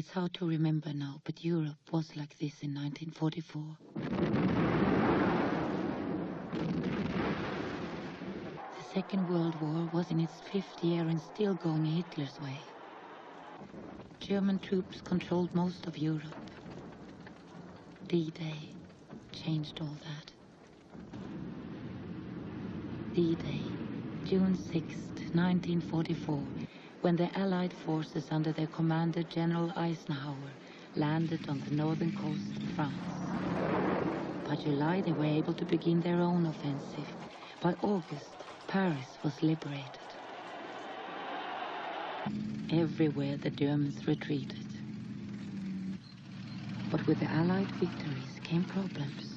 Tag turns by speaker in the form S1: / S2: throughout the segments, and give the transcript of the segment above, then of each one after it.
S1: It's hard to remember now, but Europe was like this in 1944. The Second World War was in its fifth year and still going Hitler's way. German troops controlled most of Europe. D-Day changed all that. D-Day, June 6th, 1944, when the Allied forces under their commander General Eisenhower landed on the northern coast of France. By July, they were able to begin their own offensive. By August, Paris was liberated. Everywhere the Germans retreated. But with the Allied victories came problems.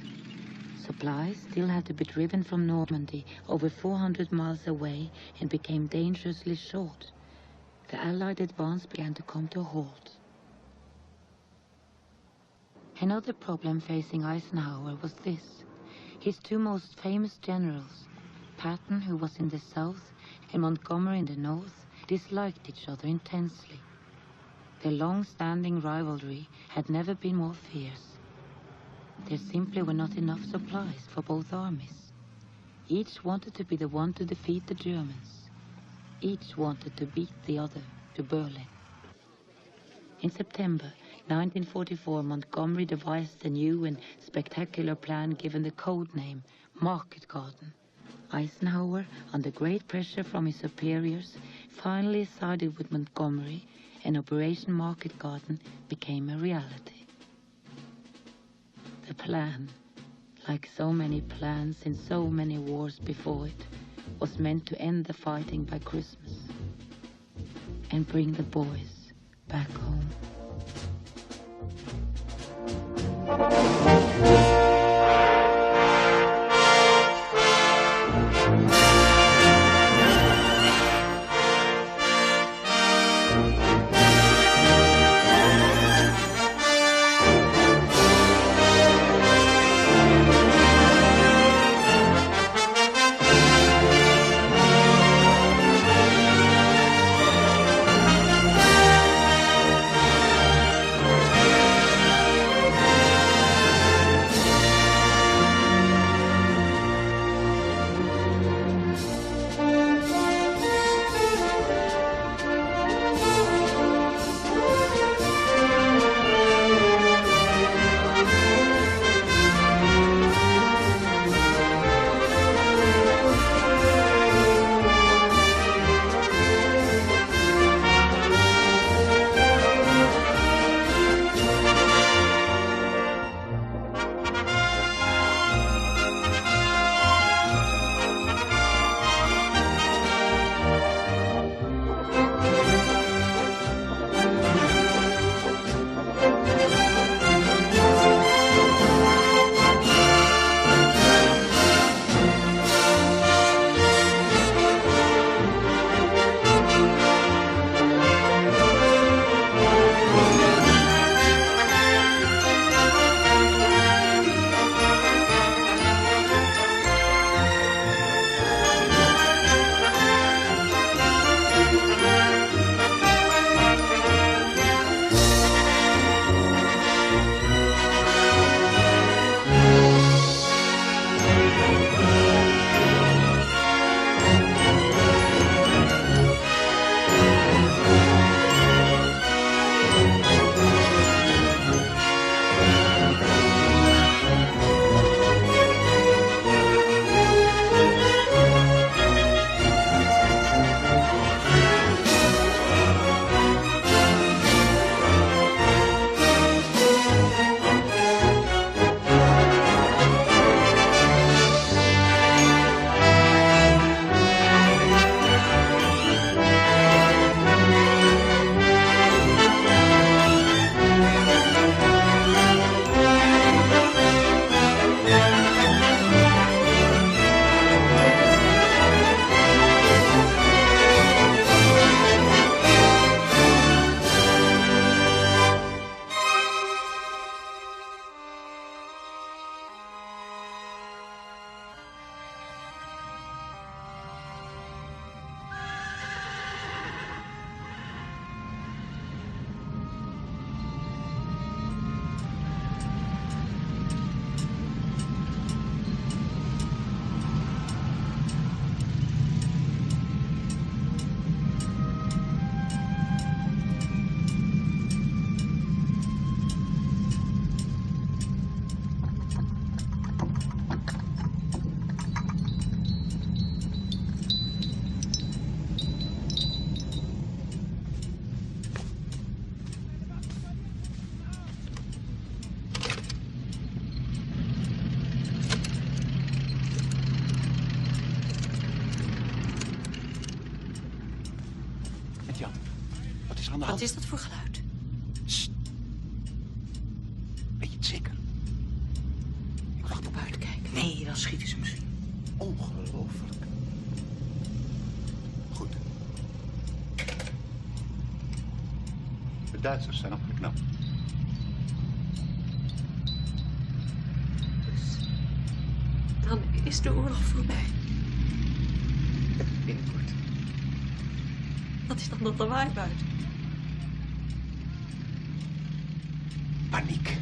S1: Supplies still had to be driven from Normandy over 400 miles away and became dangerously short. The Allied advance began to come to a halt. Another problem facing Eisenhower was this. His two most famous generals, Patton, who was in the south, and Montgomery in the north, disliked each other intensely. Their long-standing rivalry had never been more fierce. There simply were not enough supplies for both armies. Each wanted to be the one to defeat the Germans. Each wanted to beat the other to Berlin. In September 1944, Montgomery devised a new and spectacular plan given the code name Market Garden. Eisenhower, under great pressure from his superiors, finally sided with Montgomery, and Operation Market Garden became a reality. The plan, like so many plans in so many wars before it, was meant to end the fighting by Christmas and bring the boys back home.
S2: de hand?
S3: Wat is dat voor geluid?
S2: Sst. Weet je het zeker? Ik wacht op
S3: Buiten kijken. Nee, dan schieten ze misschien.
S2: Ongelooflijk. Goed. De Duitsers zijn opgeknapt.
S3: Dan is de oorlog voorbij.
S2: Binnenkort.
S3: Wat is dan dat lawaai buiten?
S2: Paniek.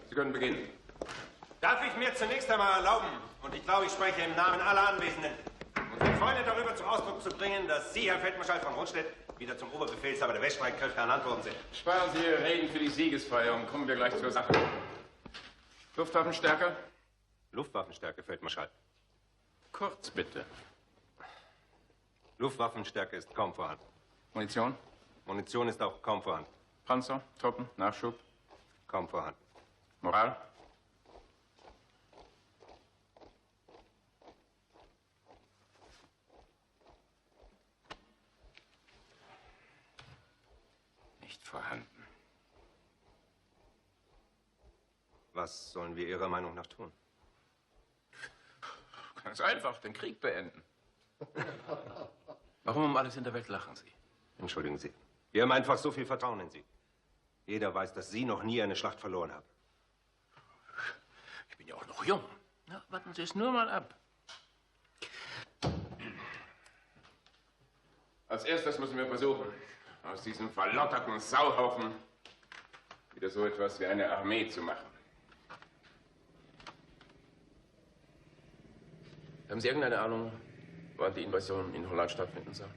S4: Sie können beginnen.
S5: Darf ich mir zunächst einmal erlauben, und ich glaube, ich spreche im Namen aller Anwesenden, unsere Freunde darüber zum Ausdruck zu bringen, dass Sie, Herr Feldmarschall von Rundstedt, wieder zum Oberbefehlshaber der Weststreitkräfte ernannt worden sind.
S4: Sparen Sie Ihre Reden für die Siegesfeier, kommen wir gleich zur Sache. Luftwaffenstärke?
S5: Luftwaffenstärke, Feldmarschall.
S4: Kurz, bitte.
S5: Luftwaffenstärke ist kaum vorhanden.
S4: Munition?
S5: Munition ist auch kaum vorhanden.
S4: Panzer? Truppen? Nachschub?
S5: Kaum vorhanden.
S4: Moral? Nicht vorhanden.
S5: Was sollen wir Ihrer Meinung nach tun?
S4: Ganz einfach, den Krieg beenden. Warum um alles in der Welt lachen Sie?
S5: Entschuldigen Sie. Wir haben einfach so viel Vertrauen in Sie. Jeder weiß, dass Sie noch nie eine Schlacht verloren haben.
S4: Ich bin ja auch noch jung. Na, warten Sie es nur mal ab. Als erstes müssen wir versuchen, aus diesem verlotterten Sauhaufen wieder so etwas wie eine Armee zu machen. Haben Sie irgendeine Ahnung, wann die Invasion in Holland stattfinden soll?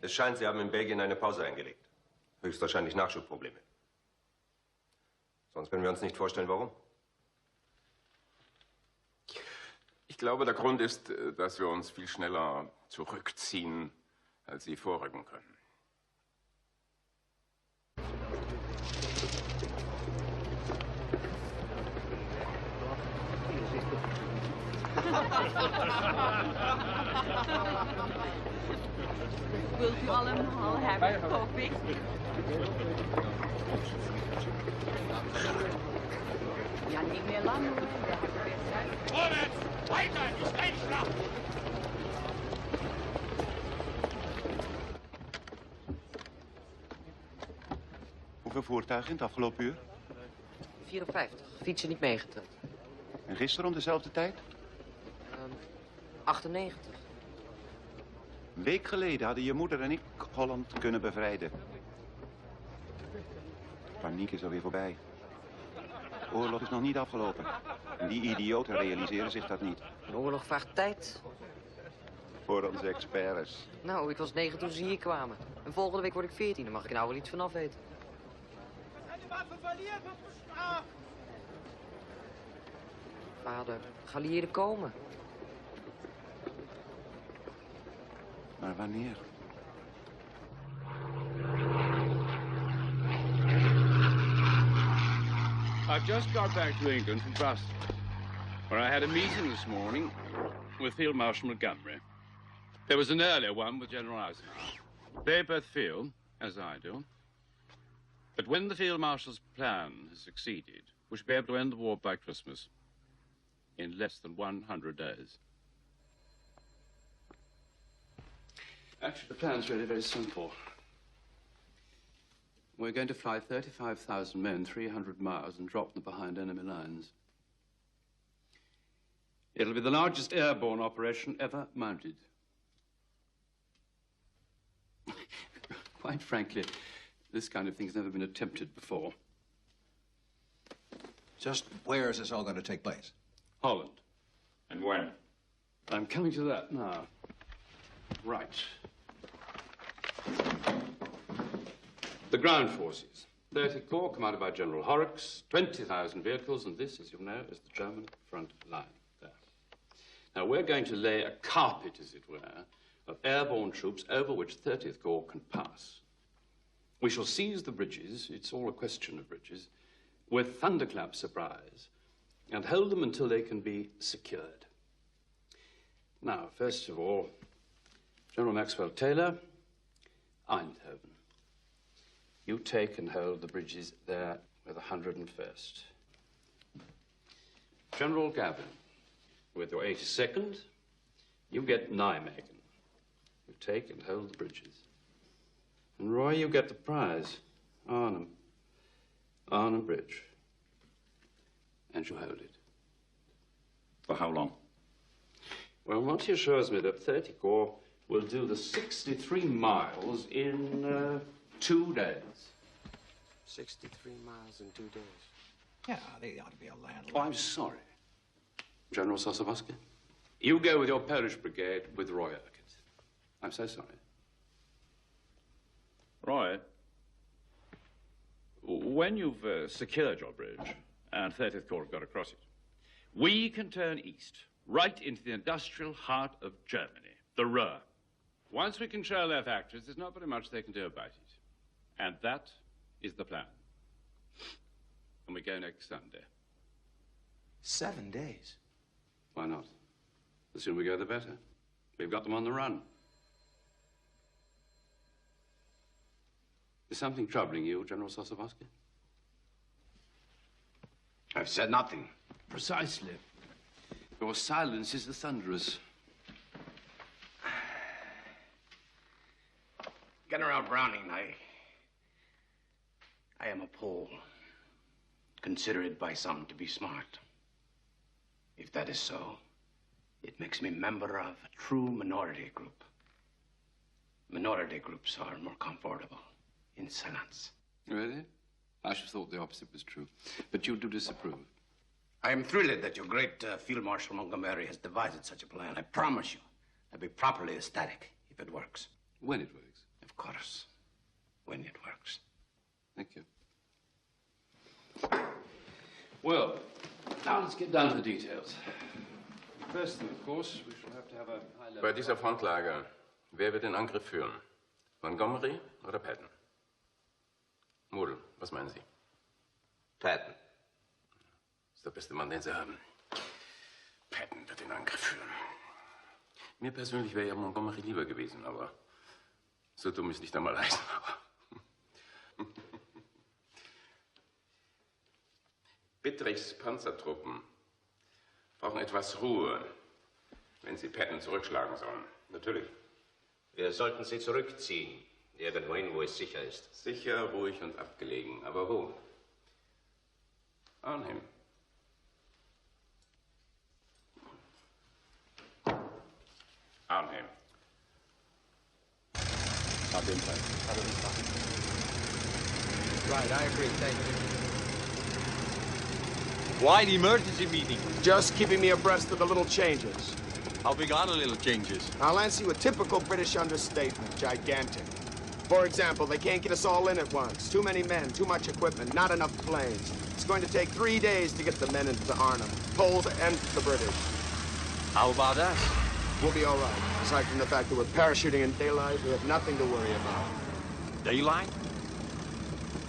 S5: Es scheint, Sie haben in Belgien eine Pause eingelegt. Höchstwahrscheinlich Nachschubprobleme. Sonst können wir uns nicht vorstellen, warum.
S4: Ich glaube, der Grund ist, dass wir uns viel schneller zurückziehen, als Sie vorrücken können.
S6: Wilt u allemaal hebben koffie? Ja, niet meer lang hoor.
S7: Vorwärts! Weiter! Die Steinschlacht!
S2: Hoeveel voertuigen in het afgelopen uur?
S8: 54. Fietsen niet meegeteld.
S2: En gisteren om dezelfde tijd?
S8: 98.
S2: Een week geleden hadden je moeder en ik Holland kunnen bevrijden. Paniek is alweer voorbij. De oorlog is nog niet afgelopen. En die idioten realiseren zich dat niet.
S8: Een oorlog vraagt tijd.
S2: Voor onze experts.
S8: Nou, ik was 9 toen ze hier kwamen. En volgende week word ik 14. Dan mag ik er nou wel iets vanaf weten. Vader, geallieerden komen.
S2: Maar wanneer?
S9: I've just got back to England from Brussels, where I had a meeting this morning with Field Marshal Montgomery. There was an earlier one with General Eisenhower. They both feel, as I do, But when the Field Marshal's plan has succeeded, we should be able to end the war by Christmas in less than 100 days. Actually, the plan's really very simple. We're going to fly 35,000 men 300 miles and drop them behind enemy lines. It'll be the largest airborne operation ever mounted. Quite frankly, this kind of thing's never been attempted before.
S10: Just where is this all going to take place?
S9: Holland.
S4: And when?
S9: I'm coming to that now. Right. The ground forces. 30th Corps, commanded by General Horrocks, 20,000 vehicles, and this, as you know, is the German front line there. Now, we're going to lay a carpet, as it were, of airborne troops over which 30th Corps can pass. We shall seize the bridges, it's all a question of bridges, with thunderclap surprise, and hold them until they can be secured. Now, first of all, General Maxwell Taylor, Eindhoven. You take and hold the bridges there with the 101st. General Gavin, with your 82nd, you get Nijmegen. You take and hold the bridges. And Roy, you get the prize, Arnhem. Arnhem Bridge. And you hold it.
S11: For how long?
S9: Well, Monty assures me that 30 Corps will do the 63 miles in 2 days.
S5: 63 miles in 2 days.
S10: Yeah, they ought to be a landlord.
S9: Oh, I'm sorry. General Sosabowski, you go with your Polish brigade with Roy Urquhart. I'm so sorry.
S11: Roy, when you've secured your bridge and 30th Corps have got across it, we can turn east, right into the industrial heart of Germany, the Ruhr. Once we control their factories, there's not very much they can do about it. And that is the plan. And we go next Sunday.
S5: 7 days?
S9: Why not? The sooner we go, the better. We've got them on the run. Is something troubling you, General Sosabowski?
S5: I've said nothing.
S9: Precisely. Your silence is the thunderous.
S5: General Browning, I am a Pole, considered by some to be smart. If that is so, it makes me member of a true minority group. Minority groups are more comfortable in silence.
S9: Really? I should have thought the opposite was true. But you do disapprove.
S5: I am thrilled that your great Field Marshal Montgomery has devised such a plan. I promise you, I'll be properly ecstatic if it works.
S9: When it works?
S5: Of course, when it works.
S9: Thank you. Well, now let's get down to the details. First thing, of course, we shall have to have a high level...
S4: Bei dieser Frontlage, wer wird den Angriff führen? Montgomery oder Patton? Model, was meinen Sie?
S5: Patton.
S4: Ist der beste Mann, den Sie haben. Patton wird den Angriff führen. Mir persönlich wäre ja Montgomery lieber gewesen, aber so dumm ist nicht einmal Eisenhower. Bittrichs Panzertruppen brauchen etwas Ruhe, wenn sie Patton zurückschlagen sollen.
S5: Natürlich. Wir sollten sie zurückziehen. Irgendwohin, wo es sicher ist.
S4: Sicher, ruhig und abgelegen. Aber wo? Arnhem. Arnhem.
S12: Right, I agree. Thank you.
S13: Why the emergency meeting?
S12: Just keeping me abreast of the little changes.
S13: How big are the little changes?
S12: I'll answer you a typical British understatement. Gigantic. For example, they can't get us all in at once. Too many men, too much equipment, not enough planes. It's going to take 3 days to get the men into Arnhem. Poles and the British.
S13: How about that?
S12: We'll be all right. Aside from the fact that we're parachuting in daylight, we have nothing to worry about.
S13: Daylight?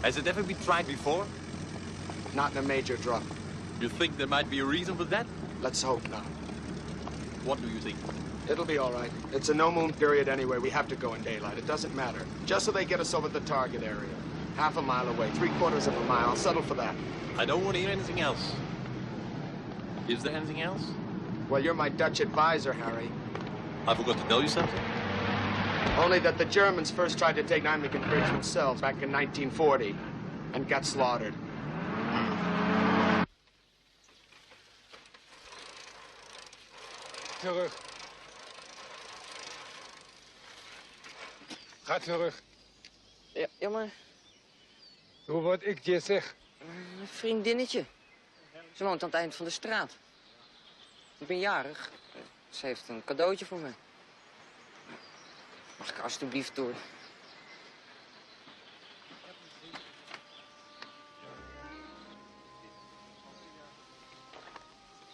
S13: Has it ever been tried before?
S12: Not in a major drop.
S13: You think there might be a reason for that?
S12: Let's hope not.
S13: What do you think?
S12: It'll be all right. It's a no-moon period anyway. We have to go in daylight. It doesn't matter. Just so they get us over the target area. Half a mile away, 3/4 of a mile. I'll settle for that.
S13: I don't want to hear anything else. Is there anything else?
S12: Well, you're my Dutch advisor, Harry.
S13: I forgot to tell you something.
S12: Only that the Germans first tried to take Nijmegen Bridge themselves back in 1940 and got slaughtered.
S14: Terug. Ga terug.
S8: Ja, maar...
S14: Doe wat ik je zeg.
S8: Een vriendinnetje. Ze woont aan het eind van de straat. Ik ben jarig. Ze heeft een cadeautje voor me. Mag ik alsjeblieft door?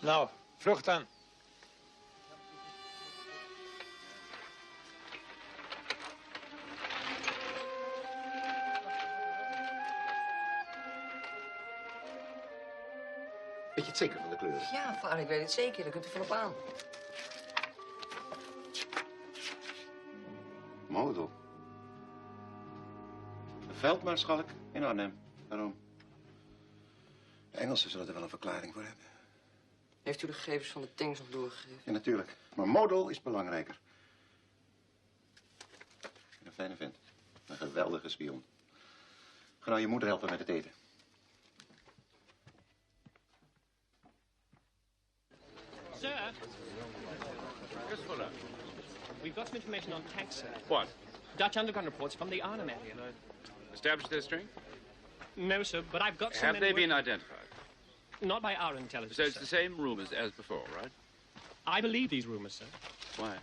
S14: Nou, vlucht dan.
S15: Weet je het zeker van de kleuren?
S8: Ja, vader, ik weet het zeker. Daar kunt u van op aan.
S2: Model. Een veldmaarschalk in Arnhem. Waarom? De Engelsen zullen er wel een verklaring voor hebben.
S8: Heeft u de gegevens van de tanks nog doorgegeven?
S2: Ja, natuurlijk. Maar model is belangrijker. Een fijne vent. Een geweldige spion. Ga nou je moeder helpen met het eten.
S16: Sir? Yes, Fuller. We've got some information on tanks, sir.
S11: What?
S16: Dutch underground reports from the Arnhem area.
S11: Established their strength?
S16: No, sir, but I've got some...
S11: Have they been identified?
S16: Not by our intelligence,
S11: So it's
S16: sir.
S11: the same rumors as before, right?
S16: I believe these rumors, sir.
S11: Why?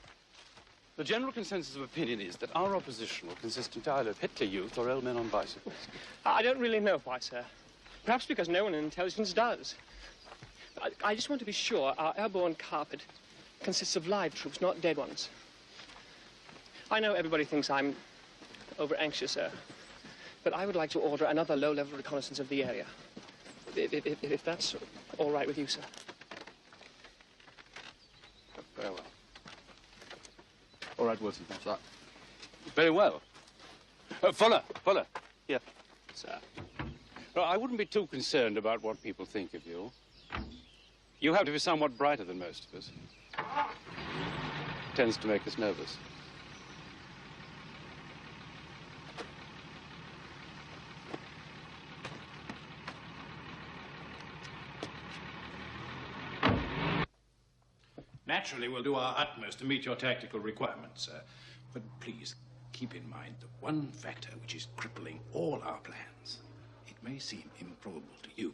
S9: The general consensus of opinion is that our opposition will consist entirely of Hitler youth or old men on bicycles.
S16: I don't really know why, sir. Perhaps because no one in intelligence does. I just want to be sure our airborne carpet consists of live troops, not dead ones. I know everybody thinks I'm over-anxious, sir, but I would like to order another low-level reconnaissance of the area. If that's all right with you, sir.
S9: Very well. All right, Wilson, that's right. Very well. Fuller, here.
S16: Sir.
S9: Well, I wouldn't be too concerned about what people think of you. You have to be somewhat brighter than most of us. Tends to make us nervous.
S10: Naturally, we'll do our utmost to meet your tactical requirements, sir. But please, keep in mind the one factor which is crippling all our plans. It may seem improbable to you,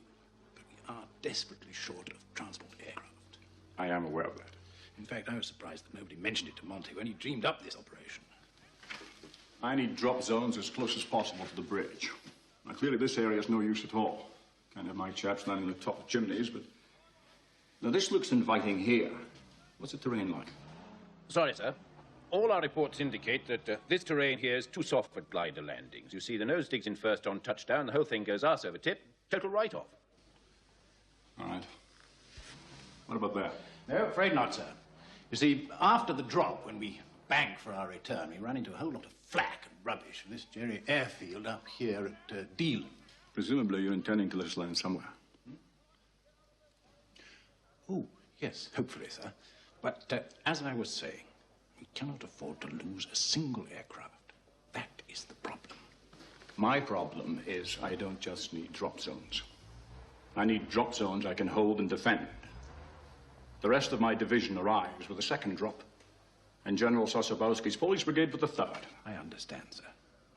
S10: but we are desperately short of transport aircraft.
S11: I am aware of that.
S10: In fact, I was surprised that nobody mentioned it to Monty when he dreamed up this operation.
S17: I need drop zones as close as possible to the bridge. Now, clearly this area is no use at all. Can't have my chaps landing on the top of chimneys, but... Now, this looks inviting here. What's the terrain like?
S18: Sorry, sir. All our reports indicate that this terrain here is too soft for glider landings. You see, the nose digs in first on touchdown, the whole thing goes arse over tip, total write-off.
S17: All right. What about that?
S10: No, afraid not, sir. You see, after the drop, when we bank for our return, we run into a whole lot of flak and rubbish in this very airfield up here at Deal.
S17: Presumably you're intending to let us land somewhere.
S10: Oh, yes, hopefully, sir. But as I was saying, we cannot afford to lose a single aircraft. That is the problem.
S17: My problem is I don't just need drop zones. I need drop zones I can hold and defend. The rest of my division arrives with the second drop, and General Sosabowski's Polish Brigade with the third.
S10: I understand, sir.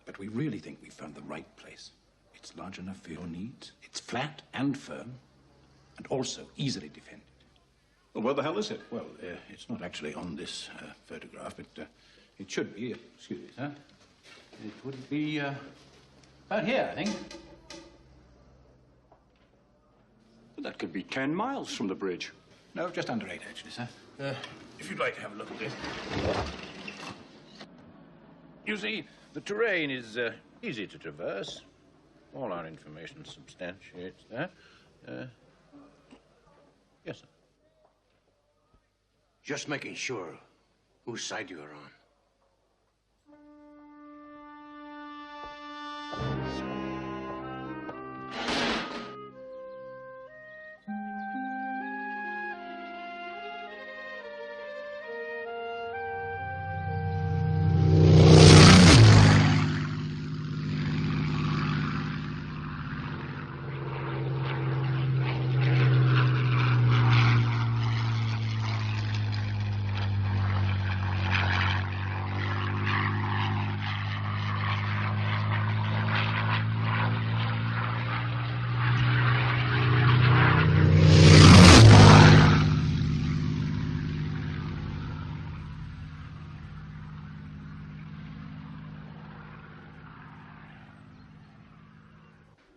S10: But we really think we've found the right place. It's large enough for your needs. It's flat and firm, and also easily defended.
S17: Well, where the hell is it?
S10: Well, it's not actually on this photograph, but it should be. Excuse me, sir. It would be about here, I think.
S17: Well, that could be 10 miles from the bridge.
S10: No, just under 8, actually, sir. If you'd like to have a look at this.
S18: You see, the terrain is easy to traverse. All our information substantiates that. Yes, sir.
S15: Just making sure whose side you are on.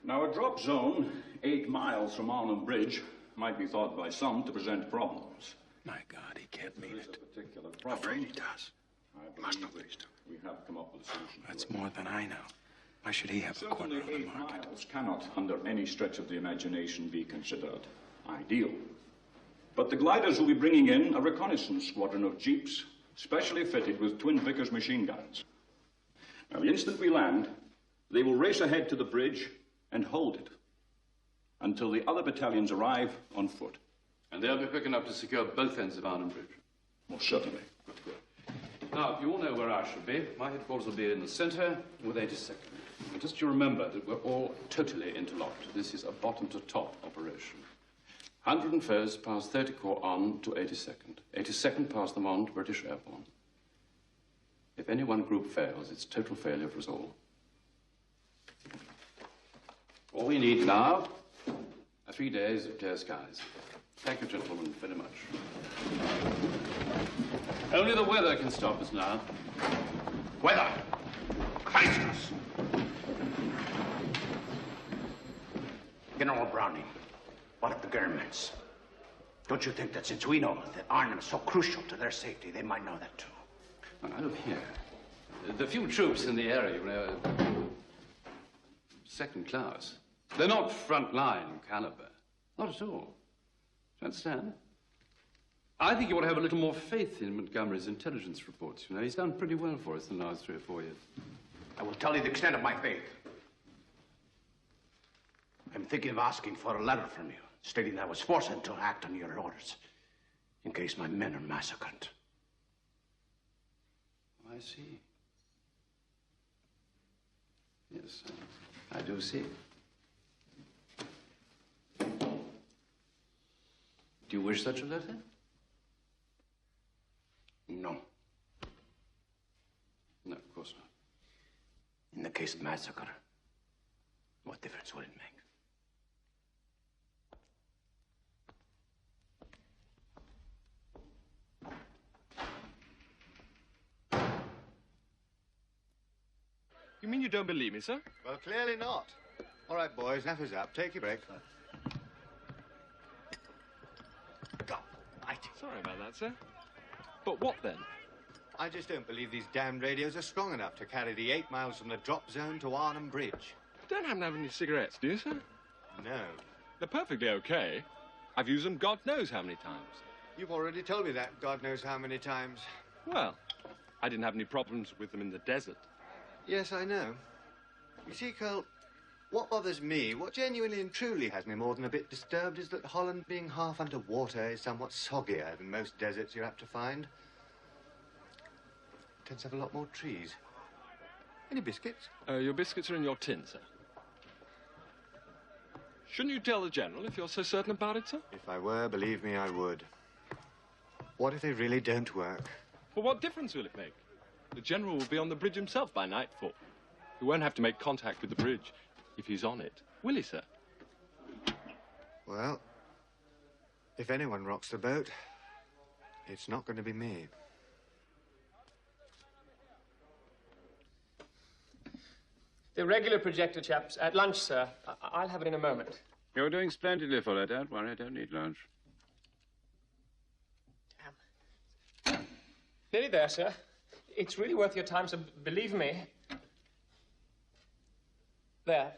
S17: Now, a drop zone 8 miles from Arnhem Bridge might be thought by some to present problems.
S10: My God, he can't mean it.
S17: I'm
S10: afraid he does.
S17: He must know what he's doing. We have come up with a solution.
S10: That's more than I know. Why should he have a corner on the market?
S17: Miles cannot, under any stretch of the imagination, be considered ideal. But the gliders will be bringing in a reconnaissance squadron of jeeps, specially fitted with twin Vickers machine guns. Now, the instant we land, they will race ahead to the bridge and hold it until the other battalions arrive on foot.
S9: And they'll be quick enough to secure both ends of Arnhem Bridge?
S17: Most certainly.
S9: Good. Now, you all know where I shall be. My headquarters will be in the centre with 82nd. And just you remember that we're all totally interlocked. This is a bottom-to-top operation. 101st past 30 Corps on to 82nd. 82nd past them on to British Airborne. If any one group fails, it's total failure for us all. All we need now are 3 days of clear skies. Thank you, gentlemen, very much. Only the weather can stop us now.
S15: Weather! Christus! General Browning, what of the Germans? Don't you think that since we know that Arnhem is so crucial to their safety, they might know that too?
S9: Now, look here. The few troops in the area, you know, second class. They're not front-line caliber. Not at all. Do you understand? I think you ought to have a little more faith in Montgomery's intelligence reports. You know, he's done pretty well for us in the last 3 or 4 years.
S15: I will tell you the extent of my faith. I'm thinking of asking for a letter from you, stating that I was forced to act on your orders, in case my men are massacred.
S9: I see. Yes, I do see. Do you wish such a letter?
S15: No.
S9: No, of course not.
S15: In the case of massacre, what difference would it make?
S19: You mean you don't believe me, sir?
S20: Well, clearly not. All right, boys, enough is up. Take your break.
S19: Sorry about that, sir. But what then?
S20: I just don't believe these damned radios are strong enough to carry the 8 miles from the drop zone to Arnhem Bridge.
S19: You don't happen to have any cigarettes, do you, sir?
S20: No.
S19: They're perfectly okay. I've used them God knows how many times.
S20: You've already told me that God knows how many times.
S19: Well, I didn't have any problems with them in the desert.
S20: Yes, I know. You see, Cole, what bothers me, what genuinely and truly has me more than a bit disturbed, is that Holland, being half underwater, is somewhat soggier than most deserts you're apt to find. It tends to have a lot more trees. Any biscuits?
S19: Your biscuits are in your tin, sir. Shouldn't you tell the General if you're so certain about it, sir?
S20: If I were, believe me, I would. What if they really don't work?
S19: Well, what difference will it make? The General will be on the bridge himself by nightfall. He won't have to make contact with the bridge if he's on it. Will he, sir?
S20: Well, if anyone rocks the boat, it's not going to be me.
S16: The regular projector, chaps. At lunch, sir. I'll have it in a moment.
S11: You're doing splendidly, Fuller. Don't worry, I don't need lunch.
S16: Nearly there, sir. It's really worth your time, so believe me. There.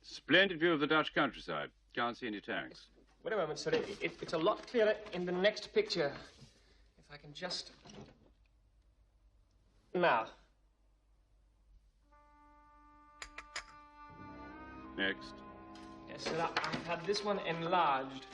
S11: Splendid view of the Dutch countryside. Can't see any tanks.
S16: Wait a moment, sir. It's a lot clearer in the next picture. If I can just... Now.
S11: Next.
S16: Yes, sir. I've had this one enlarged.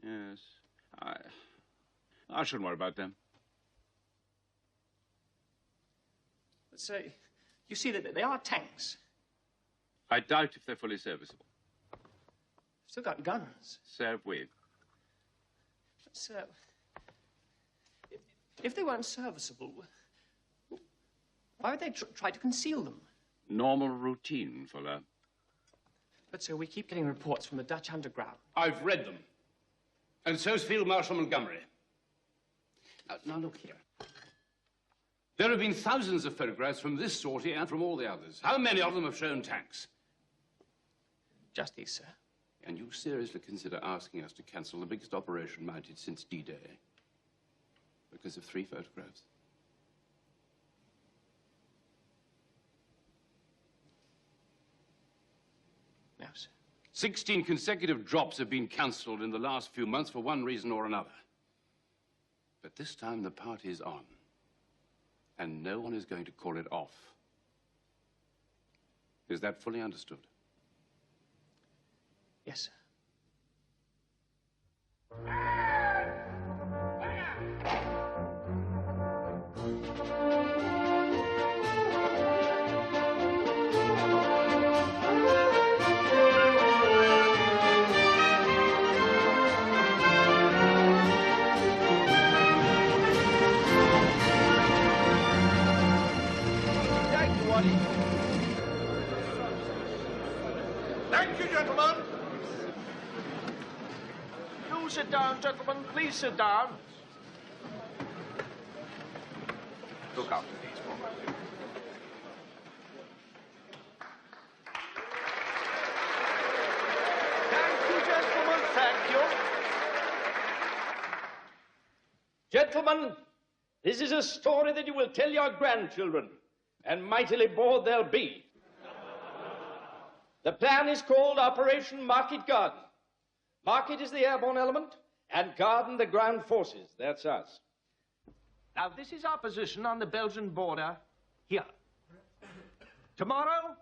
S11: Yes. I shouldn't worry about them.
S16: But, sir, you see that they are tanks.
S11: I doubt if they're fully serviceable.
S16: Still got guns.
S11: So have we.
S16: But, sir, If they weren't serviceable, why would they try to conceal them?
S9: Normal routine, Fuller.
S16: But, sir, we keep getting reports from the Dutch underground.
S17: I've read them. And so's Field Marshal Montgomery. Now look here. There have been thousands of photographs from this sortie and from all the others. How many of them have shown tanks?
S16: Just these, sir.
S9: And you seriously consider asking us to cancel the biggest operation mounted since D-Day? Because of 3 photographs?
S16: No, sir.
S17: 16 consecutive drops have been cancelled in the last few months for one reason or another.
S9: But this time the party is on. And no one is going to call it off. Is that fully understood?
S16: Yes, sir.
S7: Thank you, gentlemen. You sit down, gentlemen. Please sit down.
S4: Look after these boys.
S7: Thank you, gentlemen. Thank you.
S21: Gentlemen, this is a story that you will tell your grandchildren, and mightily bored they'll be. The plan is called Operation Market Garden. Market is the airborne element, and Garden the ground forces. That's us.
S7: Now, this is our position on the Belgian border here. Tomorrow,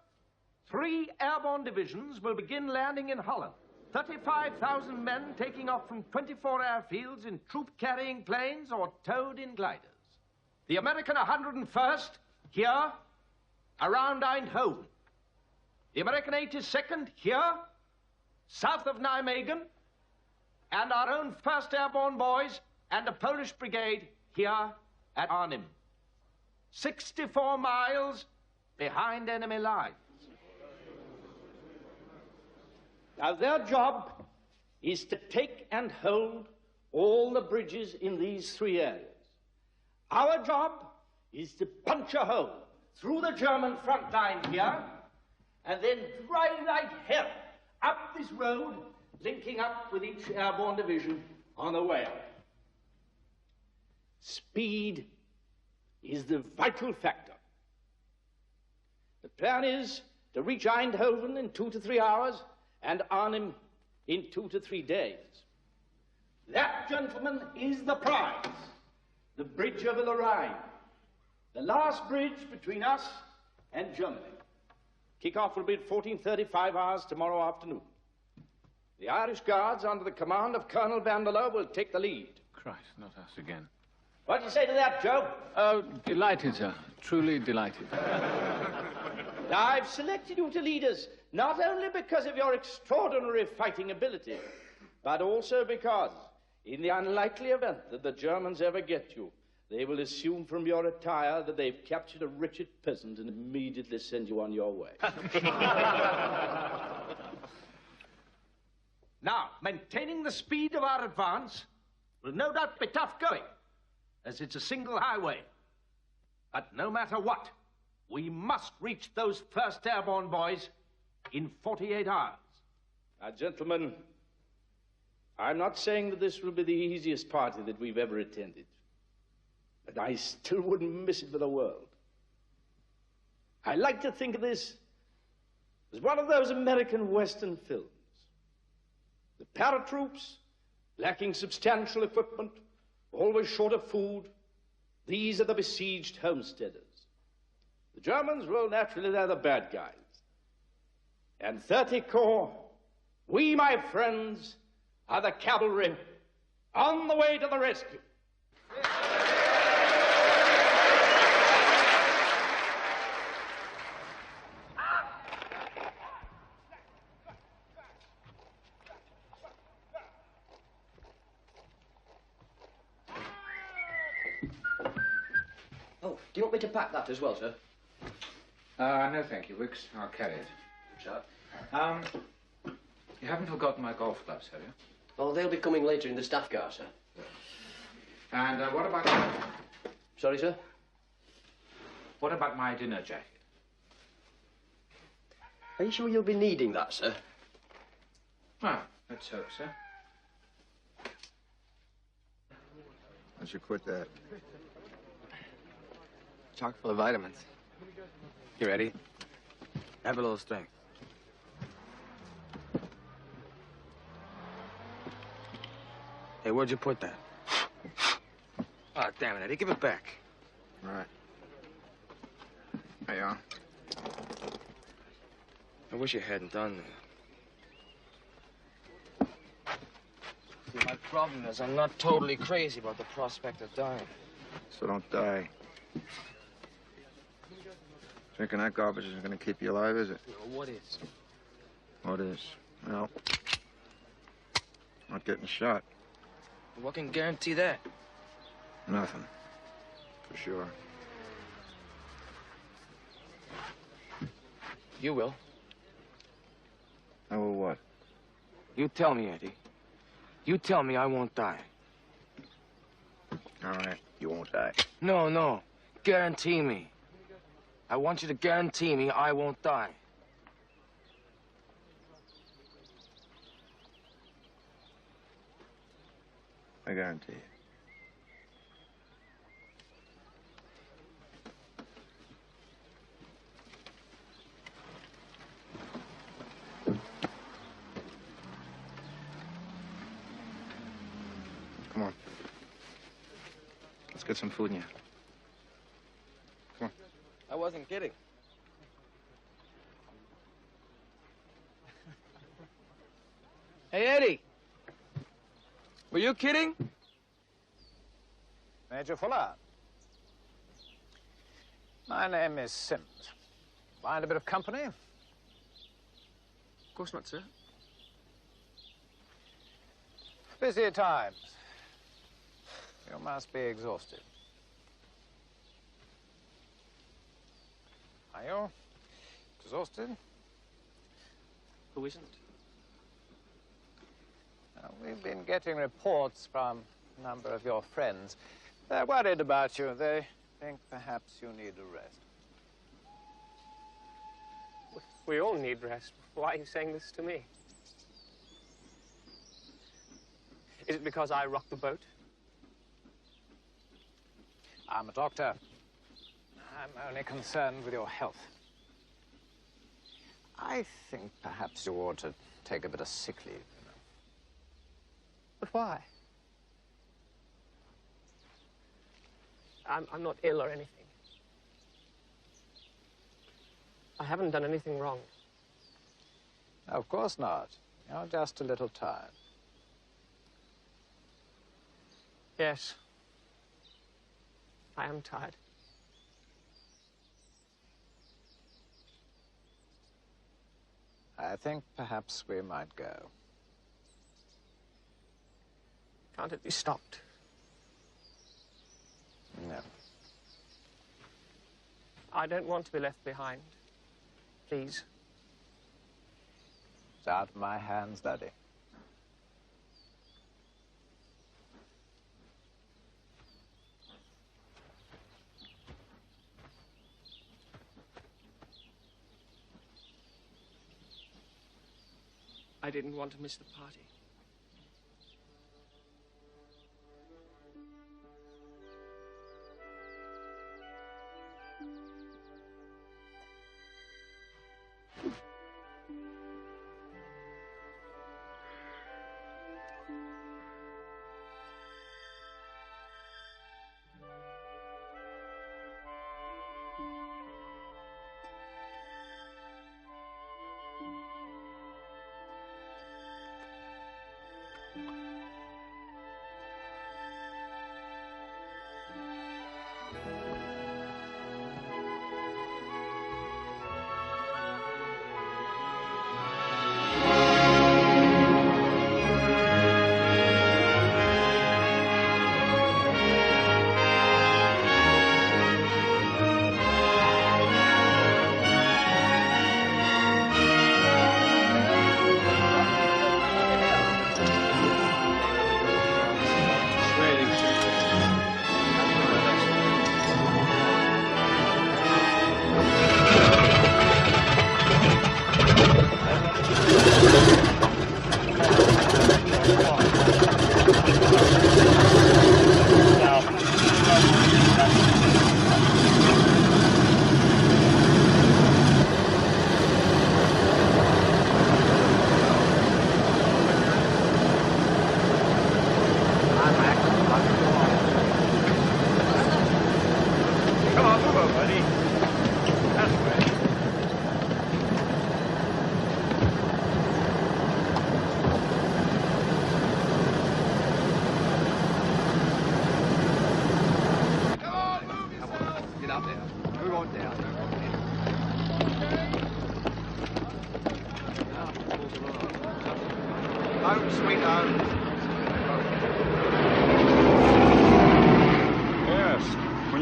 S7: 3 airborne divisions will begin landing in Holland. 35,000 men taking off from 24 airfields in troop-carrying planes or towed in gliders. The American 101st here, around Eindhoven. The American 82nd here, south of Nijmegen, and our own 1st Airborne boys and a Polish brigade here at Arnhem. 64 miles behind enemy lines.
S21: Now, their job is to take and hold all the bridges in these 3 areas. Our job is to punch a hole through the German front line here, and then drive like hell up this road, linking up with each airborne division on the way up. Speed is the vital factor. The plan is to reach Eindhoven in 2 to 3 hours and Arnhem in 2 to 3 days. That, gentlemen, is the prize. The bridge over the Rhine. The last bridge between us and Germany. Kick-off will be at 14:35 hours tomorrow afternoon. The Irish Guards, under the command of Colonel Vanderloo, will take the lead.
S14: Christ, not us again.
S21: What do you say to that, Joe?
S14: Oh, delighted, sir. Truly delighted.
S21: Now, I've selected you to lead us, not only because of your extraordinary fighting ability, but also because, in the unlikely event that the Germans ever get you, they will assume from your attire that they've captured a wretched peasant and immediately send you on your way.
S7: Now, maintaining the speed of our advance will no doubt be tough going, as it's a single highway. But no matter what, we must reach those 1st Airborne boys in 48 hours.
S21: Now, gentlemen, I'm not saying that this will be the easiest party that we've ever attended. But I still wouldn't miss it for the world. I like to think of this as one of those American Western films. The paratroops, lacking substantial equipment, always short of food, these are the besieged homesteaders. The Germans, well, naturally, they're the bad guys. And 30 Corps, we, my friends, are the cavalry on the way to the rescue.
S16: Oh, do you want me to pack that as well, sir?
S14: No, thank you, Wicks. I'll carry it.
S16: Sure.
S14: You haven't forgotten my golf clubs, have you?
S16: Oh, they'll be coming later in the staff car, sir.
S14: And what about...
S16: Sorry, sir?
S14: What about my dinner jacket?
S16: Are you sure you'll be needing that, sir?
S14: Ah, let's hope so.
S20: I should quit that. Chock full of vitamins. You ready? Have a little strength. Hey, where'd you put that? Oh, damn it, Eddie. Give it back. All right. There you are. I wish you hadn't done that. See, my problem is I'm not totally crazy about the prospect of dying. So don't die. Drinking that garbage isn't going to keep you alive, is it?
S16: Well, what is?
S20: What is? Well, not getting shot.
S16: What can guarantee that?
S20: Nothing. For sure.
S16: You will.
S20: I will what?
S16: You tell me, Eddie. You tell me I won't die.
S20: All right, you won't die.
S16: No, no. Guarantee me. I want you to guarantee me I won't die.
S20: I guarantee it. Come on. Let's get some food in you. Come on.
S16: I wasn't kidding. Hey, Eddie. Were you kidding?
S1: Major Fuller. My name is Sims. Mind a bit of company?
S16: Of course not, sir.
S1: Busy times. You must be exhausted. Are you exhausted?
S16: Who isn't?
S1: We've been getting reports from a number of your friends. They're worried about you. They think perhaps you need a rest.
S16: We all need rest. Why are you saying this to me? Is it because I rocked the boat?
S1: I'm a doctor. I'm only concerned with your health. I think perhaps you ought to take a bit of sick leave, you know.
S16: But why? I'm not ill or anything. I haven't done anything wrong.
S1: Of course not. You're just a little tired.
S16: Yes. I am tired.
S1: I think perhaps we might go.
S16: Can't it be stopped?
S1: No.
S16: I don't want to be left behind. Please.
S1: It's out of my hands, Daddy.
S16: I didn't want to miss the party.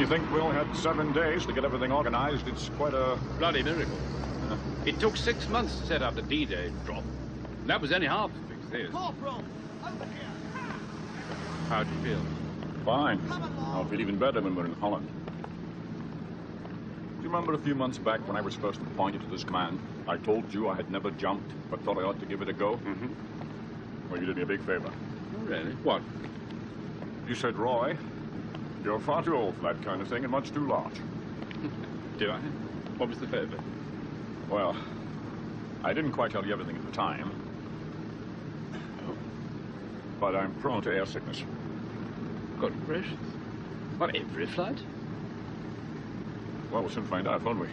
S17: think we only had 7 days to get everything organized. It's quite a...
S11: bloody miracle. It took 6 months to set up the D-Day drop. And that was only half as big as this.
S3: Corporal, over here.
S11: How do you feel?
S17: Fine. I'll feel even better when we're in Holland. Do you remember a few months back when I was first appointed to this command? I told you I had never jumped, but thought I ought to give it a go? Mm-hmm. Well, you did me a big favor.
S11: Oh, really? What?
S17: You said, Roy, you're far too old for that kind of thing and much too large.
S11: Do I? What was the favor?
S17: Well, I didn't quite tell you everything at the time. But I'm prone to air sickness.
S11: Good gracious. What, every flight?
S17: Well, we'll soon find out, won't we?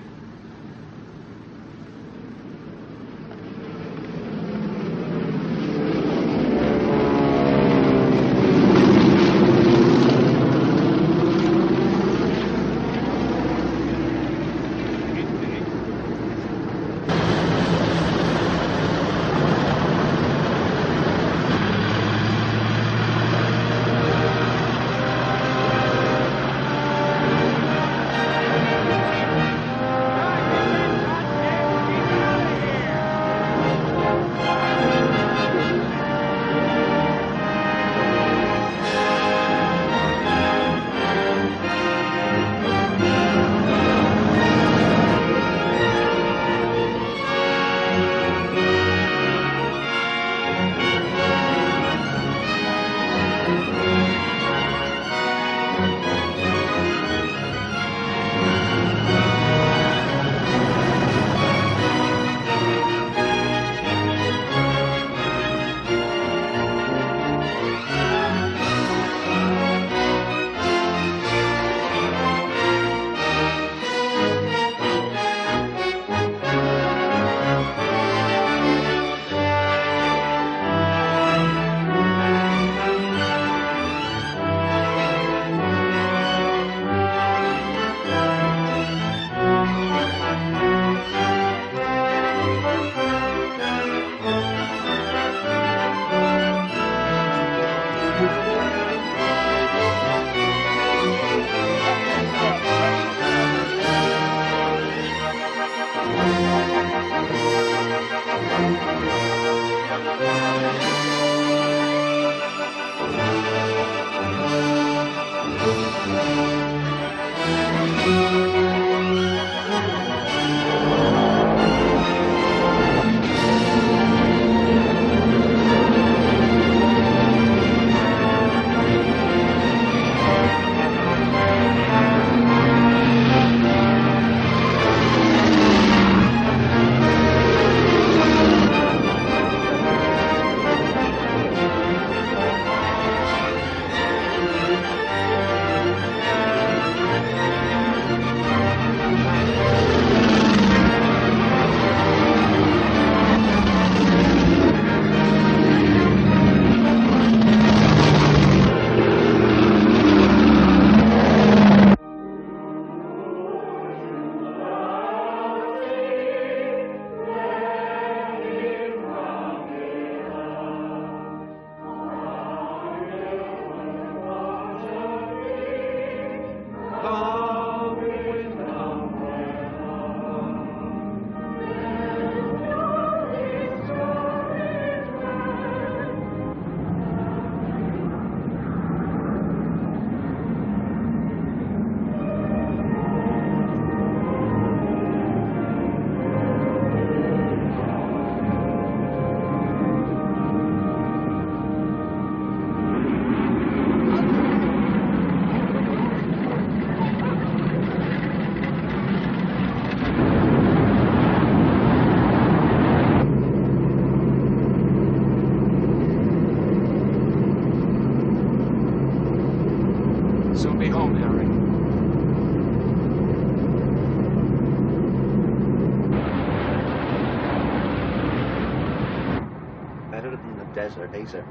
S22: desert, eh, sir?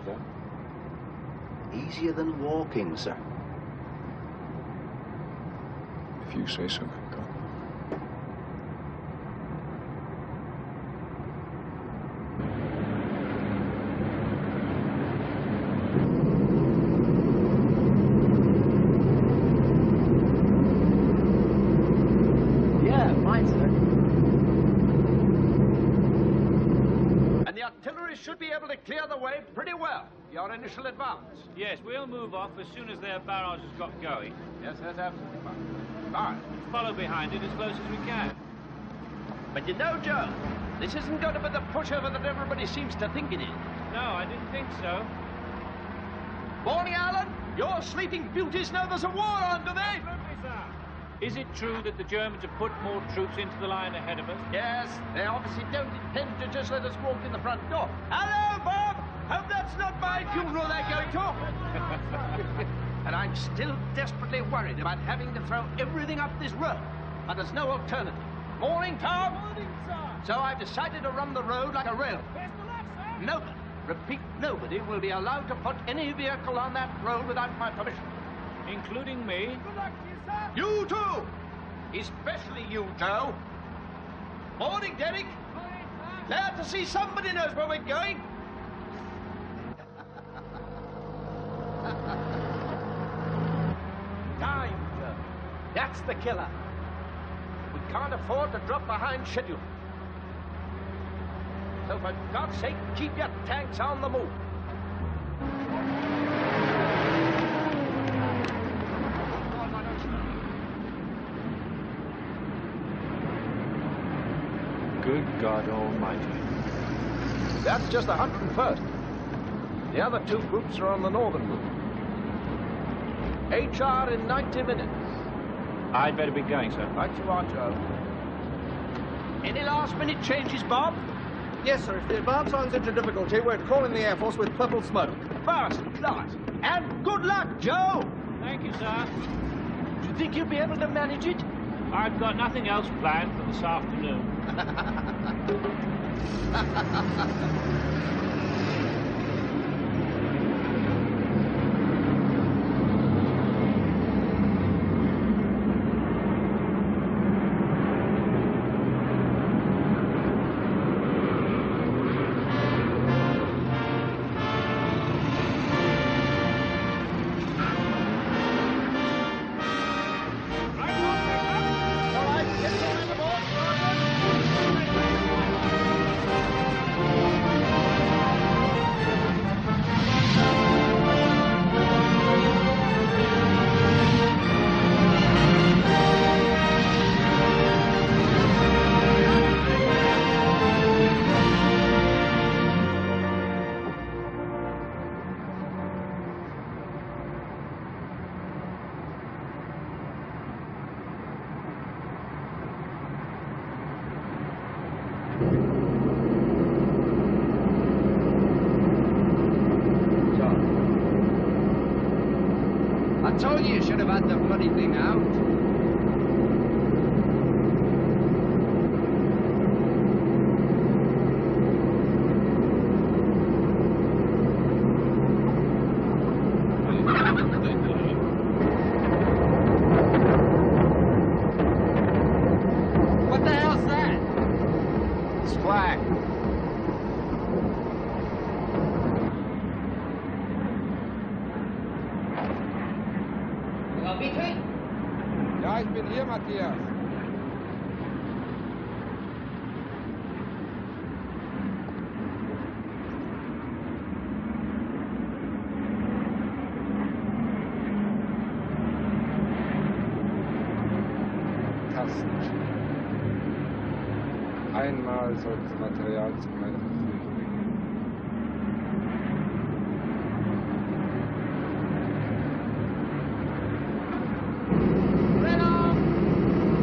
S22: Sir? Easier than walking, sir.
S17: If you say so, God.
S7: artillery should be able to clear the way pretty well. Your initial advance.
S5: Yes, we'll move off as soon as their barrage has got going.
S7: Yes, that's absolutely fine. Fine.
S5: Follow behind it as close as we can.
S7: But you know, Joe, this isn't going to be the pushover that everybody seems to think it is.
S5: No, I didn't think so.
S7: Morning, Alan. Your sleeping beauties know there's a war on, do they?
S5: Is it true that the Germans have put more troops into the line ahead of us?
S7: Yes, they obviously don't intend to just let us walk in the front door. Hello, Bob! Hope that's not my funeral they're going to. And I'm still desperately worried about having to throw everything up this road. But there's no alternative. Morning, Tom.
S3: Morning, sir.
S7: So I've decided to run the road like a railroad.
S3: Best of luck, sir.
S7: Nobody, repeat, nobody will be allowed to put any vehicle on that road without my permission.
S5: Including me?
S3: Good luck to you, sir.
S7: You too! Especially you, Joe. Morning, Derek.
S3: Morning, sir.
S7: Glad to see somebody knows where we're going. Time, Joe. That's the killer. We can't afford to drop behind schedule. So for God's sake, keep your tanks on the move.
S17: Good God Almighty.
S7: That's just the 101st. The other two groups are on the northern route. HR in 90 minutes.
S5: I'd better be going, sir.
S7: Right you are, Joe. Any last-minute changes, Bob?
S6: Yes, sir. If the advance runs into difficulty, we're calling the Air Force with purple smoke.
S7: First class. And good luck, Joe!
S5: Thank you, sir.
S7: Do you think you'll be able to manage it?
S5: I've got nothing else planned for this afternoon.
S6: I told you should have had the bloody thing out. What the hell's that? It's flag.
S23: Ja, ich bin hier, Matthias. Tasten. Einmal soll das Material zu meiner Verfügung stehen.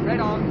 S6: Right on.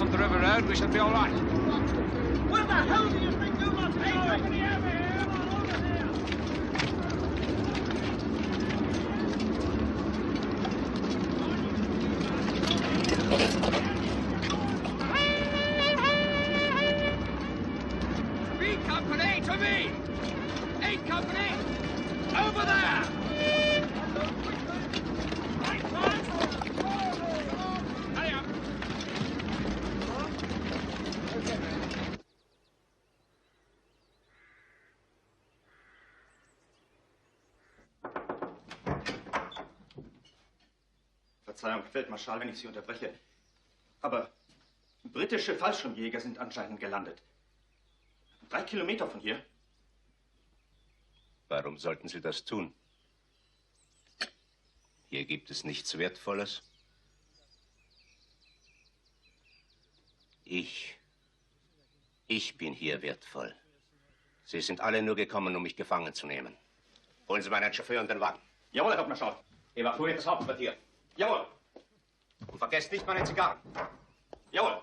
S8: us on the river road, we should be all right.
S3: Where the hell do you think you lot are going?
S8: B Company to me! 8 Company, over there! Hurry up!
S12: Verzeihung, Feldmarschall, wenn ich Sie unterbreche. Aber britische Fallschirmjäger sind anscheinend gelandet. 3 Kilometer von hier.
S13: Warum sollten Sie das tun? Hier gibt es nichts Wertvolles. Ich bin hier wertvoll. Sie sind alle nur gekommen, um mich gefangen zu nehmen. Holen Sie meinen Chauffeur und den Wagen.
S12: Jawohl, Herr Hauptmarschall. Evakuiert das Hauptquartier. Jawohl.
S13: Und vergesst nicht meine Zigarren.
S12: Jawohl.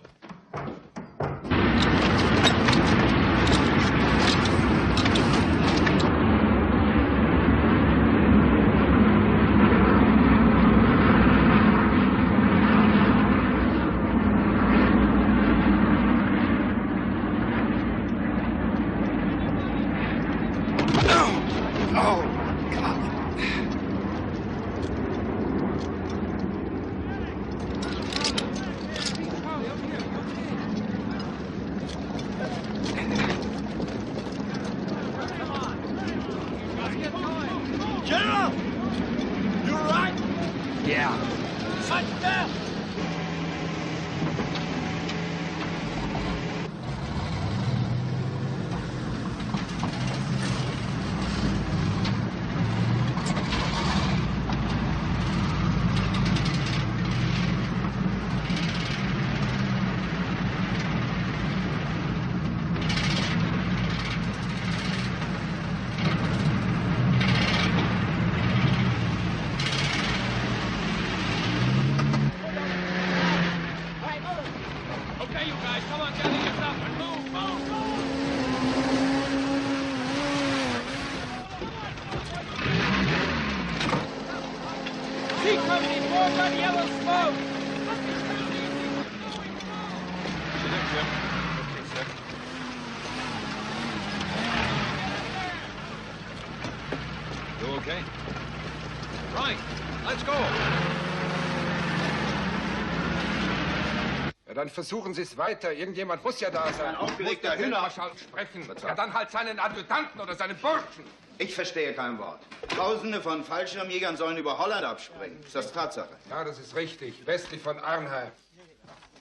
S24: Dann versuchen Sie es weiter. Irgendjemand muss ja da sein.
S12: Ein aufgeregter
S24: Hühnermarschall sprechen. Ja, dann halt seinen Adjutanten oder seinen Burschen.
S2: Ich verstehe kein Wort. Tausende von Fallschirmjägern sollen über Holland abspringen. Ist das Tatsache?
S24: Ja, das ist richtig. Westlich von Arnheim.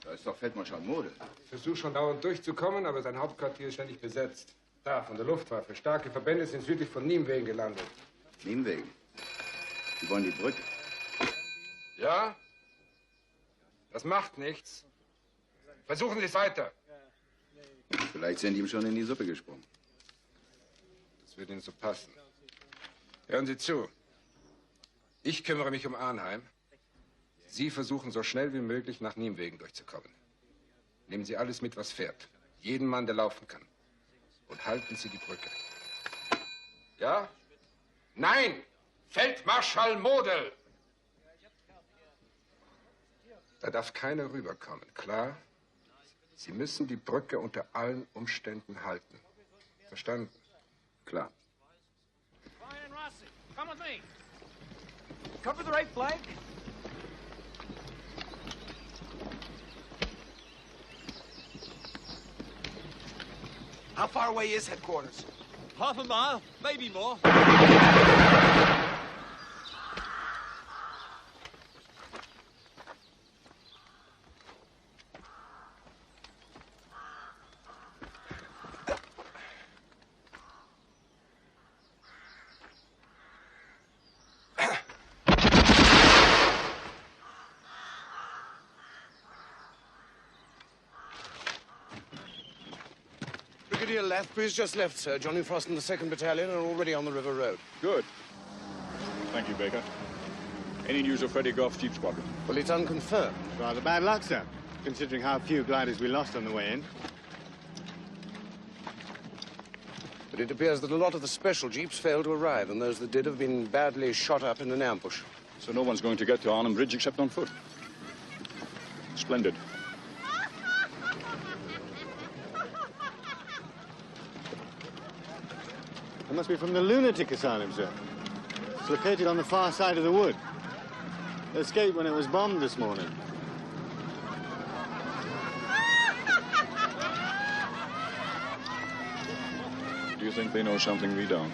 S2: Da ist doch Feldmarschall Mode.
S24: Ich versuche schon dauernd durchzukommen, aber sein Hauptquartier ist ständig besetzt. Da, von der Luftwaffe. Starke Verbände sind südlich von Nimwegen gelandet.
S2: Nimwegen? Die wollen die Brücke.
S24: Ja? Das macht nichts. Versuchen Sie es weiter.
S2: Vielleicht sind die ihm schon in die Suppe gesprungen.
S24: Das wird Ihnen so passen. Hören Sie zu. Ich kümmere mich um Arnheim. Sie versuchen so schnell wie möglich nach Nimwegen durchzukommen. Nehmen Sie alles mit, was fährt. Jeden Mann, der laufen kann. Und halten Sie die Brücke. Ja? Nein! Feldmarschall Model! Da darf keiner rüberkommen, klar? Sie müssen die Brücke unter allen Umständen halten. Verstanden?
S2: Klar.
S5: Ryan Rossi, come with me. Cover the right flank.
S6: How far away is headquarters?
S5: Half a mile, maybe more.
S6: Lethbridge just left, sir. Johnny Frost and the 2nd Battalion are already on the River Road.
S17: Good. Thank you, Baker. Any news of Freddie Goff's Jeep Squadron?
S6: Well, it's unconfirmed.
S20: Rather bad luck, sir. considering how few gliders we lost on the way in.
S10: But it appears that a lot of the special jeeps failed to arrive, and those that did have been badly shot up in an ambush.
S17: So no one's going to get to Arnhem Bridge except on foot. Splendid.
S20: It must be from the lunatic asylum, sir. It's located on the far side of the wood. They escaped when it was bombed this morning.
S17: Do you think they know something we don't?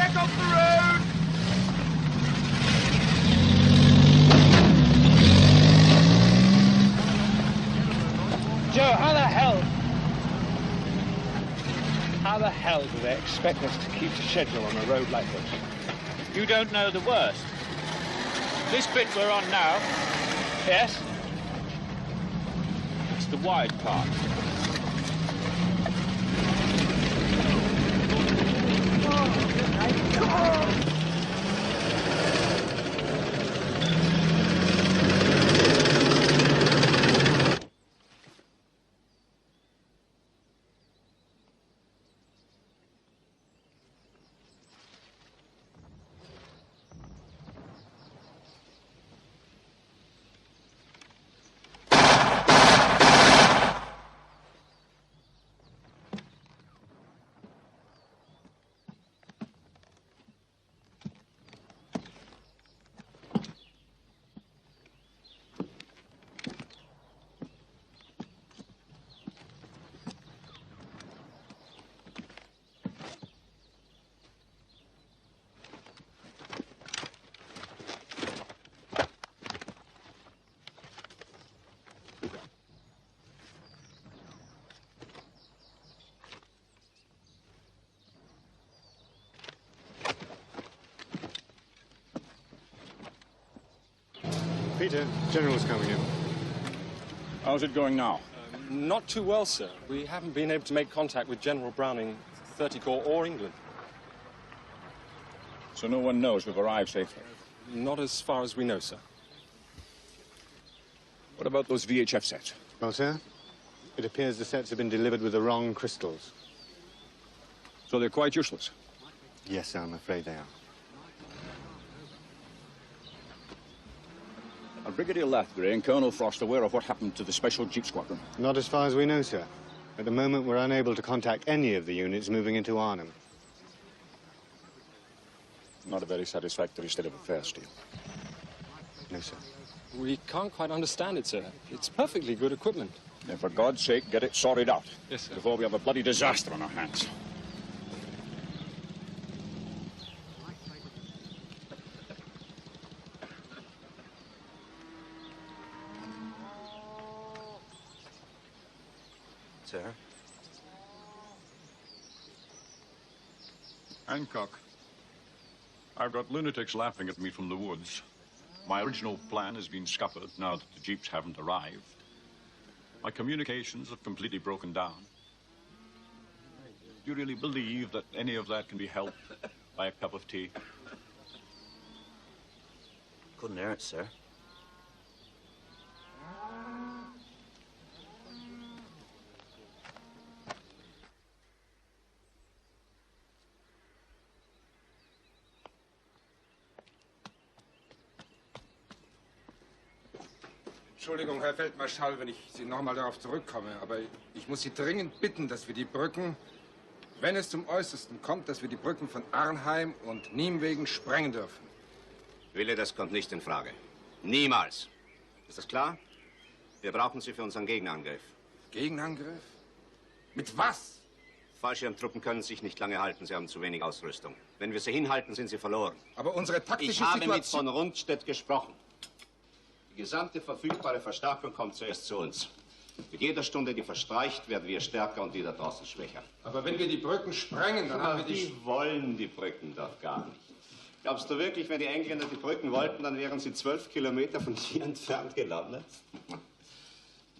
S8: back off the road!
S16: Joe, how the hell do they expect us to keep to schedule on a road like this?
S5: You don't know the worst. This bit we're on now.
S16: Yes?
S5: It's the wide part.
S20: Peter, General's coming in.
S17: How's it going now?
S9: Not too well, sir. We haven't been able to make contact with General Browning, 30 Corps, or England.
S17: So no one knows we've arrived safely?
S9: Not as far as we know, sir.
S17: What about those VHF sets?
S20: Well, sir, it appears the sets have been delivered with the wrong crystals.
S17: So they're quite useless?
S20: Yes, sir, I'm afraid they are.
S17: Are Brigadier Lathbury and Colonel Frost aware of what happened to the Special Jeep Squadron?
S20: Not as far as we know, sir. At the moment, we're unable to contact any of the units moving into Arnhem.
S17: Not a very satisfactory state of affairs, Steele.
S20: No, sir.
S9: We can't quite understand it, sir. It's perfectly good equipment.
S17: Then for God's sake, get it sorted out.
S9: Yes, sir.
S17: Before we have a bloody disaster on our hands.
S20: Sir?
S17: Hancock, I've got lunatics laughing at me from the woods. My original plan has been scuppered now that the jeeps haven't arrived. My communications have completely broken down. Do you really believe that any of that can be helped by a cup of tea?
S22: Couldn't hurt, sir.
S24: Entschuldigung, Herr Feldmarschall, wenn ich Sie noch mal darauf zurückkomme, aber ich muss Sie dringend bitten, dass wir die Brücken, wenn es zum Äußersten kommt, dass wir die Brücken von Arnheim und Nijmegen sprengen dürfen.
S13: Wille, das kommt nicht in Frage. Niemals. Ist das klar? Wir brauchen sie für unseren Gegenangriff.
S24: Gegenangriff? Mit was?
S13: Fallschirmtruppen können sich nicht lange halten. Sie haben zu wenig Ausrüstung. Wenn wir sie hinhalten, sind sie verloren.
S24: Aber unsere taktische
S13: Ich habe
S24: Situation...
S13: mit von Rundstedt gesprochen. Die gesamte verfügbare Verstärkung kommt zuerst zu uns. Mit jeder Stunde, die verstreicht, werden wir stärker und die da draußen schwächer.
S24: Aber wenn wir die Brücken sprengen, dann haben wir
S13: die wollen die Brücken doch gar nicht. Glaubst du wirklich, wenn die Engländer die Brücken wollten, dann wären sie 12 Kilometer von hier entfernt gelandet?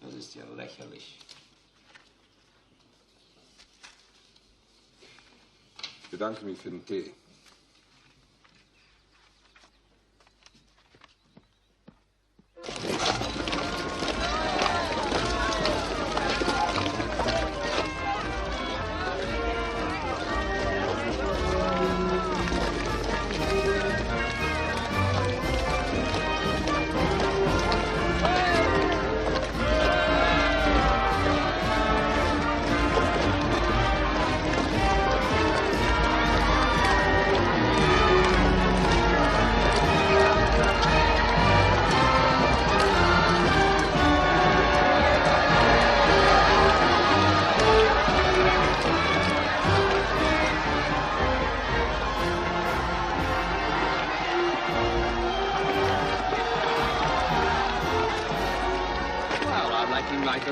S13: Das ist ja lächerlich.
S24: Ich bedanke mich für den Tee.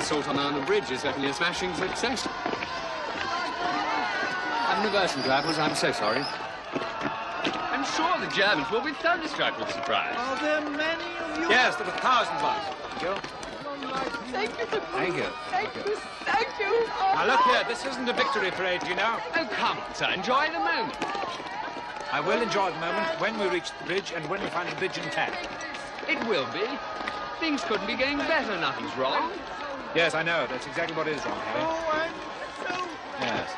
S4: assault on Arnhem Bridge is certainly a smashing success. Have an aversion to apples, I'm so sorry. I'm sure the Germans will be thunderstruck with surprise.
S6: Are there many of you?
S4: Yes, there were thousands of us.
S15: Thank you.
S4: Thank you.
S15: Thank you. Oh,
S4: Now, look here, this isn't a victory parade, you know. Oh, come on, sir, enjoy the moment.
S18: I will enjoy the moment when we reach the bridge and when we find the bridge intact.
S4: It will be. Things couldn't be going better, nothing's wrong.
S18: Yes, I know. That's exactly what is wrong, Harry.
S6: Oh, I'm so...
S18: Yes.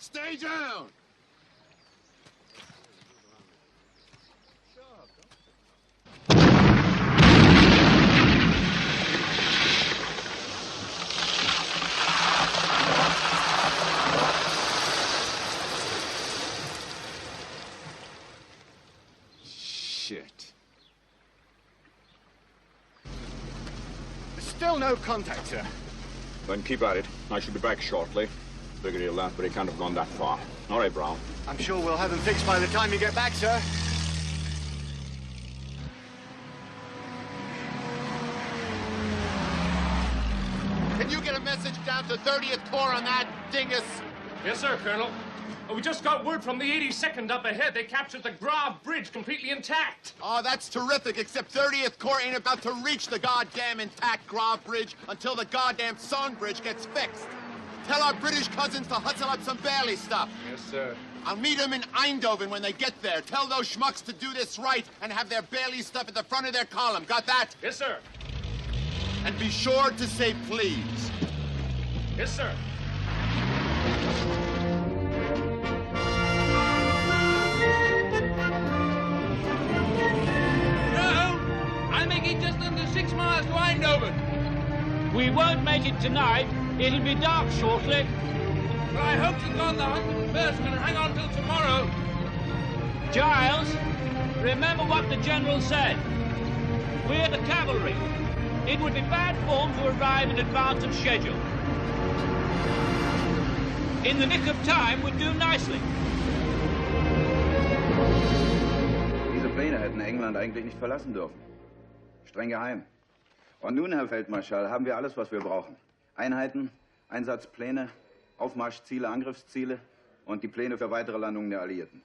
S19: Stay down! Shit.
S10: There's still no contact, sir.
S17: Then keep at it. I should be back shortly. Brigadier Lambert can't have gone that far. All right, Brown.
S20: I'm sure we'll have them fixed by the time you get back, sir.
S19: Can you get a message down to 30th Corps on that dingus?
S9: Yes, sir, Colonel. We just got word from the 82nd up ahead. They captured the Grave Bridge completely intact.
S19: Oh, that's terrific, except 30th Corps ain't about to reach the goddamn intact Grave Bridge until the goddamn Song Bridge gets fixed. Tell our British cousins to hustle up some Bailey stuff.
S9: Yes, sir.
S19: I'll meet them in Eindhoven when they get there. Tell those schmucks to do this right and have their Bailey stuff at the front of their column. Got that?
S9: Yes, sir.
S19: And be sure to say please.
S9: Yes, sir.
S8: No! I'll make it just under 6 miles to Eindhoven.
S5: We won't make it tonight. It'll be dark shortly.
S8: But I hope to God the 101st can hang on till tomorrow.
S5: Giles, remember what the General said. We're the cavalry. It would be bad form to arrive in advance of schedule. In the nick of time would do nicely.
S2: Diese Pläne hätten England eigentlich nicht verlassen dürfen. Streng geheim. Und nun, Herr Feldmarschall, haben wir alles, was wir brauchen. Einheiten, Einsatzpläne, Aufmarschziele, Angriffsziele und die Pläne für weitere Landungen der Alliierten.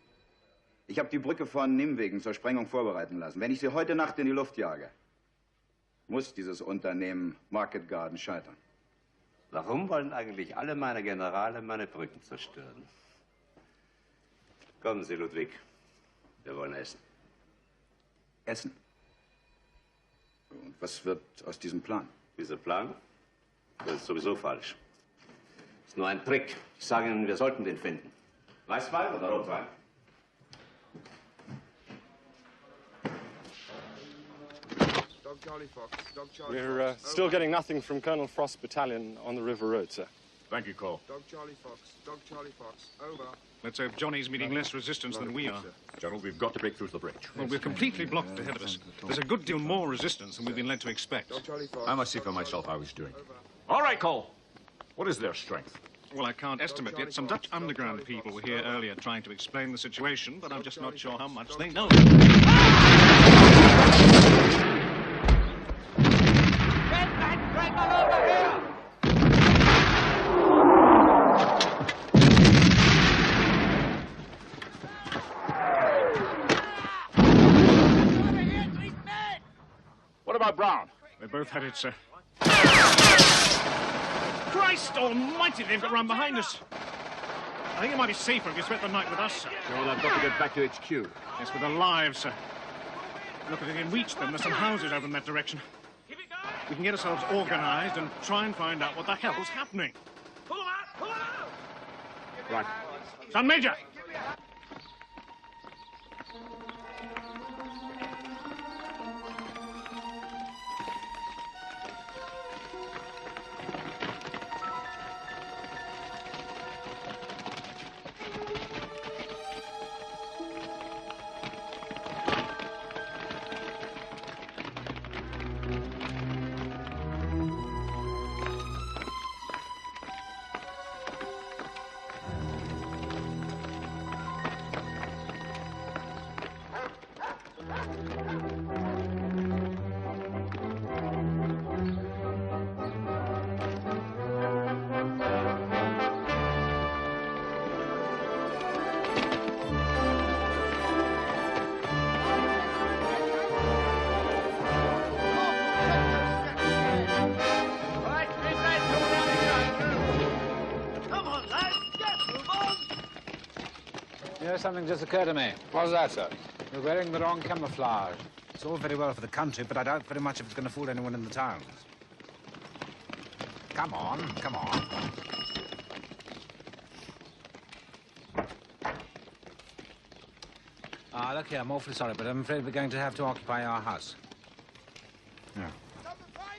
S2: Ich habe die Brücke von Nimwegen zur Sprengung vorbereiten lassen. Wenn ich sie heute Nacht in die Luft jage, muss dieses Unternehmen Market Garden scheitern.
S13: Warum wollen eigentlich alle meine Generale meine Brücken zerstören? Kommen Sie, Ludwig. Wir wollen essen.
S2: Essen? Und was wird aus diesem Plan?
S13: Dieser Plan? Das ist sowieso falsch. Das ist nur ein Trick. Ich sage Ihnen, wir sollten den finden. Weißwein oder Rotwein?
S9: We're still getting nothing from Colonel Frost's battalion on the River Road, sir.
S17: Thank you, Cole.
S6: Dog Charlie Fox, over.
S25: Let's hope Johnny's meeting less resistance than we are.
S17: General, we've got to break through to the bridge.
S25: Well, we're completely blocked ahead of us. There's a good deal more resistance than we've been led to expect.
S17: I must see for myself how he's doing. All right, Cole. What is their strength?
S25: Well, I can't estimate yet. Some Dutch underground people were here earlier trying to explain the situation, but I'm just not sure how much they know. Brown? They both had it, sir. Christ almighty, they've got round behind us. I think it might be safer if you spent the night with us, sir. Well, I've got to get back to HQ. Yes, with the lives, sir. Look, if we can reach them, there's some houses over in that direction. We can get ourselves organized and try and find out what the hell's happening.
S3: Pull them out! Pull them out!
S25: Right. Son Major!
S18: Something just occurred to me.
S10: What's that, sir?
S18: You're wearing the wrong camouflage. It's all very well for the country, but I doubt very much if it's going to fool anyone in the towns. Come on, come on. Look here, I'm awfully sorry, but I'm afraid we're going to have to occupy our house. Yeah.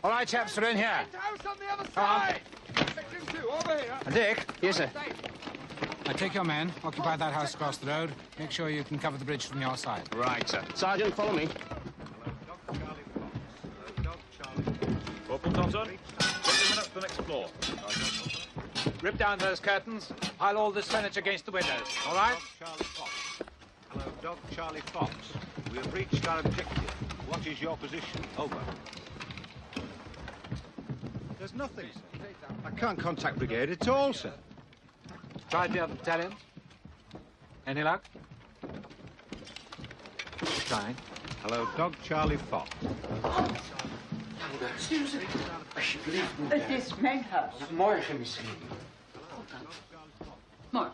S18: All right, chaps, we're in here.
S3: House on the other side! Section 2, over here.
S18: Dick? Yes, sir. Now, take your men, occupy that house across the road. Make sure you can cover the bridge from your side.
S25: Right, sir.
S12: Sergeant, follow me.
S25: Corporal Thompson, 20 minutes to the next floor.
S18: Rip down those curtains. Pile all this furniture against the windows. All right?
S1: Charlie Fox. Hello, Dog Charlie Fox. We have reached our objective. What is your position? Over. There's nothing, sir. I can't contact brigade at all, sir.
S18: Tried the other battalion? Any luck? Trying.
S1: Hello, Dog Charlie Fox.
S15: Susan, this madhouse.
S12: Morgen misschien.
S15: Morgen.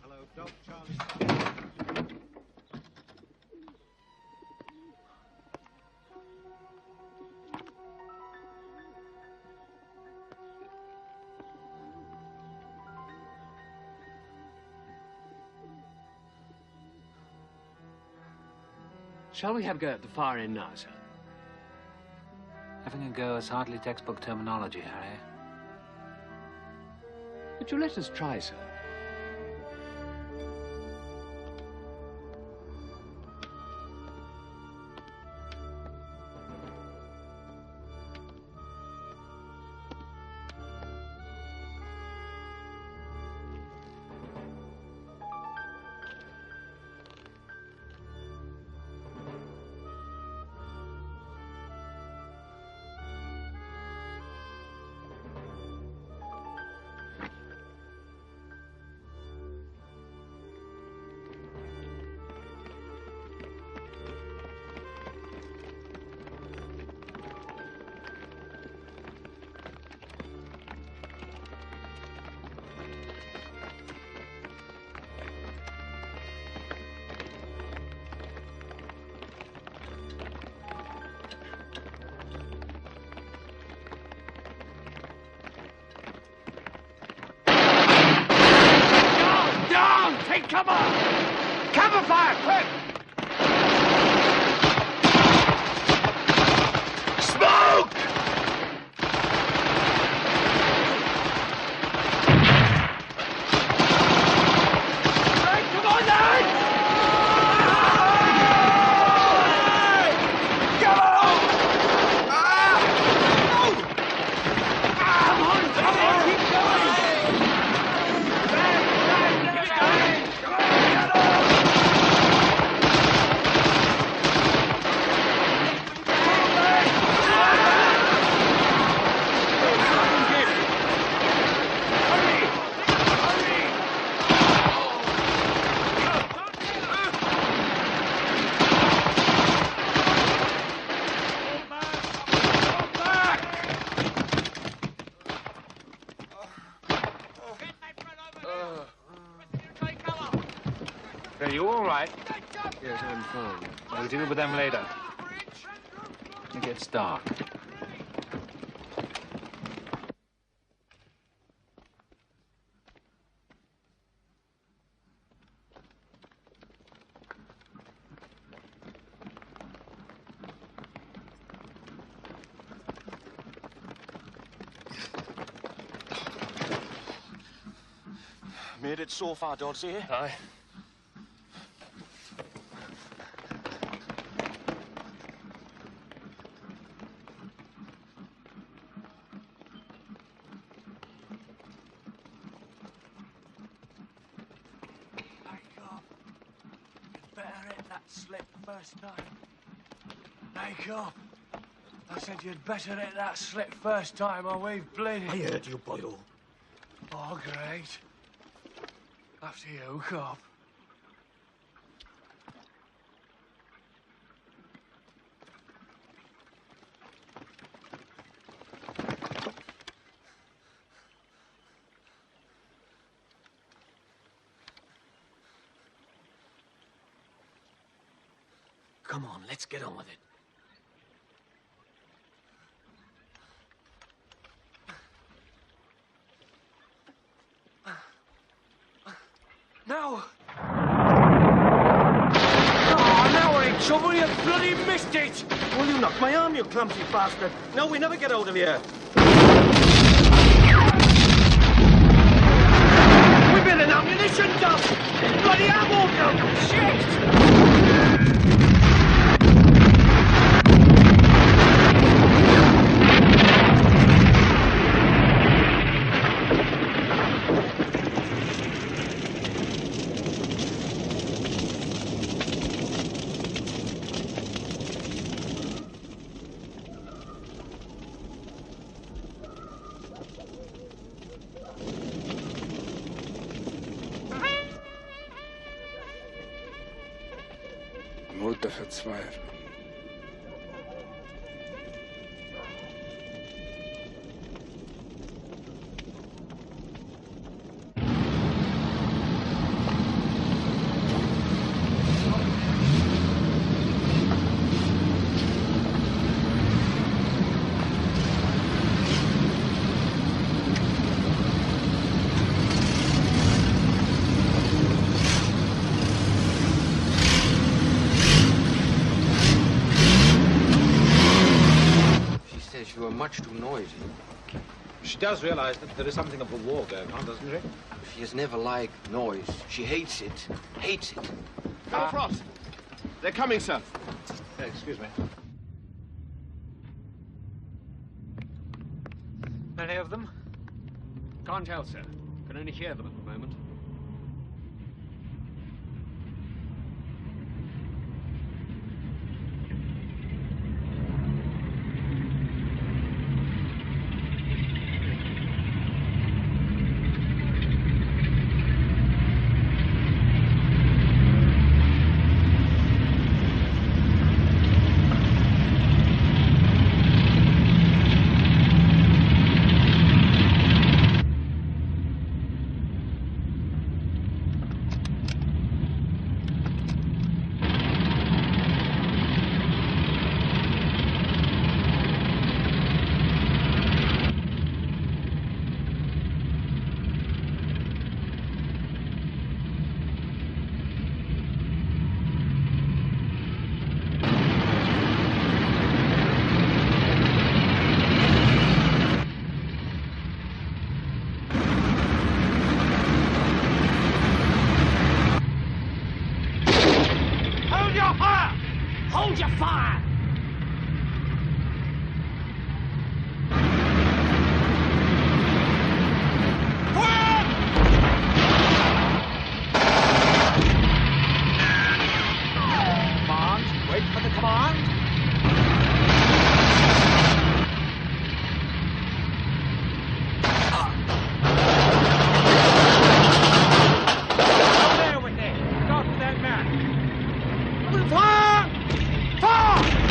S1: Hello, Dog Charlie Fox.
S5: Shall we have a go at the far end now, sir?
S18: Having a go is hardly textbook terminology, Harry.
S5: Would you let us try, sir? Take cover! Cover fire, quick! Smoke! Right, come on, lads! Go! Come on, keep going!
S18: Are you all right? Yes, I'm fine. We'll deal with them later. It gets dark.
S20: Made it so far, Doddsy, eh?
S9: Aye.
S5: Slip first time. Make up. I said you'd better hit that slip first time or we've bleeding.
S20: I heard you, boyo.
S5: Oh, great. After you, cop.
S20: Come on, let's get on with it.
S5: Now! Oh, now we're in trouble, you bloody missed it!
S20: Well, you knocked my arm, you clumsy bastard. No, we never get out of here. We've been an ammunition dump! Bloody ammo dump! Shit!
S24: Mut der Verzweiflung.
S10: You were much too noisy.
S18: She does realize that there is something of a war going on, doesn't she?
S10: She has never liked noise. She hates it. Hates it.
S19: Colonel Frost. They're coming, sir.
S18: Excuse me. Many of them?
S9: Can't tell, sir. Can only hear them at the moment.
S5: Hold your fire!
S18: Command. Wait for the command.
S5: Go there with it. Go to that man. Fire! Fire!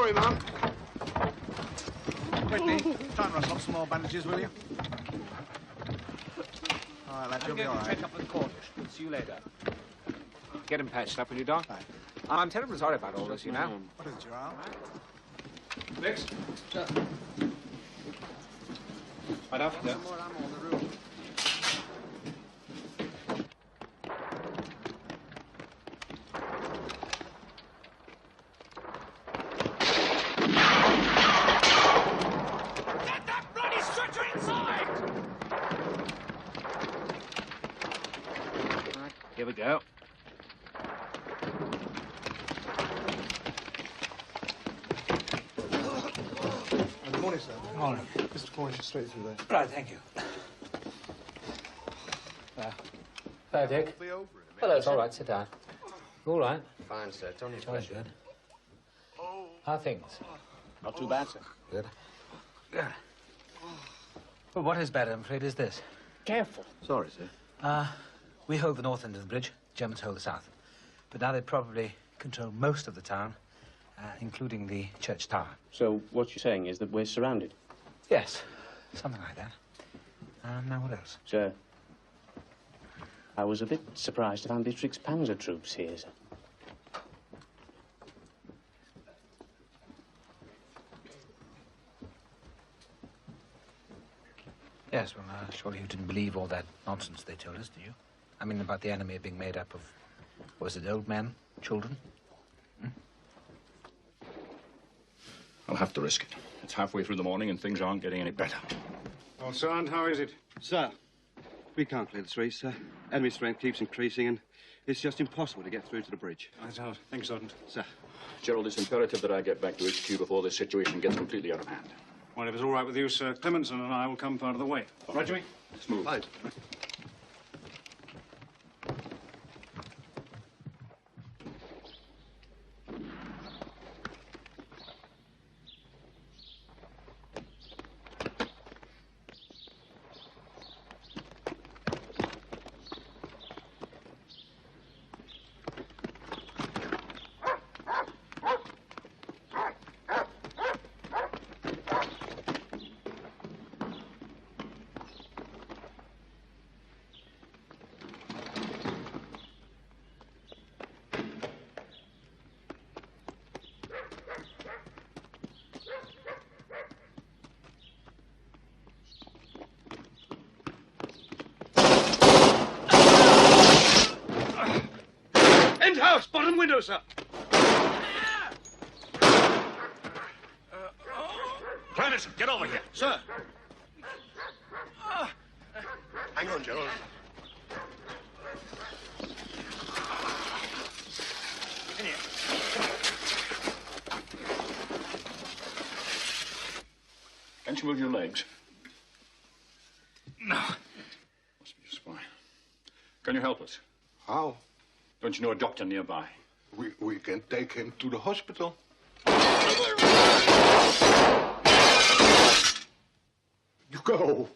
S24: Sorry, Mum.
S6: Whitney, try and rustle up some more bandages, will you? All right, lads, you'll be all right.
S18: Check up with Cornish. See you later. Get him patched up, will you, Doc? Right. I'm terribly sorry about all this, you know.
S6: What is it, your arm?
S17: Next. Sir. Right after that.
S6: More ammo on the roof.
S8: Get that bloody stretcher inside!
S18: Right, here we go.
S6: Good morning, sir.
S18: Morning.
S6: Mr. Cornish is straight through there.
S18: Right, thank you. Hello, Dick.
S6: We'll be over in a minute.
S18: Hello, it's all right. Sit down. All right.
S22: Fine, sir. Tony,
S18: Jolly good. How are things?
S22: Not too bad, sir.
S18: Good. Good. Well, what is bad, I'm afraid, is this.
S22: Careful. Sorry, sir.
S18: We hold the north end of the bridge. Germans hold the south. But now they probably control most of the town, including the church tower.
S22: So what you're saying is that we're surrounded?
S18: Yes, something like that. Now what else?
S22: Sir, I was a bit surprised to find Dietrich's panzer troops here, sir.
S18: Yes, well, surely you didn't believe all that nonsense they told us, do you? I mean, about the enemy being made up of, was it old men, children?
S17: I'll have to risk it. It's halfway through the morning and things aren't getting any better.
S25: Well, Sergeant, how is it?
S7: Sir, we can't clear the streets, sir. Enemy strength keeps increasing, and it's just impossible to get through to the bridge.
S25: Right out. Thank you, Sergeant.
S7: Sir.
S17: Gerald, it's imperative that I get back to HQ before this situation gets completely out of hand.
S25: Well, if it's all right with you, Sir, Clemenson and I will come part of the way.
S17: Right, Jimmy? Let's move.
S7: Fine.
S25: House, bottom window, sir.
S17: Clemenson, get over here.
S25: Sir.
S24: Hang on, Gerald.
S25: In here.
S17: Can't you move your legs? No. Must be your spine. Can you help us?
S24: How?
S17: Don't you know a doctor nearby?
S24: We can take him to the hospital. You go.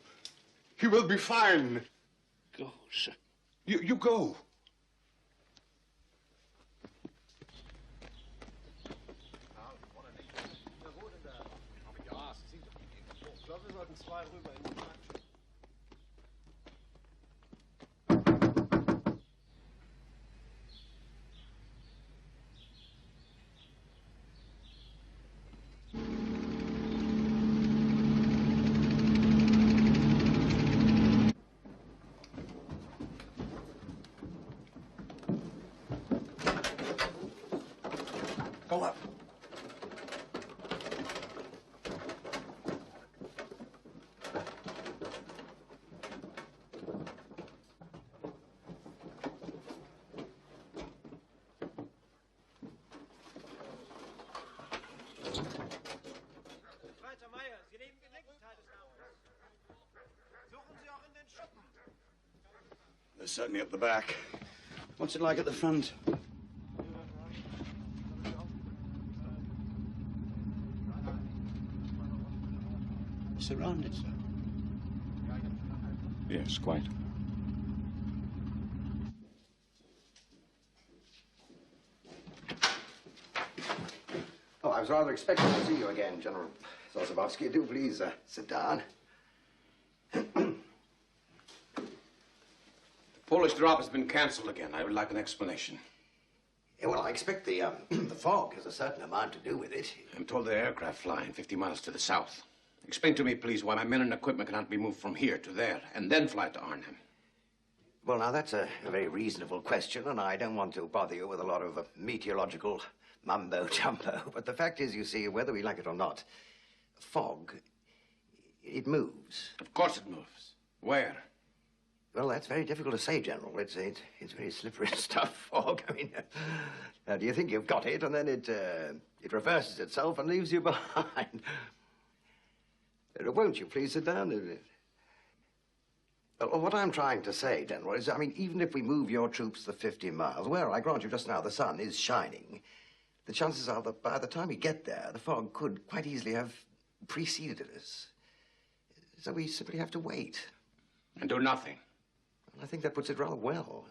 S24: He will be fine.
S17: Go, sir.
S24: You go. Go up.
S10: They're certainly at the back. What's it like at the front? Surrounded, sir.
S17: Yes, quite.
S10: Oh, I
S11: was rather expecting to see you again, General Zosabowski. Do please sit down.
S10: The Polish drop has been cancelled again. I would like an explanation.
S11: Yeah, well, I expect the fog has a certain amount to do with it.
S10: I'm told there are aircraft flying 50 miles to the south. Explain to me, please, why my men and equipment cannot be moved from here to there and then fly to Arnhem.
S11: Well, now, that's a very reasonable question, and I don't want to bother you with a lot of meteorological mumbo-jumbo. But the fact is, you see, whether we like it or not, fog, it moves.
S10: Of course it moves. Where?
S11: Well, that's very difficult to say, General. It's very slippery stuff, fog. I mean, do you think you've got it, and then it reverses itself and leaves you behind? Won't you please sit down? Well, what I'm trying to say, General, is, I mean, even if we move your troops the 50 miles, where, I grant you just now, the sun is shining, the chances are that by the time we get there, the fog could quite easily have preceded us. So we simply have to wait.
S10: And do nothing.
S11: I think that puts it rather well.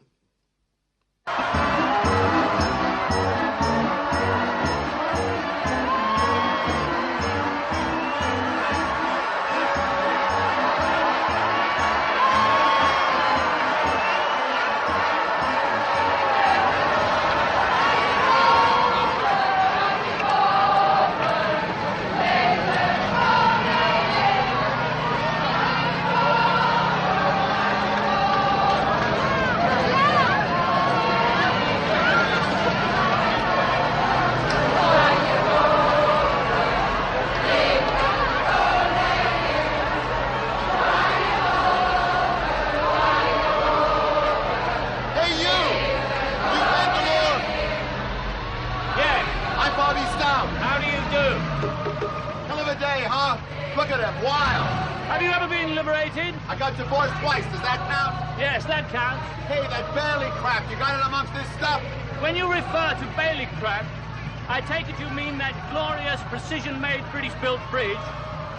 S5: Precision-made British-built bridge,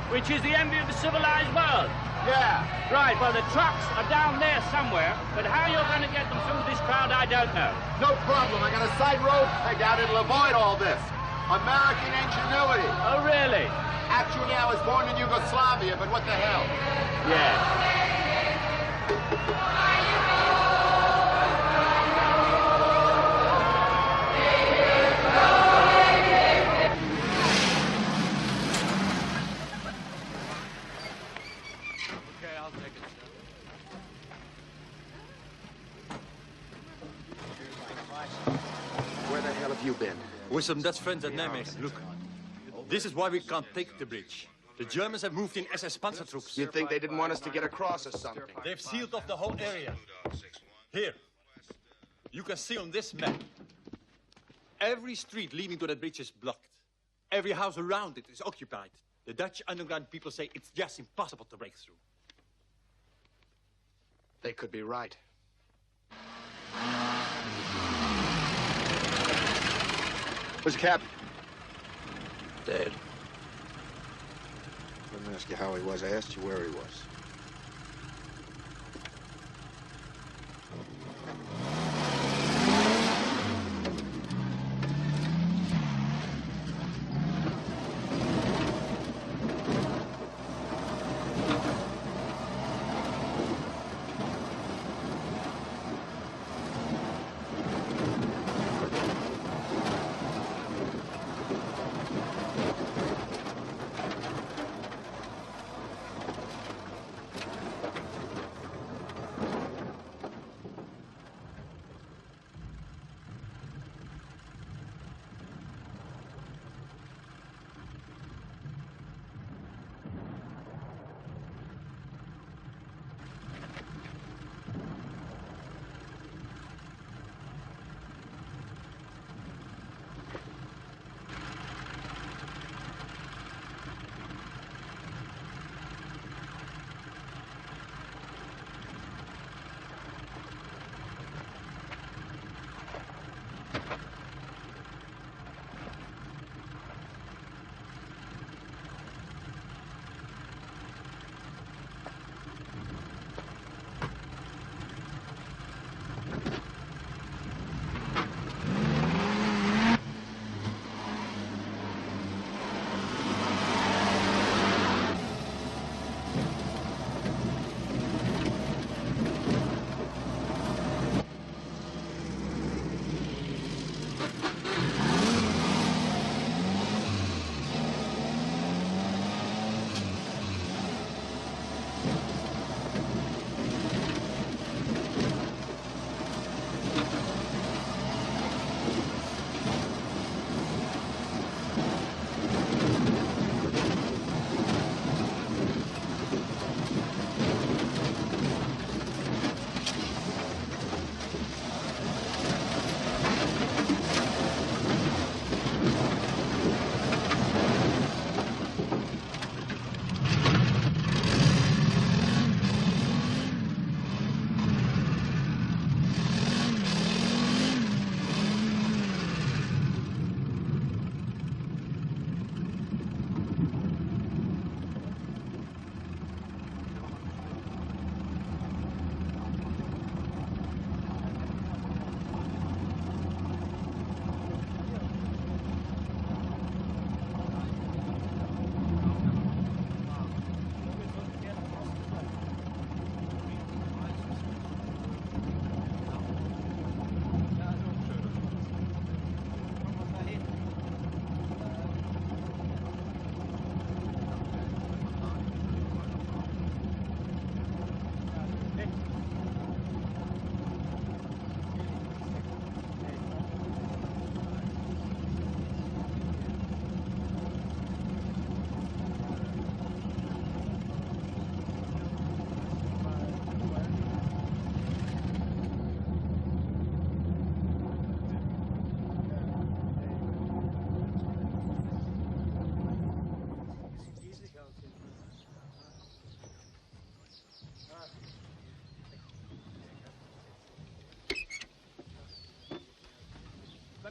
S5: which is the envy of the civilized world.
S19: Yeah.
S5: Right, well, the trucks are down there somewhere, but how you're going to get them through this crowd, I don't know.
S19: No problem. I got a side road pegged out. It'll avoid all this. American ingenuity.
S5: Oh, really?
S19: Actually, I was born in Yugoslavia, but what the hell?
S5: Yeah.
S14: With some Dutch friends at Nijmegen. Look, this is why we can't take the bridge. The Germans have moved in SS Panzer troops.
S19: You'd think they didn't want us to get across or something.
S14: They've sealed off the whole area. Here, you can see on this map, every street leading to that bridge is blocked. Every house around it is occupied. The Dutch underground people say it's just impossible to break through.
S19: They could be right. Where's the captain?
S22: Dead.
S19: I didn't ask you how he was. I asked you where he was.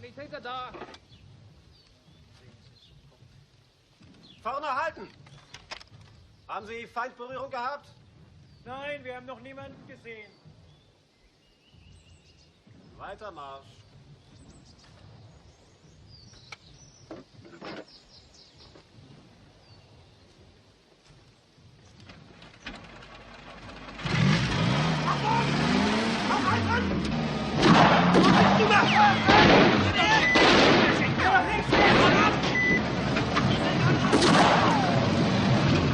S9: Sanitäter da!
S2: Vorne halten! Haben Sie Feindberührung gehabt?
S6: Nein, wir haben noch niemanden gesehen.
S2: Weiter Marsch.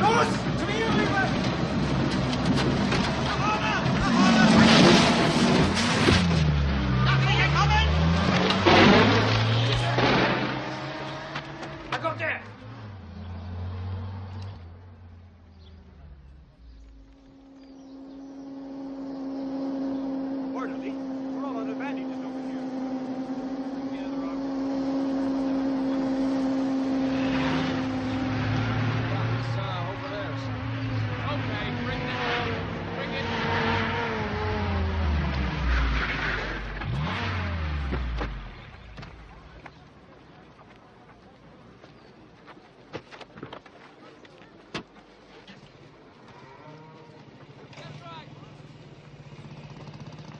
S3: Los! Zu mir rüber!
S5: Da kommt er!
S6: Orderly, we're all on advantages over here.
S5: Over there, sir. Okay, bring it. Bring it.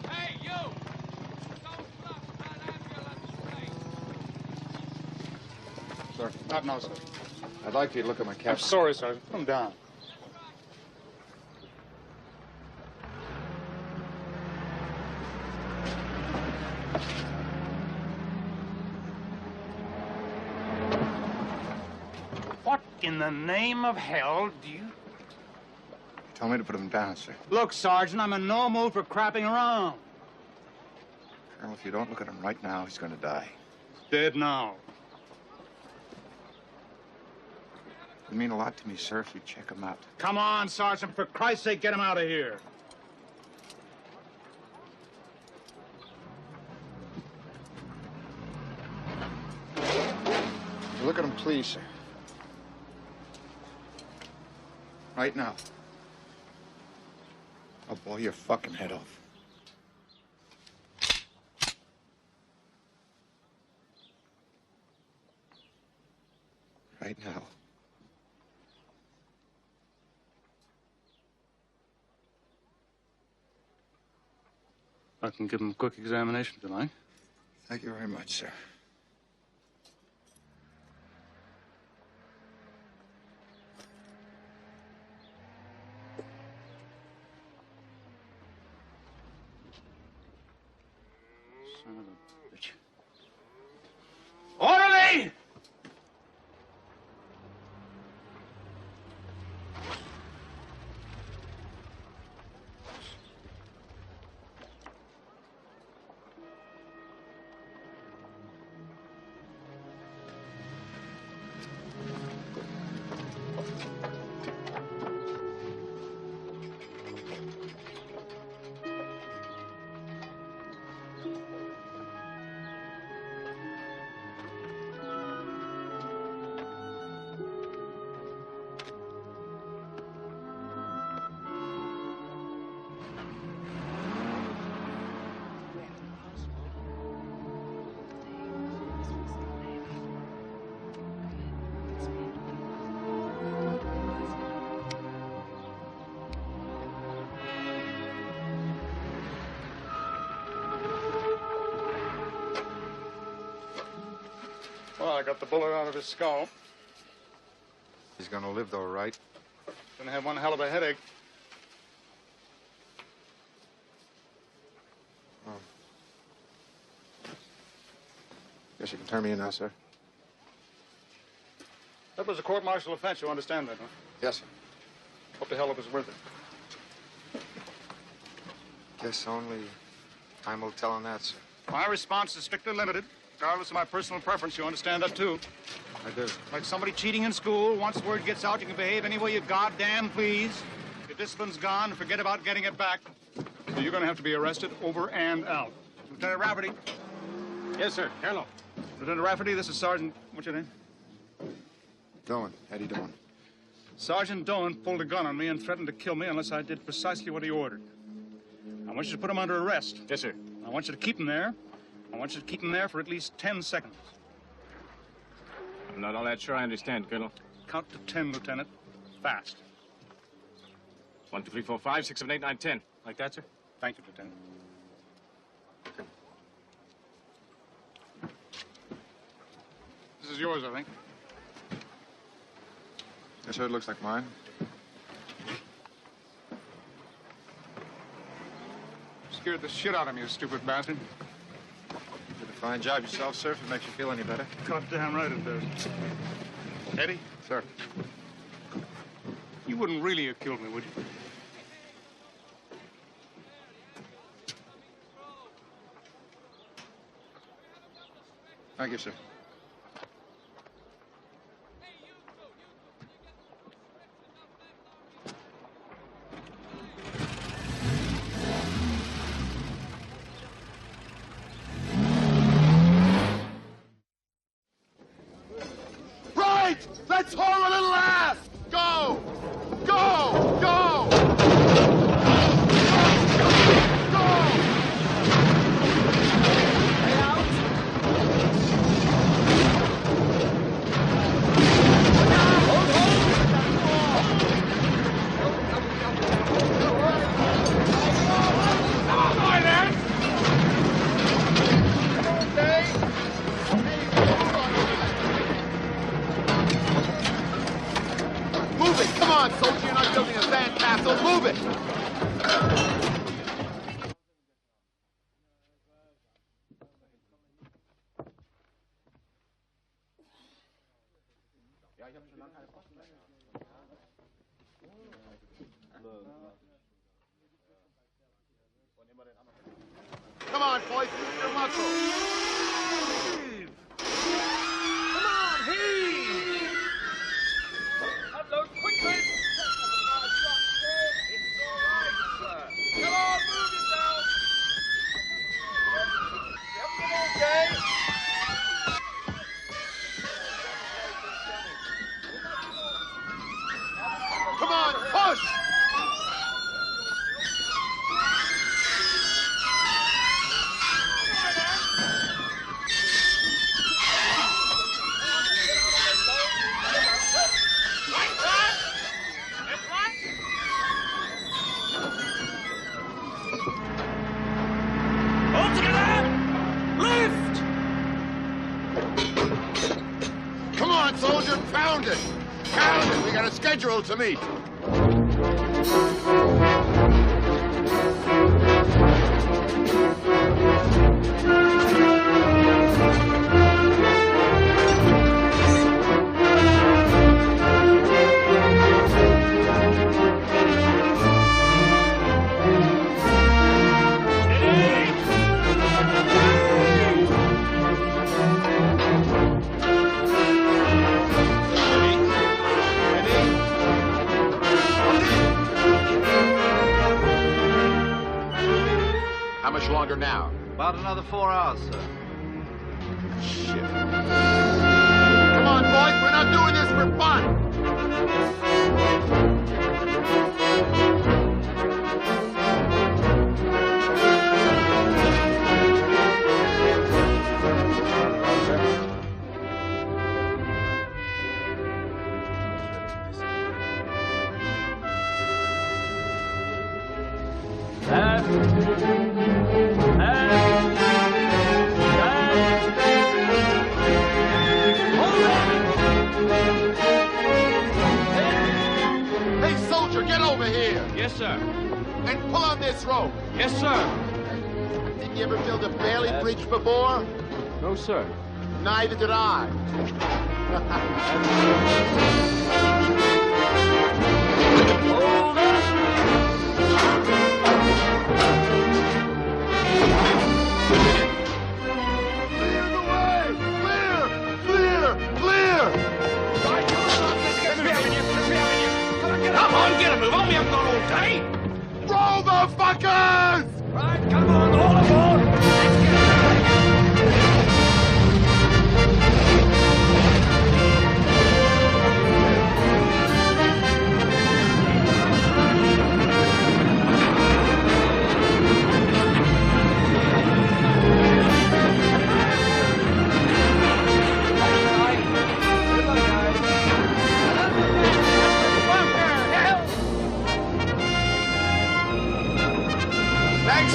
S5: Hey, you! Don't flush that ambulance, please.
S17: Sir, not now, sir.
S4: I'd like you to look at my
S17: I'm
S4: cap.
S17: sorry, Sergeant. Come down.
S4: What in the name of hell do you...
S14: Told me to put him down, sir.
S4: Look, Sergeant, I'm in no mood for crapping around.
S14: Colonel, if you don't look at him right now, he's going to die.
S4: Dead now.
S14: It'd mean a lot to me, sir, if you check him out.
S4: Come on, Sergeant. For Christ's sake, get him out of here.
S14: Look at him, please, sir. Right now. I'll blow your fucking head off. Right now.
S17: I can give him a quick examination if you like.
S14: Thank you very much, sir.
S17: Son of a bitch.
S4: Orderly!
S17: Well, I got the bullet out of his skull.
S14: He's gonna live, though, right?
S17: Gonna have one hell of a headache.
S14: Oh. Guess you can turn me in now, sir.
S17: That was a court-martial offense. You understand that, huh?
S14: Yes, sir.
S17: Hope the hell it was worth it.
S14: Guess only time will tell on that, sir.
S17: My response is strictly limited, regardless of my personal preference. You understand that, too?
S14: I do.
S17: Like somebody cheating in school. Once word gets out, you can behave any way you goddamn please. Your discipline's gone, forget about getting it back. So you're going to have to be arrested over and out. Lieutenant Rafferty.
S14: Yes, sir.
S17: Colonel. Lieutenant Rafferty, this is Sergeant... What's your name?
S14: Doan. Eddie Doan.
S17: Sergeant Doan pulled a gun on me and threatened to kill me unless I did precisely what he ordered. I want you to put him under arrest.
S14: Yes, sir.
S17: I want you to keep him there
S25: I want you to keep them there for at least 10 seconds.
S17: I'm not all that sure I understand, Colonel.
S25: Count to 10, Lieutenant. Fast.
S17: 1, 2, 3, 4, 5, 6, 7, 8, 9, 10.
S25: Like that, sir? Thank you, Lieutenant. This is yours, I think.
S6: Yes, sir, it looks like mine. Scared the shit out of me, you stupid bastard. Did a fine job yourself, sir, if it makes you feel any better.
S25: Goddamn right it does. Eddie?
S6: Sir.
S25: You wouldn't really have killed me, would you?
S6: Thank you, sir.
S19: Right! Let's haul a little ass! Go! Go! Go! Move it! Come on, soldier! You're not building a sandcastle. Move it! Come on, boys, use your muscles.
S8: Heave! Come on, heave! Unload quickly! It's all right, sir. Come on, move yourself! You haven't been all day?
S19: Come on, push! Come on, soldier, pound it! Pound it! We got a schedule to meet. How much longer now?
S20: About another 4 hours, sir.
S19: Shit. Come on, boys, we're not doing this for fun. Hey, soldier, get over here.
S5: Yes, sir.
S19: And pull on this rope.
S5: Yes, sir.
S19: Did you ever build a Bailey bridge before?
S5: No, sir.
S19: Neither did I.
S8: Come on, get a move on. We haven't got all day.
S19: Roll the fuckers!
S8: Right, come on, all aboard. Let's get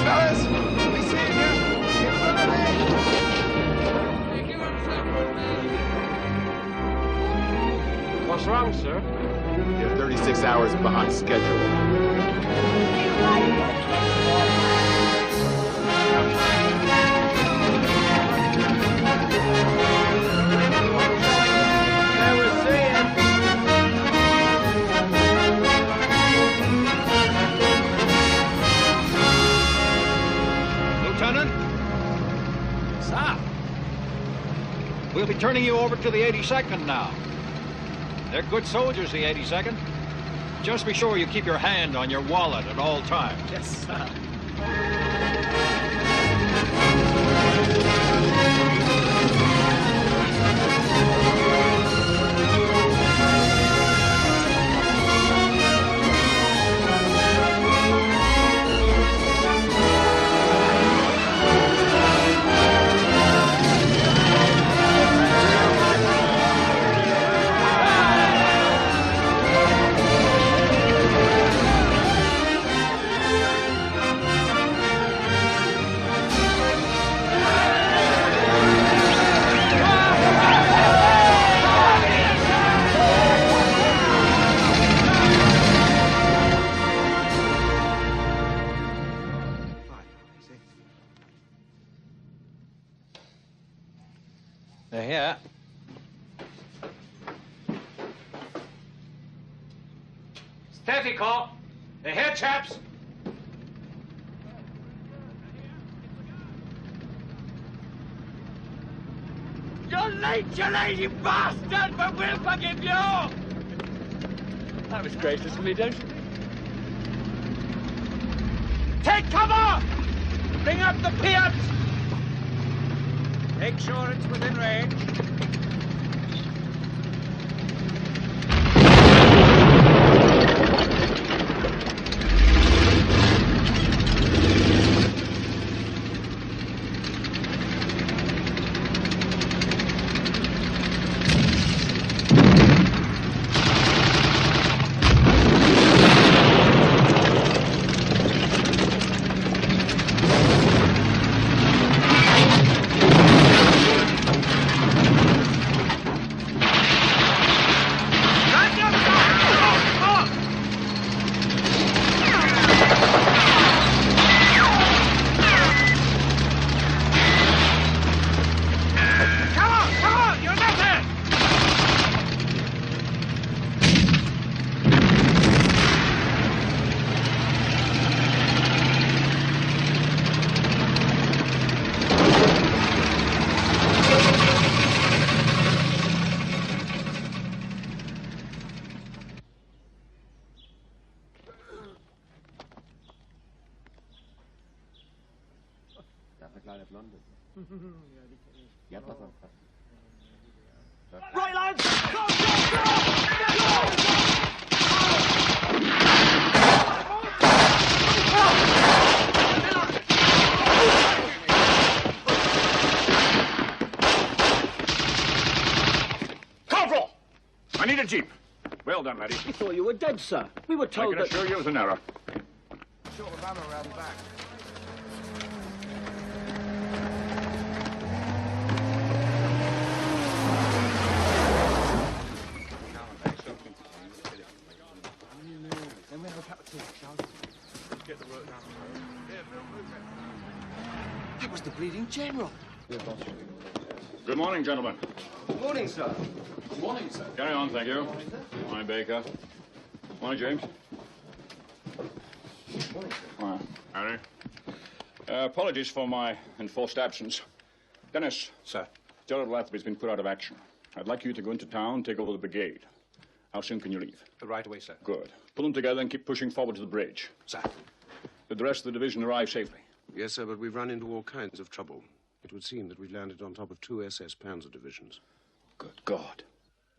S19: fellas! We see you! Get ready!
S9: What's wrong, sir?
S19: You're 36 hours behind schedule.
S12: Lieutenant? Sir? We'll be turning you over to the 82nd now. They're good soldiers, the 82nd. Just be sure you keep your hand on your wallet at all times.
S9: Yes, sir.
S12: They're here.
S5: Steady, Cole. They're here, chaps.
S8: You're late, you lazy bastard, but we'll forgive you!
S5: That was gracious of me, don't you?
S8: Take cover! Bring up the Fiat!
S5: Make sure it's within range.
S8: Right, lads! Go,
S17: Corporal! I need a jeep. Well done, laddie.
S5: We thought you were dead, sir. We were told
S17: I can assure you it was an error.
S19: Short of ammo around the back.
S11: That was the bleeding general.
S17: Good morning, gentlemen.
S11: Good morning, sir.
S17: Good morning, sir. Carry on, thank you. Morning, Baker. Morning, James.
S11: Morning, sir.
S17: Morning, Harry. Apologies for my enforced absence. Dennis.
S10: Sir.
S17: Gerald Lathby's been put out of action. I'd like you to go into town, take over the brigade. How soon can you leave?
S10: Right away, sir.
S17: Good. Pull them together and keep pushing forward to the bridge.
S10: Sir.
S17: Did the rest of the division arrive safely?
S10: Yes, sir, but we've run into all kinds of trouble. It would seem that we've landed on top of 2 SS Panzer divisions.
S17: Good God.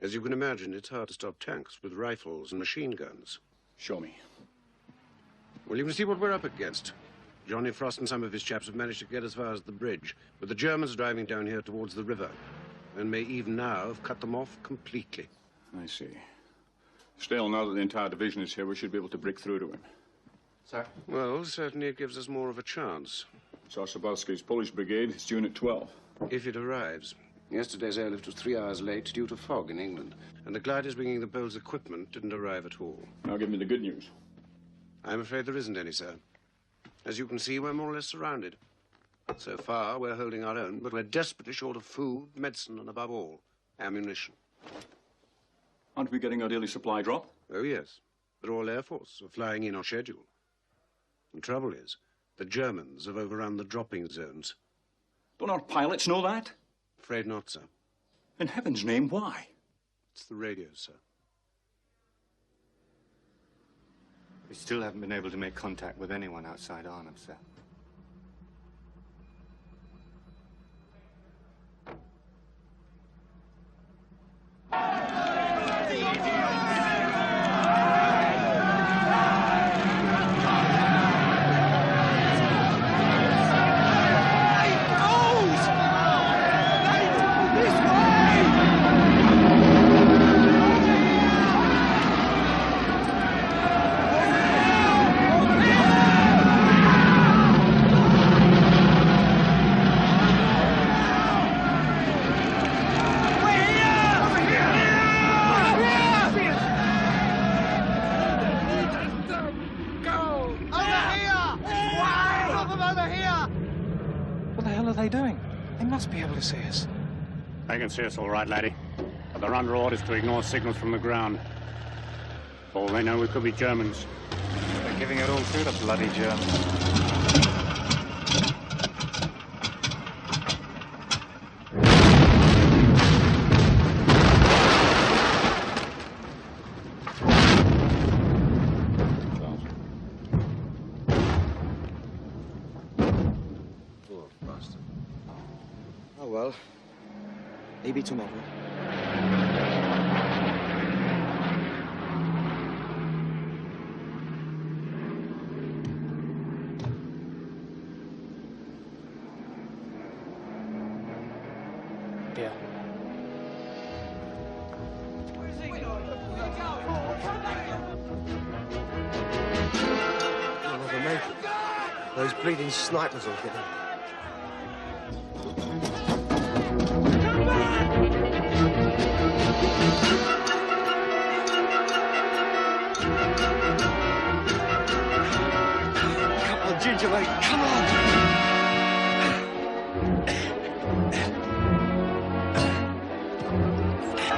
S10: As you can imagine, it's hard to stop tanks with rifles and machine guns.
S17: Show me.
S10: Well, you can see what we're up against. Johnny Frost and some of his chaps have managed to get as far as the bridge, but the Germans are driving down here towards the river, and may even now have cut them off completely.
S17: I see. Still, now that the entire division is here, we should be able to break through to him.
S20: Sir?
S10: Well, certainly it gives us more of a chance.
S17: Sosabowski's Polish brigade is due at 12.
S10: If it arrives. Yesterday's airlift was 3 hours late due to fog in England. And the gliders bringing the Poles' equipment didn't arrive at all.
S17: Now give me the good news.
S10: I'm afraid there isn't any, sir. As you can see, we're more or less surrounded. So far, we're holding our own, but we're desperately short of food, medicine, and above all, ammunition.
S17: Aren't we getting our daily supply drop?
S10: Oh, yes. The Royal Air Force are flying in on schedule. The trouble is, the Germans have overrun the dropping zones.
S17: Don't our pilots know that?
S10: Afraid not, sir.
S17: In heaven's name, why?
S10: It's the radio, sir.
S20: We still haven't been able to make contact with anyone outside Arnhem, sir.
S25: They can see us all right, laddie. But they're under orders to ignore signals from the ground. For all they know, we could be Germans.
S20: They're giving it all to the bloody Germans.
S7: Poor bastard. Oh, well. Maybe tomorrow.
S18: Yeah.
S7: We'll never make it. Those bleeding snipers will get him. Come on, Ginger, mate, come on!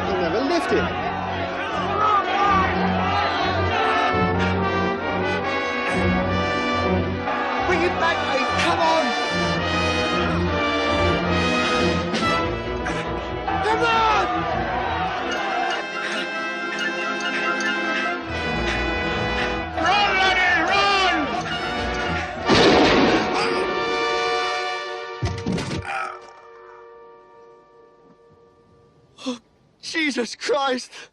S19: You'll never lift it.
S3: Bring it back, mate, come on! Come on!
S8: Run, laddie, run!
S3: Oh, Jesus Christ!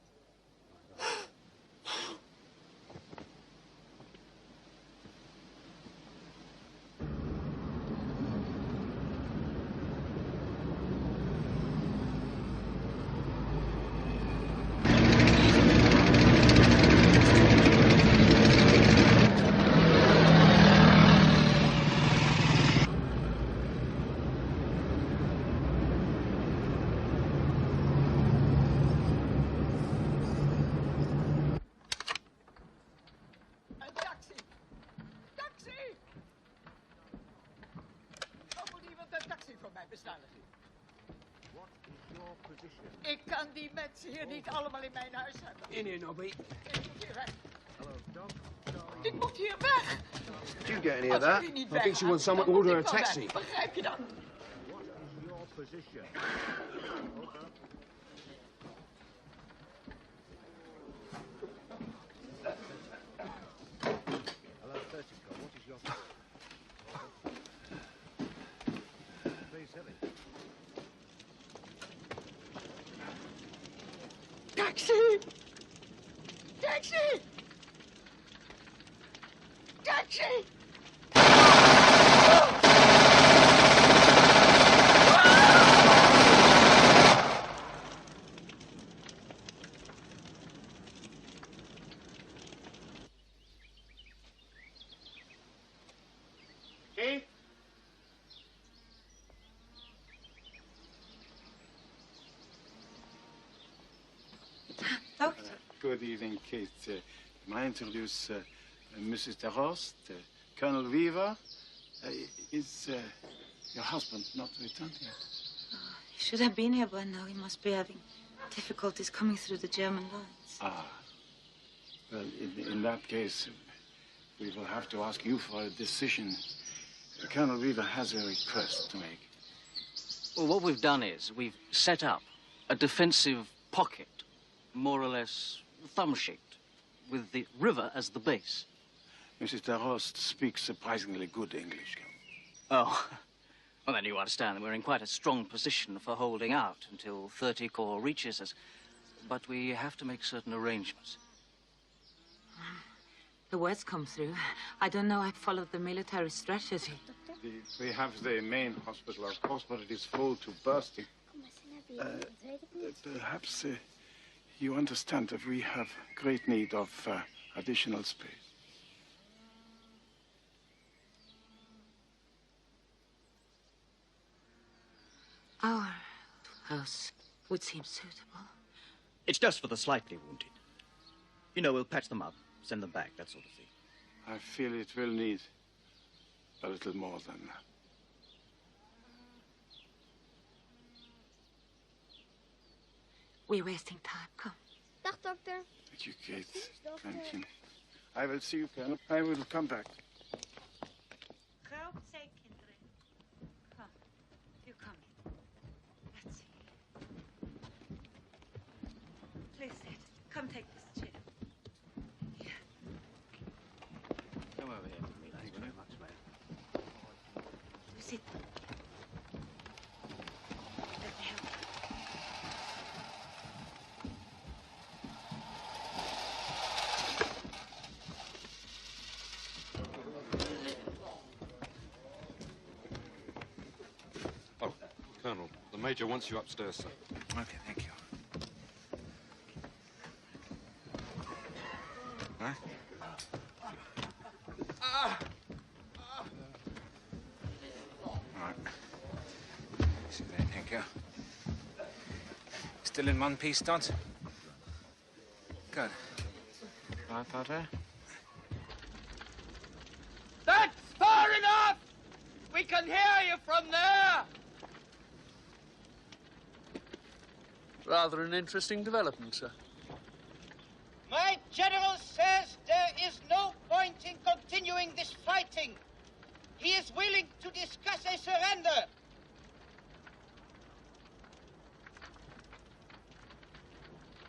S3: Ik kan die mensen hier niet allemaal in mijn huis hebben.
S7: In here, Nobby.
S3: Ik moet hier weg. Ik moet hier weg.
S7: Did you get any of that? I think she wants someone to order a taxi.
S3: Begrijp je dan?
S1: What is your position? Hello, Tertico. What is your Please, Hilly.
S3: Taxi! Taxi! Taxi!
S13: Good evening, Kate. May I introduce Mrs. DeRost, Colonel Weaver. Is your husband not returned yet?
S15: He should have been here by now. He must be having difficulties coming through the German lines.
S13: Ah. Well, in that case, we will have to ask you for a decision. Colonel Weaver has a request to make.
S16: Well, what we've done is we've set up a defensive pocket, more or less thumb-shaped, with the river as the base.
S13: Mrs. DeRost speaks surprisingly good English.
S16: Oh, well, then you understand that we're in quite a strong position for holding out until 30 Corps reaches us. But we have to make certain arrangements.
S15: The words come through. I don't know. I followed the military strategy.
S13: We have the main hospital, of course, but it is full to bursting. Perhaps you understand that we have great need of additional space.
S15: Our house would seem suitable.
S21: It's just for the slightly wounded. You know, we'll patch them up, send them back, that sort of thing.
S13: I feel it will need a little more than that.
S15: We're wasting time. Come.
S23: Dag, dokter.
S13: Thank you, Kate. Thank you. I will see you, Colonel. I will come back.
S15: Help, say, kinderen. Come. You come in. Let's see. Please sit. Come take this chair. Here.
S16: Come over here with me. Thanks very much, ma'am.
S15: You sit. Let me help you.
S24: Colonel, the Major wants you upstairs, sir.
S18: Okay, thank you. Huh? All right. See there, thank you. Still in one piece, Dot? Good. Right, Potter?
S8: That's far enough! We can hear you from there!
S26: Rather an interesting development, sir.
S3: My general says there is no point in continuing this fighting. He is willing to discuss a surrender.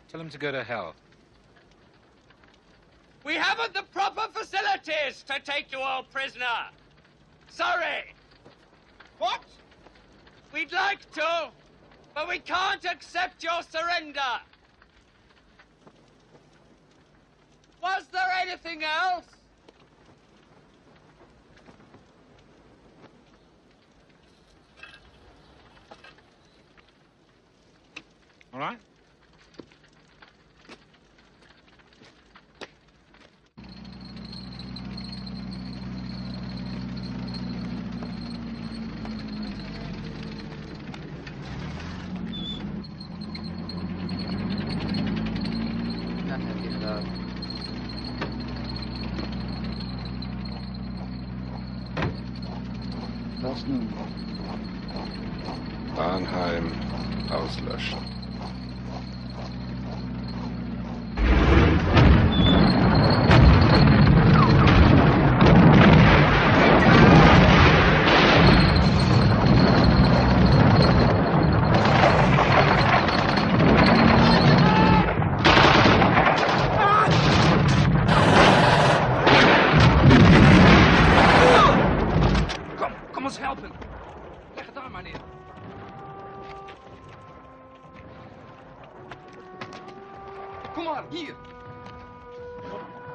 S18: Tell him to go to hell.
S8: We haven't the proper facilities to take you all prisoner. Sorry.
S3: What?
S8: We'd like to, but we can't accept your surrender. Was there anything else?
S18: All right?
S24: Arnheim auslöschen.
S8: Kom ons helpen. Leg het aan, maar neer. Kom aan, hier.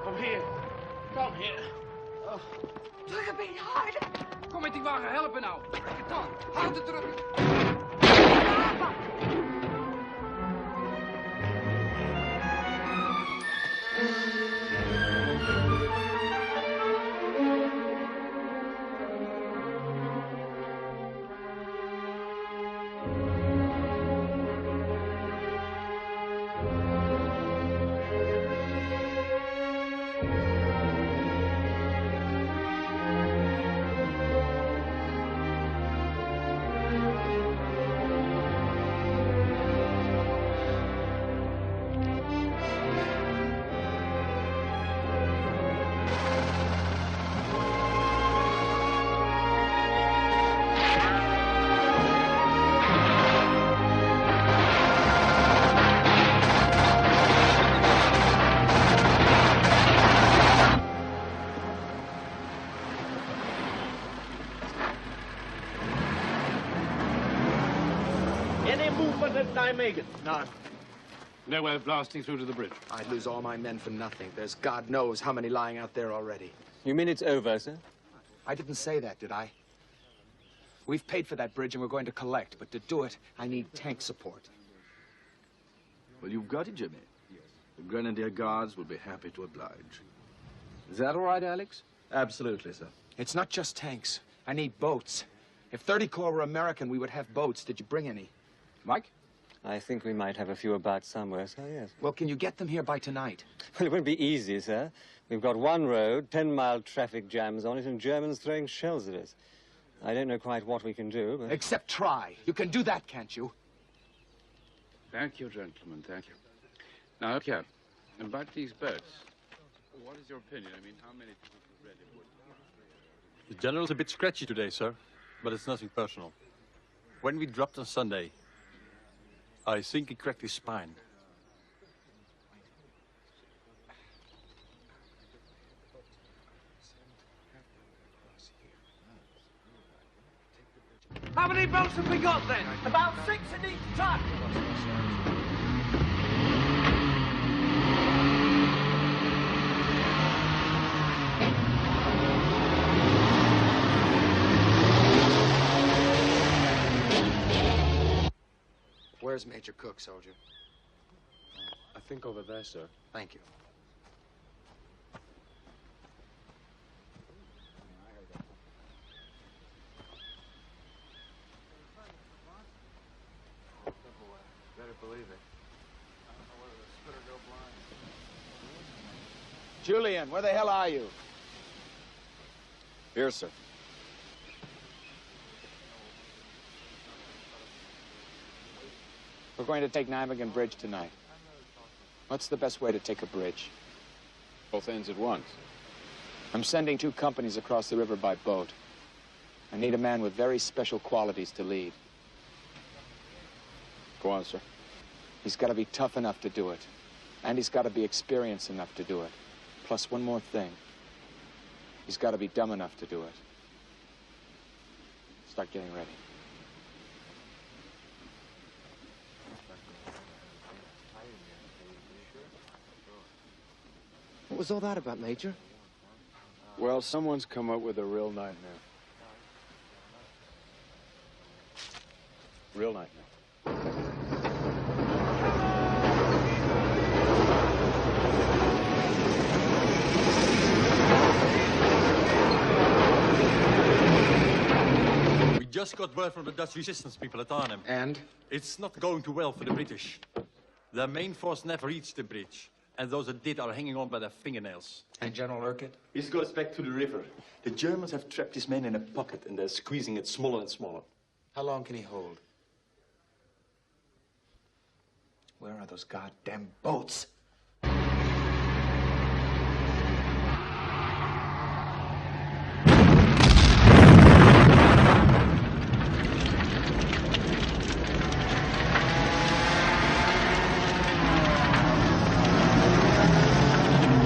S8: Kom hier. Kom hier. Druk een beetje harder. Kom met die wagen helpen nou. Leg het aan. Harder drukken.
S25: Nijmegen?
S2: None.
S25: No way of blasting through to the bridge.
S2: I'd lose all my men for nothing. There's God knows how many lying out there already.
S4: You mean it's over, sir?
S2: I didn't say that, did I? We've paid for that bridge and we're going to collect, but to do it, I need tank support.
S6: Well, you've got it, Jimmy. The Grenadier Guards will be happy to oblige. Is that all right, Alex?
S2: Absolutely, sir. It's not just tanks. I need boats. If 30 Corps were American, we would have boats. Did you bring any? Mike?
S4: I think we might have a few about somewhere, sir, yes.
S2: Well, can you get them here by tonight?
S4: Well, it won't be easy, sir. We've got one road, 10-mile traffic jams on it, and Germans throwing shells at us. I don't know quite what we can do, but...
S2: Except try. You can do that, can't you?
S6: Thank you, gentlemen, thank you. Now, look here. About these boats, what is your opinion? I mean, how many people could really would...
S14: The general's a bit scratchy today, sir, but it's nothing personal. When we dropped on Sunday, I think he cracked his spine.
S25: How many boats have we got then?
S3: About 6 in each truck.
S2: Where's Major Cook, soldier?
S6: I think over there, sir.
S2: Thank you.
S6: Better believe it.
S2: Julian, where the hell are you?
S6: Here, sir.
S2: We're going to take Nijmegen Bridge tonight. What's the best way to take a bridge?
S6: Both ends at once.
S2: I'm sending 2 companies across the river by boat. I need a man with very special qualities to lead.
S6: Go on, sir.
S2: He's got to be tough enough to do it. And he's got to be experienced enough to do it. Plus one more thing. He's got to be dumb enough to do it. Start getting ready.
S20: What was all that about, Major?
S6: Well, someone's come up with a real nightmare. Real nightmare.
S14: We just got word from the Dutch resistance people at Arnhem.
S2: And?
S14: It's not going too well for the British. Their main force never reached the bridge. And those that did are hanging on by their fingernails.
S2: And General Urquhart?
S22: This goes back to the river. The Germans have trapped his men in a pocket and they're squeezing it smaller and smaller.
S2: How long can he hold? Where are those goddamn boats?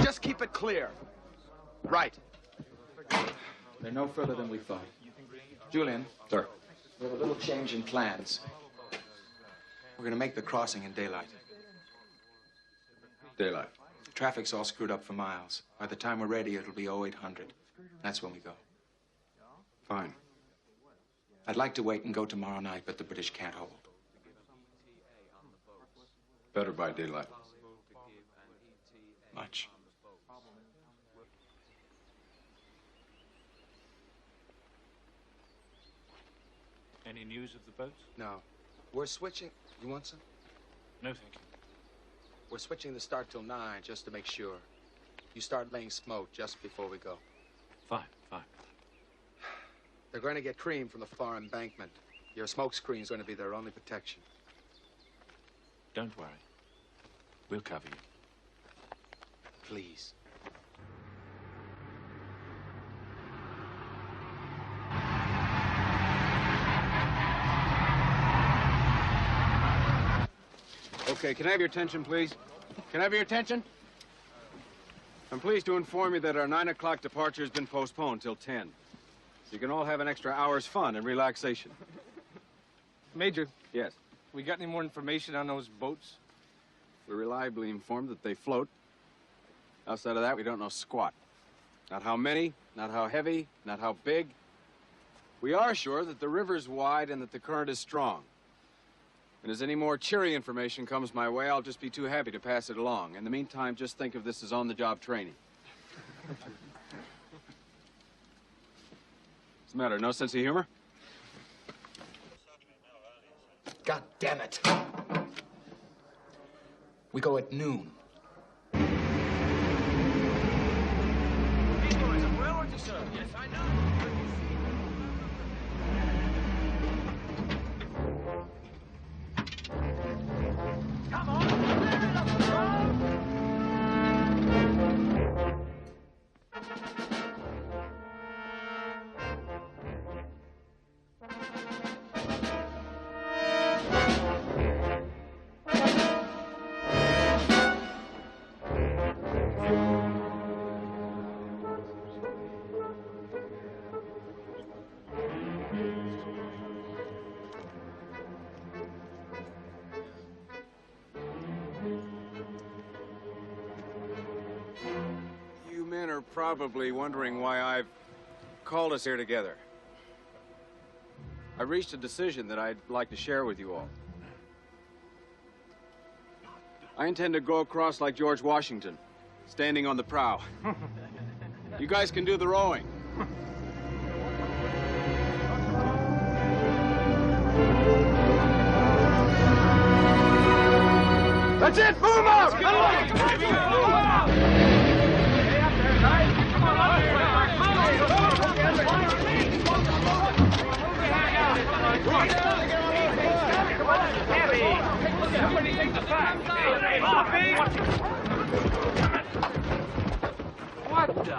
S2: Just keep it clear. Right. They're no further than we thought. Julian.
S6: Sir.
S2: We have a little change in plans. We're going to make the crossing in daylight.
S6: Daylight.
S2: Traffic's all screwed up for miles. By the time we're ready, it'll be 0800. That's when we go.
S6: Fine.
S2: I'd like to wait and go tomorrow night, but the British can't hold.
S6: Better by daylight.
S2: Much.
S14: Any news of the boats?
S2: No. We're switching. You want some?
S14: No, thank you.
S2: We're switching the start till 9, just to make sure. You start laying smoke just before we go.
S14: Fine, fine.
S2: They're going to get cream from the far embankment. Your smoke screen's going to be their only protection.
S14: Don't worry. We'll cover you.
S2: Please.
S6: Okay, can I have your attention, please? Can I have your attention? I'm pleased to inform you that our 9 o'clock departure has been postponed till 10. So you can all have an extra hour's fun and relaxation.
S23: Major.
S6: Yes?
S5: We got any more information on those boats?
S6: We're reliably informed that they float. Outside of that, we don't know squat. Not how many, not how heavy, not how big. We are sure that the river's wide and that the current is strong. And as any more cheery information comes my way, I'll just be too happy to pass it along. In the meantime, just think of this as on-the-job training. What's the matter? No sense of humor?
S18: God damn it. We go at noon.
S8: These boys are railroad to serve. Yes, I know. Come on.
S6: You men are probably wondering why I've called us here together. I reached a decision that I'd like to share with you all. I intend to go across like George Washington, standing on the prow. You guys can do the rowing.
S8: That's it! Boom out! Come on!
S5: What the?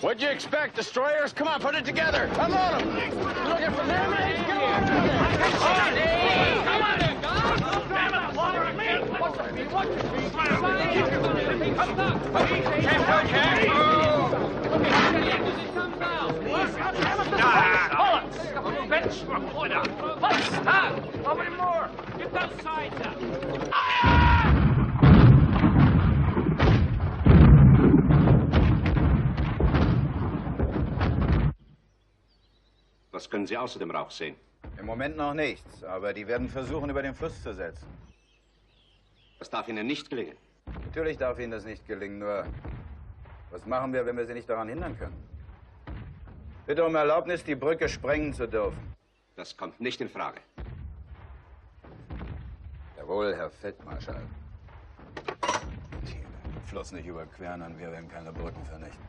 S8: What'd you expect, destroyers? Come on, put it together. Unload them. You looking for damage? Come on.
S5: How many more? Get those sides up.
S10: Was können Sie außer dem Rauch sehen?
S9: Im Moment noch nichts, aber die werden versuchen, über den Fluss zu setzen.
S10: Das darf Ihnen nicht gelingen.
S9: Natürlich darf Ihnen das nicht gelingen, nur was machen wir, wenn wir Sie nicht daran hindern können? Bitte um Erlaubnis, die Brücke sprengen zu dürfen.
S10: Das kommt nicht in Frage.
S9: Jawohl, Herr Feldmarschall. Den Fluss nicht überqueren und wir werden keine Brücken vernichten.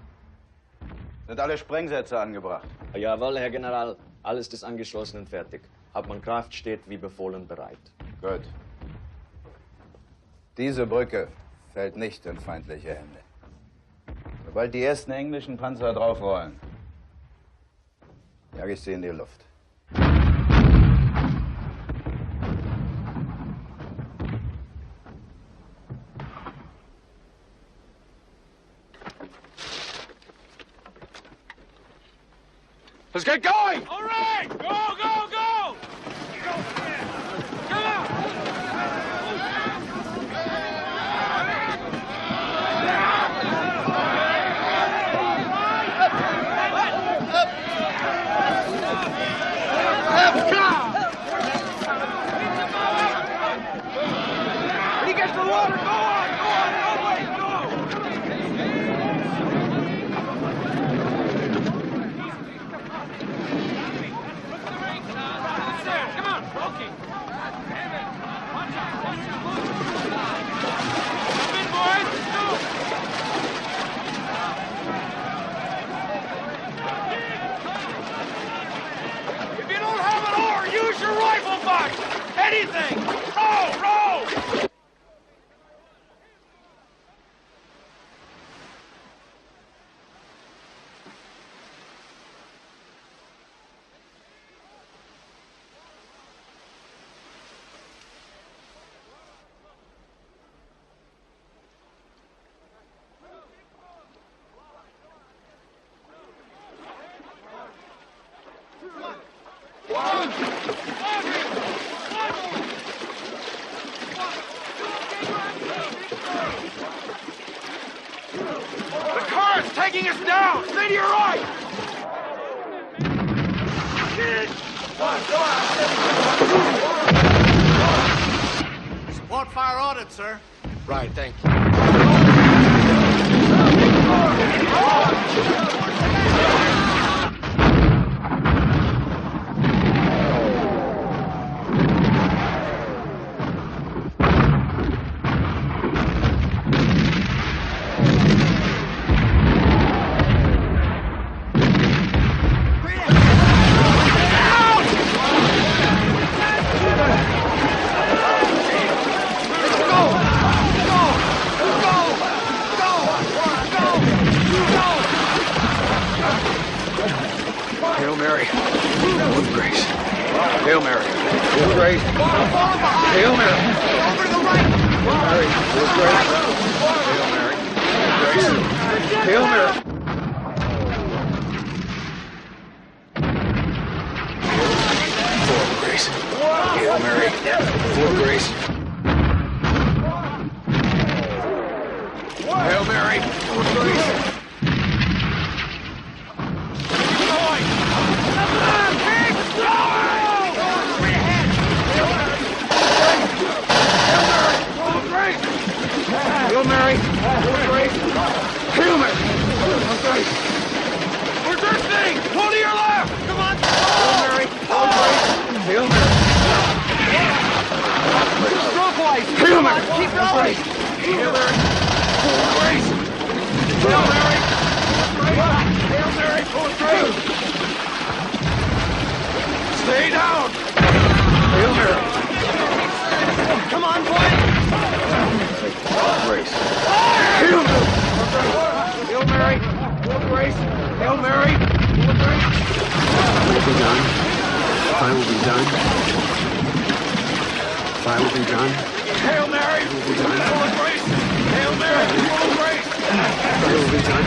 S9: Sind alle Sprengsätze angebracht?
S11: Jawohl, Herr General. Alles ist angeschlossen und fertig. Hauptmann Kraft steht wie befohlen bereit.
S9: Gut. Diese Brücke fällt nicht in feindliche Hände. Sobald die ersten englischen Panzer draufrollen, jage ich sie in die Luft.
S8: Let's get going! All right! Go, go, go! Come on! When he gets to the water, go on! Go on! No way! Come on! Okay. Damn it! Watch out! Watch out! Come in, boys! Let's go! If you don't have an oar, use your rifle butt! Anything! Row! Row! One! dragging us down! Stay to your right!
S1: Support fire ordered, sir.
S8: Right, thank you.
S1: Hail Mary, full of grace. Hail Mary, full of grace. Hail Mary. Over to the right. Hail Mary, full of grace. Hail Mary, full of grace. Hail Mary. Full of grace. Hail Mary, full of grace. Hail Mary, full of grace. Hail Mary, full of grace. Hail Mary, full of grace. We're drifting! Pull to your left! Come on! Hail Mary, full of grace. Hail Mary. Stroke lights! Hail Mary, keep going! Hail Mary, full of grace. Hail Mary, Hail Mary, full of grace. Stay down! Hail Mary. Come on, boy! Grace. Hail Mary! Hail Mary! Full of grace! Hail Mary! Full of grace!
S10: Will be done. Fire will be done. Fire will be done.
S1: Hail Mary!
S10: Will be done.
S1: Full of grace! Hail Mary! Full of grace!
S10: Fire will be done.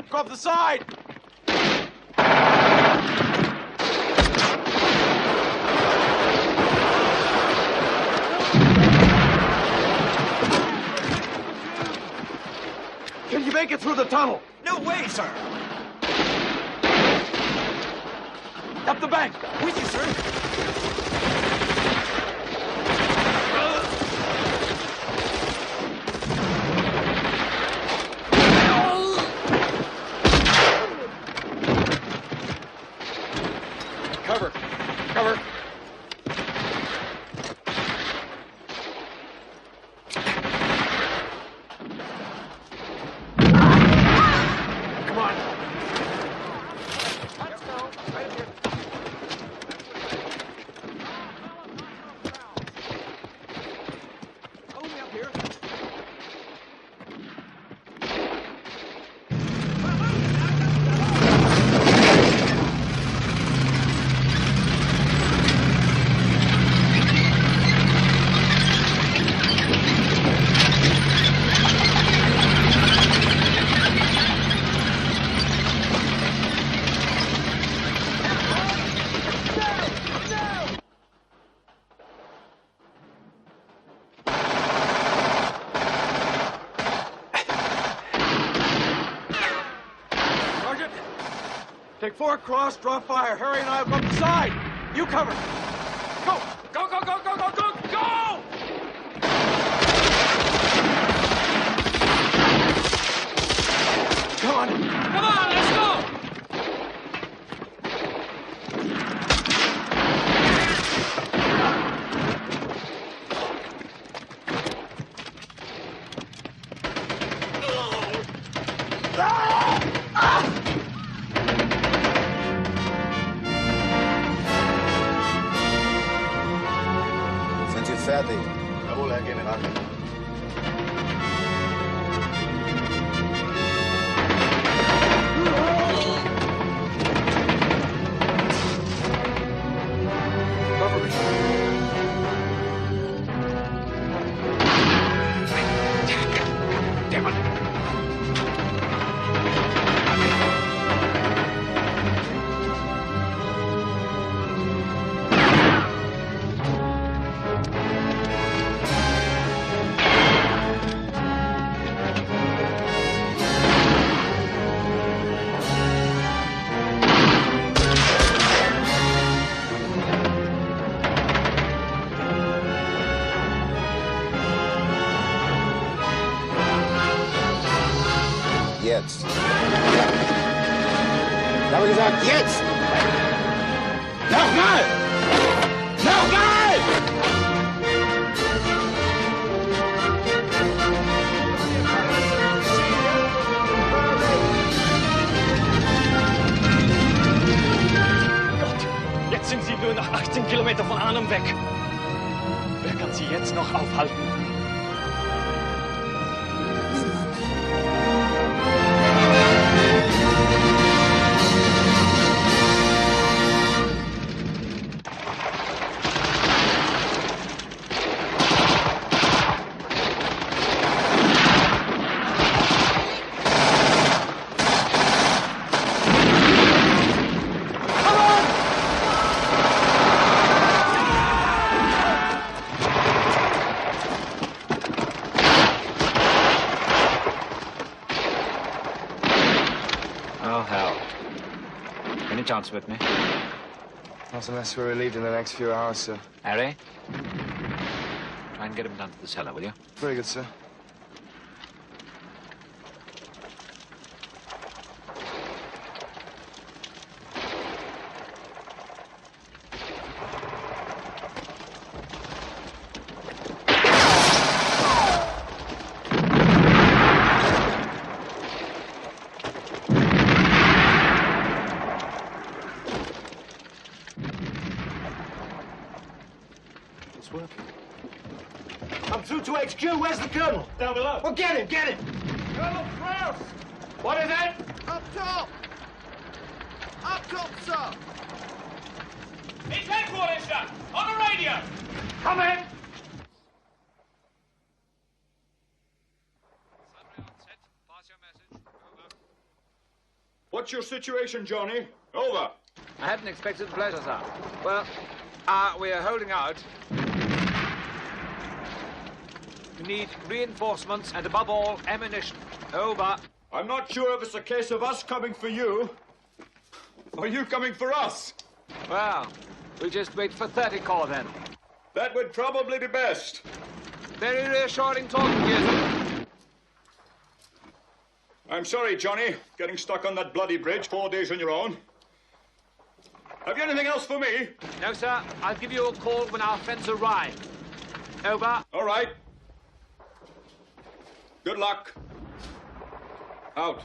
S8: Go up the side!
S1: Can you make it through the tunnel?
S8: No way, sir!
S1: Up the bank!
S8: With you, sir!
S1: Cover! Cover! Come on! Let's go! Right here! Hold me up here! Take 4 across, draw fire. Harry and I will go up the side. You cover. Go! Go, go, go, go, go, go, go! Come on.
S5: on! Come on, let's go!
S9: Sind Sie fertig?
S20: Jawohl, Herr General.
S9: Jetzt. Ich habe gesagt, jetzt! Nochmal! Nochmal!
S7: Gott, jetzt sind Sie nur noch 18 Kilometer von Arnhem weg. Wer kann Sie jetzt noch aufhalten?
S18: Chance with me?
S12: Not unless we're relieved in the next few hours, sir.
S18: Harry? Try and get him down to the cellar, will you?
S12: Very good, sir.
S5: HQ, where's the Colonel? Down below. Well, get him, get him! Colonel Kraus! What is it? Up top! Up top, sir! It's headquarters, sir! On the radio! Come in!
S17: What's your situation, Johnny? Over.
S19: I hadn't expected the pleasure, sir. Well, we are holding out. We need reinforcements and, above all, ammunition. Over.
S17: I'm not sure if it's a case of us coming for you, or you coming for us.
S19: Well, we'll just wait for 30 corps, then.
S17: That would probably be best.
S19: Very reassuring talking to you.
S17: I'm sorry, Johnny, getting stuck on that bloody bridge 4 days on your own. Have you anything else for me?
S19: No, sir. I'll give you a call when our friends arrive. Over.
S17: All right. Good luck. Out.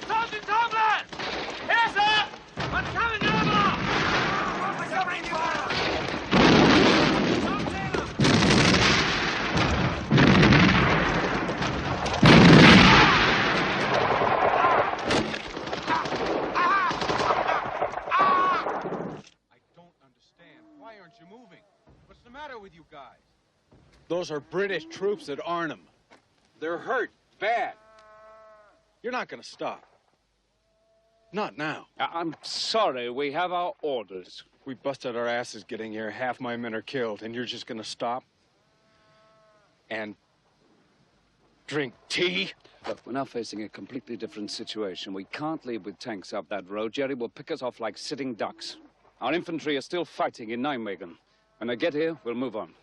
S5: Sergeant Tomlin! Here, sir! I'm coming over!
S6: With you guys? Those are British troops at Arnhem. They're hurt, bad. You're not gonna stop. Not now.
S21: I'm sorry, we have our orders.
S6: We busted our asses getting here. Half my men are killed, and you're just gonna stop and drink tea?
S21: Look, we're now facing a completely different situation. We can't leave with tanks up that road. Jerry will pick us off like sitting ducks. Our infantry are still fighting in Nijmegen. When I get here, we'll move on.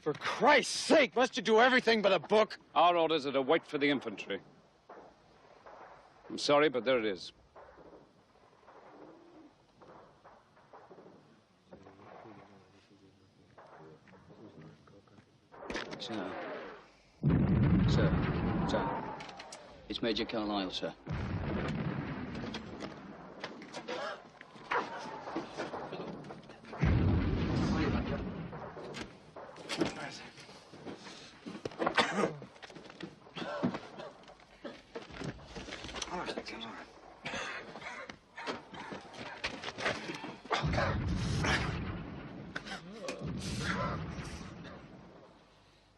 S14: For Christ's sake, must you do everything but a book?
S21: Our orders are to wait for the infantry. I'm sorry, but there it is.
S13: Sir. Sir. It's Major Carlyle, sir.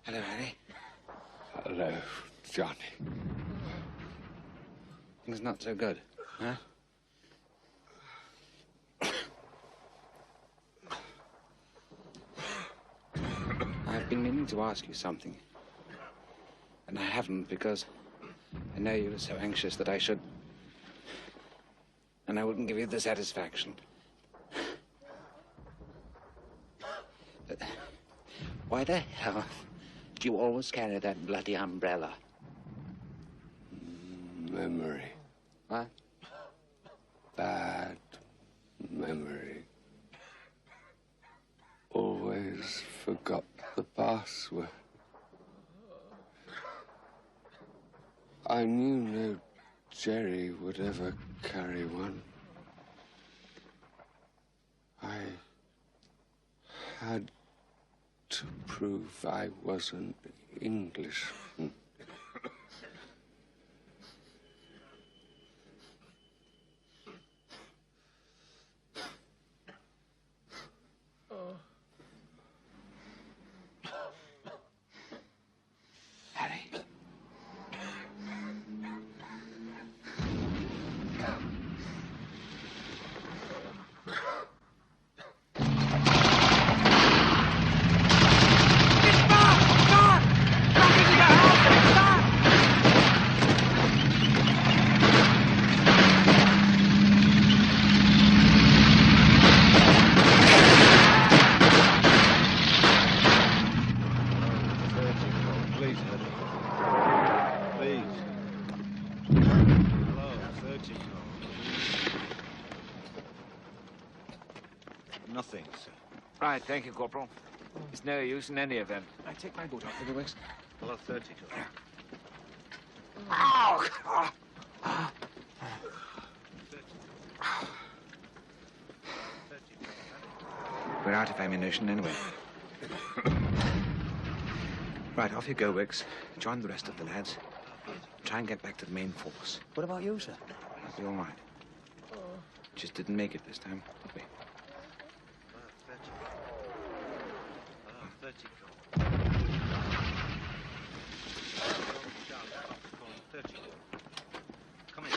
S18: Hello, Harry.
S10: Hello, Johnny.
S18: Things not so good, huh? I've been meaning to ask you something. And I haven't because I know you were so anxious that I should. And I wouldn't give you the satisfaction. But why the hell do you always carry that bloody umbrella?
S10: Memory.
S18: What?
S10: Bad memory. Always forgot the password. I knew no Jerry would ever carry one. I had to prove I was an Englishman.
S18: Harry.
S19: Nothing, sir.
S15: Right, thank you, Corporal. It's no use in any event.
S18: I take my boot off, will you, Wicks?
S19: Hello, 32.
S15: Ow!
S18: We're out of ammunition anyway. Right, off you go, Wicks. Join the rest of the lads. Try and get back to the main force. What about you, sir? I'll be all right. Just didn't make it this time, did we?
S19: 30. Come in.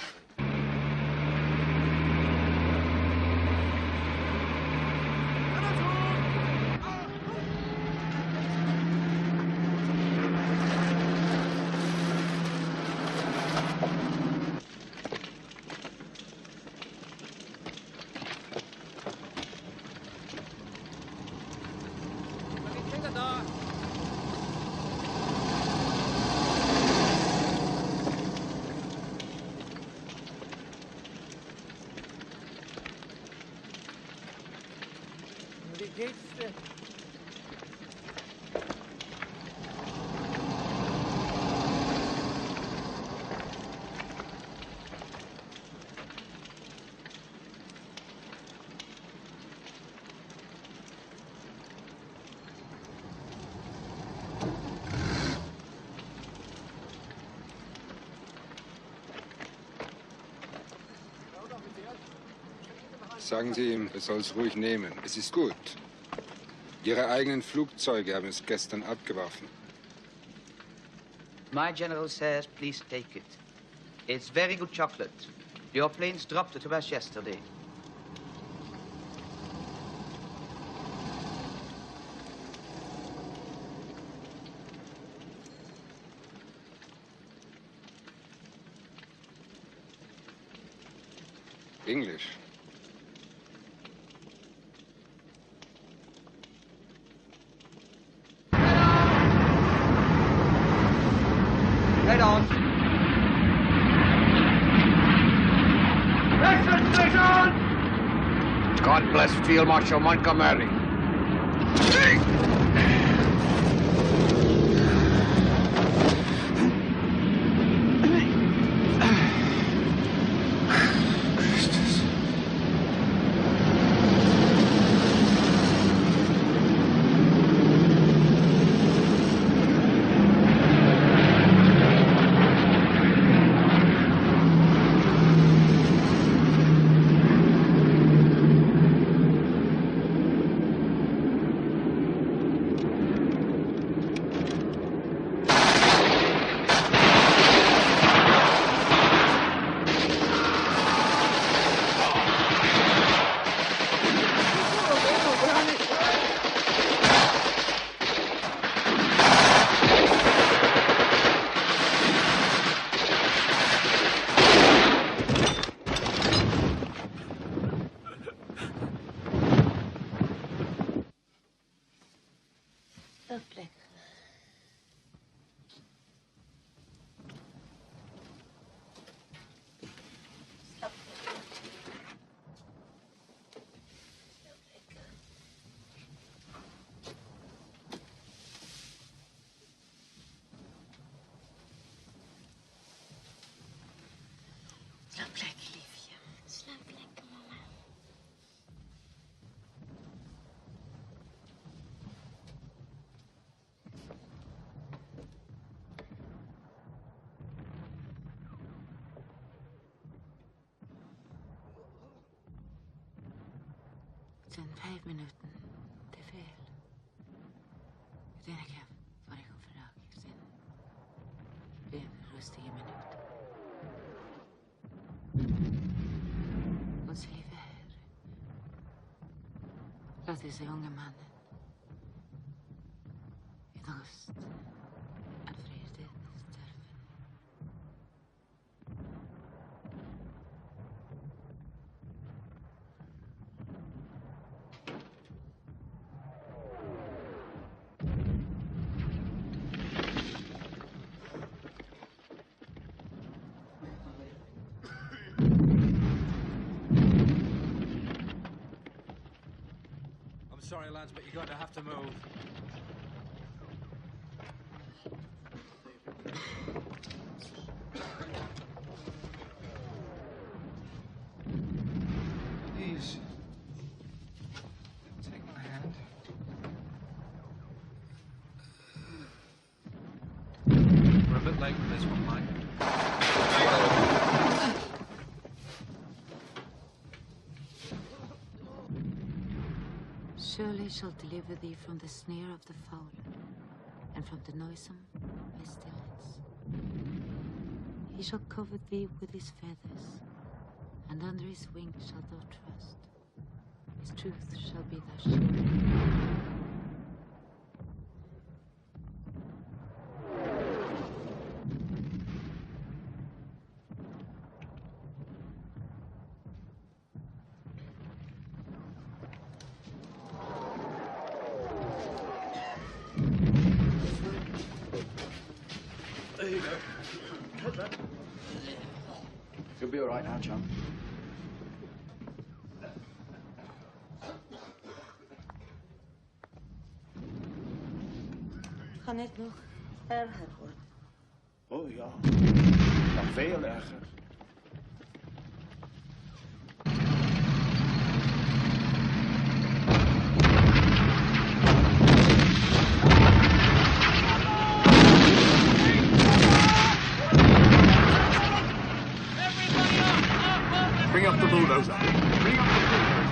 S10: Sagen Sie ihm, er soll es ruhig nehmen. Es ist gut. Ihre eigenen Flugzeuge haben es gestern abgeworfen.
S3: My general says, please take it. It's very good chocolate. Your planes dropped it to us yesterday.
S10: English.
S4: God bless Field Marshal Montgomery.
S16: Slaap lekker, liefje. Slaap lekker, mama. Het zijn 5 minuten te veel. Het enige wat ik overdag zijn 5 rustige minuten. Onze lieve Heer, laat deze jonge mannen in rust en vrede sterven.
S19: Sorry, lads, but you're going to have to move.
S18: Please. Take my hand.
S19: We're a bit late with this one, Mike.
S16: Surely shall deliver thee from the snare of the fowler, and from the noisome pestilence. He shall cover thee with his feathers, and under his wing shalt thou trust. His truth shall be thy shield.
S19: There you go. Cut that.
S18: You'll be all right now, John.
S16: Kan het nog erger worden?
S22: Oh ja, nog veel erger.
S4: Bring up the bulldozer. Bring up the bulldozer.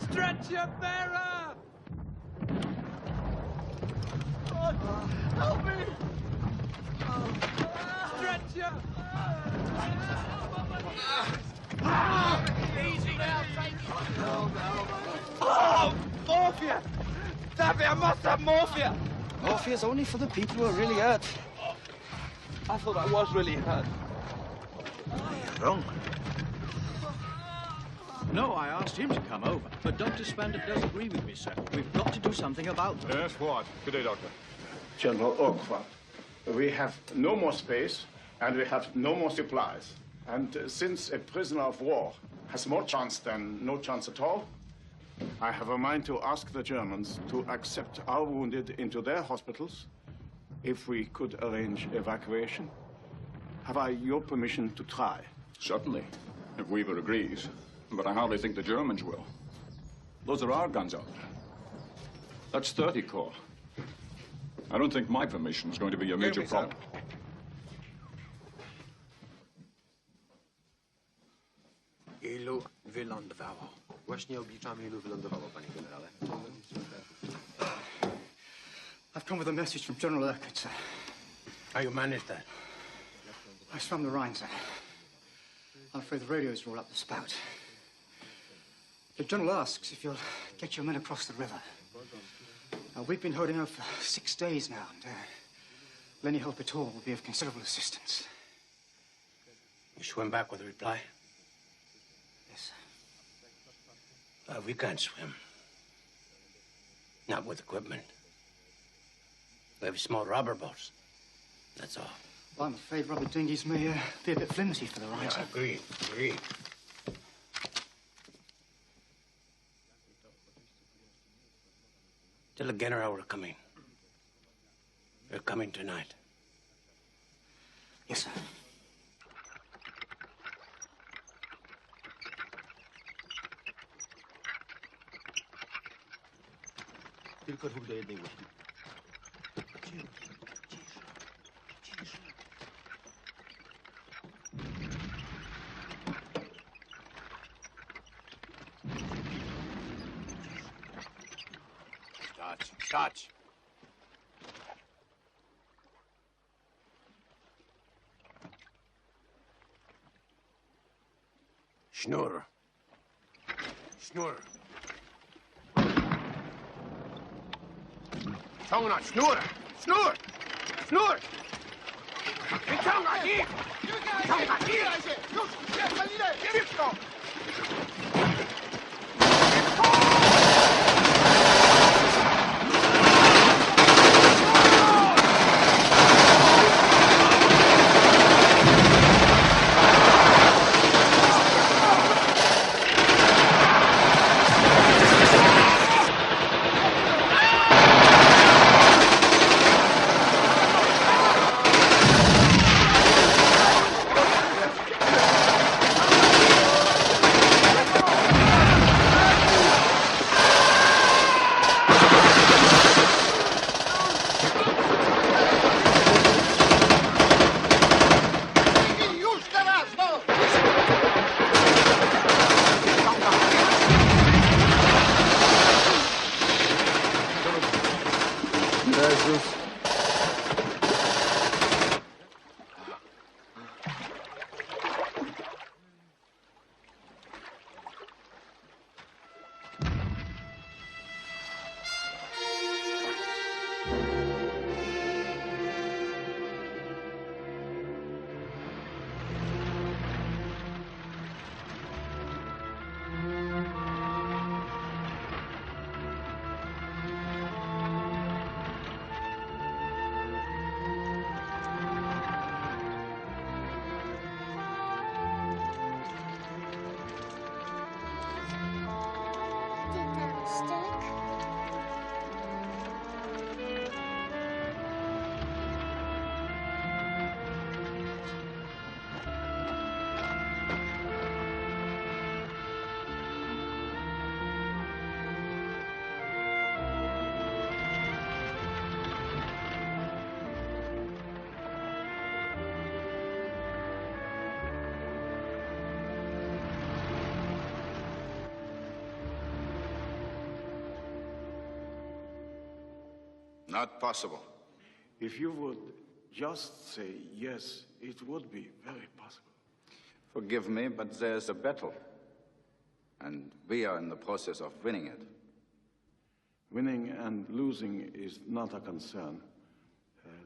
S19: Stretcher bearer!
S5: Help me!
S19: Stretcher!
S5: Easy now, take it. Oh, morphia! Davy, I must have morphia!
S18: Morphia's only for the people who are really hurt.
S5: I thought I was really hurt.
S18: You're wrong.
S2: No, I asked him to come over, but Dr. Spander does agree with me, sir. We've got to do something about them.
S17: Yes, what? Good day, Doctor.
S4: General Okwa, we have no more space, and we have no more supplies. And since a prisoner of war has more chance than no chance at all, I have a mind to ask the Germans to accept our wounded into their hospitals if we could arrange evacuation. Have I your permission to try?
S17: Certainly, if Weaver agrees. But I hardly think the Germans will. Those are our guns out there. That's 30 Corps. I don't think my permission is going to be a major problem.
S10: Ilu wylądowało?
S11: Właśnie obliczamy, ilu wylądowało, panie generale.
S23: I've come with a message from General Urquhart, sir.
S10: How you managed that?
S23: I swam the Rhine, sir. I'm afraid the radios are all up the spout. The General asks if you'll get your men across the river. Now, we've been holding out for 6 days now, and any help at all will be of considerable assistance.
S10: You swim back with a reply?
S23: Yes, sir.
S10: We can't swim. Not with equipment. We have small rubber boats. That's all.
S23: Well, I'm afraid rubber dinghies may be a bit flimsy for the Rhine.
S10: Yeah, agreed. Tell the general we're coming. We're coming tonight.
S23: Yes, sir.
S11: Tylko dwóch do jednej łódki.
S10: Stać. Schnur. Ciągnąć, sznur! Wyciągać ich! Już! Szybko!
S4: Not possible. If you would just say yes, it would be very possible.
S9: Forgive me, but there's a battle. And we are in the process of winning it.
S4: Winning and losing is not a concern.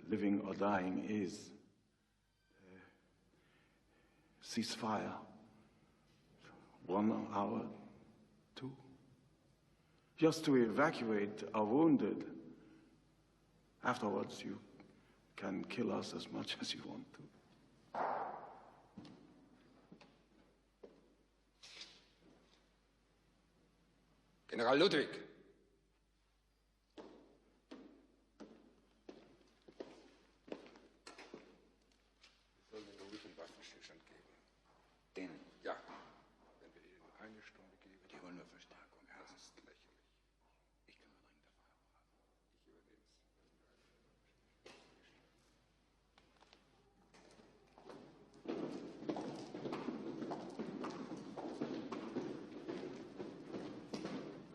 S4: Living or dying is. Ceasefire. 1 hour, 2. Just to evacuate our wounded. Afterwards, you can kill us as much as you want to.
S18: General Ludwig. Wir sollen den ruhigen Waffenstillstand geben. Den? Ja. Wenn wir ihnen eine Stunde geben, die wollen wir Verstärkung. Das ist lächerlich. Ich kann nur dringend Erfahrung haben. Ich übernehme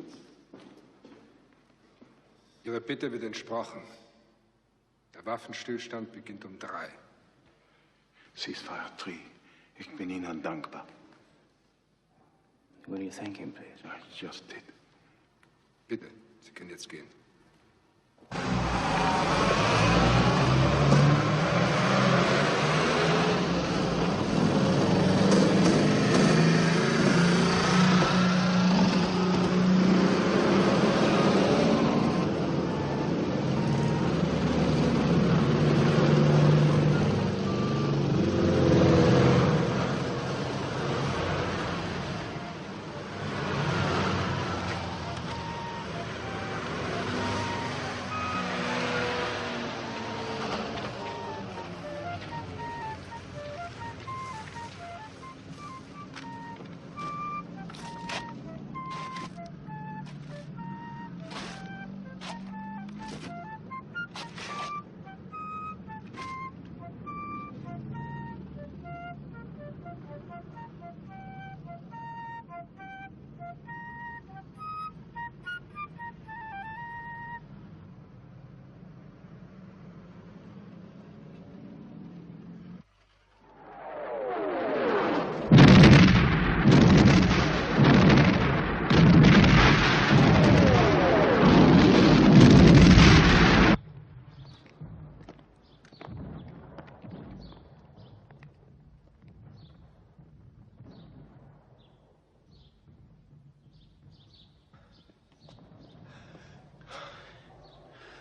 S18: es. Ihre Bitte wird entsprochen. Der Waffenstillstand beginnt um 3.
S4: Ceasefire 3. Ich bin Ihnen dankbar.
S13: What do you think him, please?
S4: I just did.
S18: Bitte, Sie können jetzt gehen.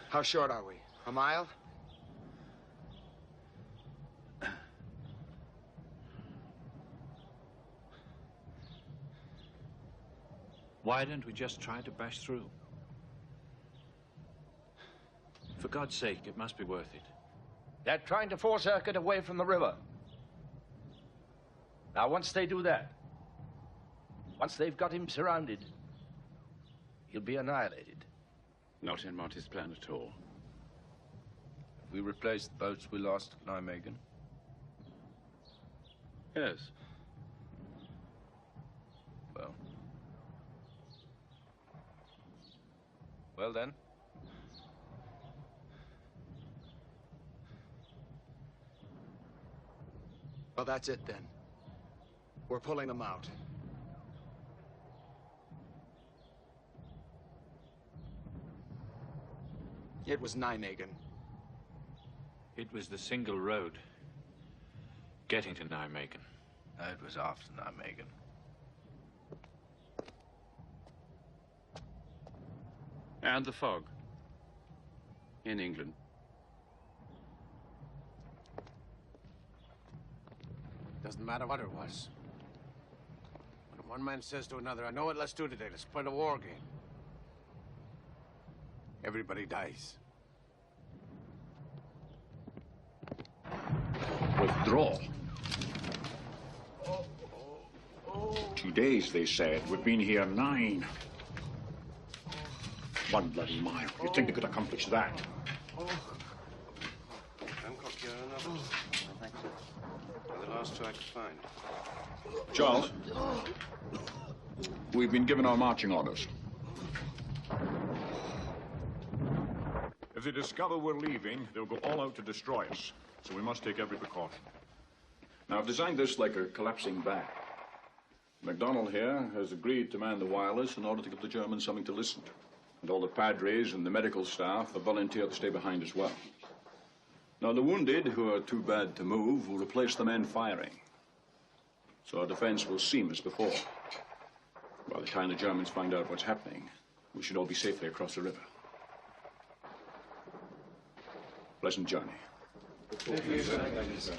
S12: How short are we? A mile?
S19: Why don't we just try to bash through? For God's sake, it must be worth it.
S1: They're trying to force Urquhart away from the river. Now, once they do that, once they've got him surrounded, he'll be annihilated.
S21: Not in Monty's plan at all.
S9: Have we replaced the boats we lost at Nijmegen?
S21: Yes.
S9: Well. Well, then.
S12: Well, that's it then. We're pulling them out. It was Nijmegen.
S19: It was the single road getting to Nijmegen.
S9: It was after Nijmegen.
S21: And the fog. In England.
S10: Doesn't matter what it was. When one man says to another, I know what let's do today, let's play the war game. Everybody dies.
S17: Withdraw. 2 days, they said. We've been here 9. 1 bloody mile. You'd think they could accomplish that.
S10: The last 2 I could find.
S17: Charles, we've been given our marching orders.
S8: If they discover we're leaving, they'll go all out to destroy us. So we must take every precaution.
S17: Now, I've designed this like a collapsing bag. MacDonald here has agreed to man the wireless in order to give the Germans something to listen to. And all the padres and the medical staff have volunteered to stay behind as well. Now, the wounded, who are too bad to move, will replace the men firing. So our defense will seem as before. By the time the Germans find out what's happening, we should all be safely across the river. Pleasant journey.
S10: Thank you, sir. Thank you, sir.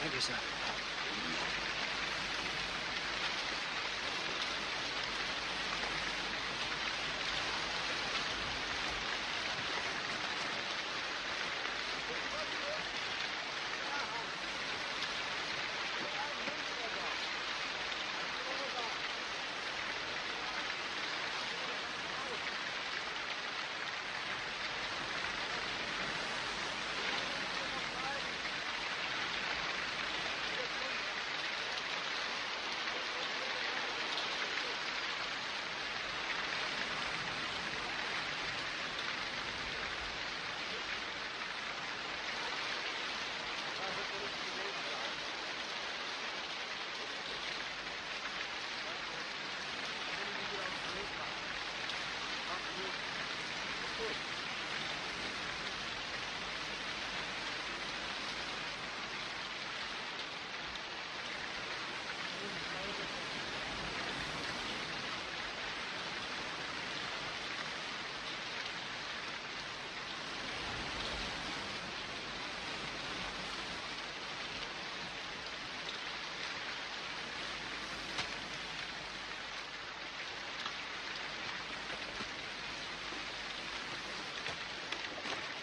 S23: Thank you, sir.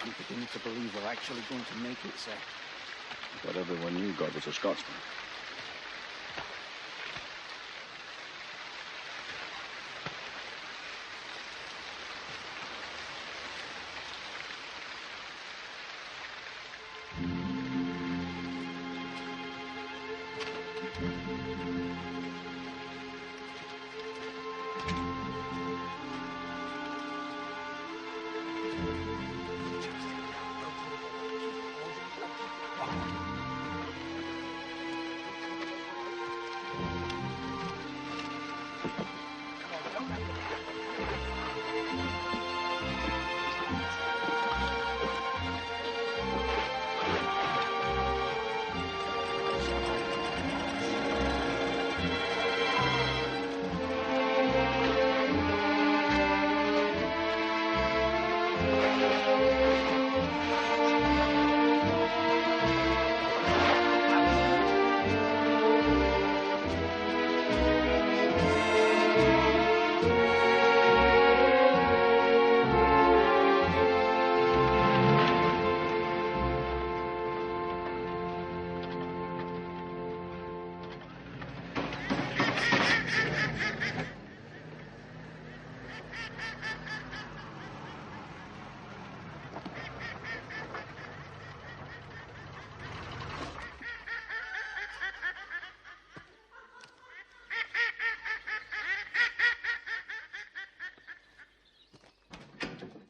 S2: I'm beginning to believe we're actually going to make it, sir.
S17: But everyone knew God was a Scotsman.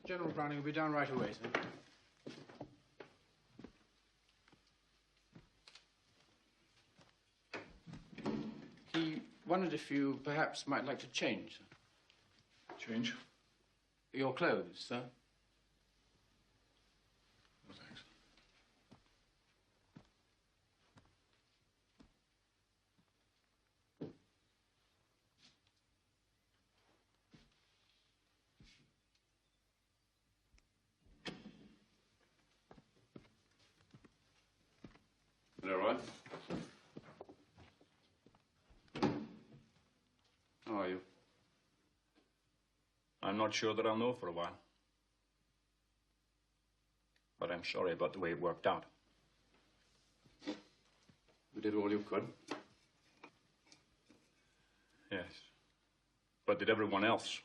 S23: General Browning will be down right away, sir. He wondered if you perhaps might like to change, sir.
S17: Change?
S23: Your clothes, sir.
S17: No, thanks.
S10: All right. How are you?
S17: I'm not sure that I'll know for a while. But I'm sorry about the way it worked out.
S10: You did all you could.
S17: Yes. But did everyone else?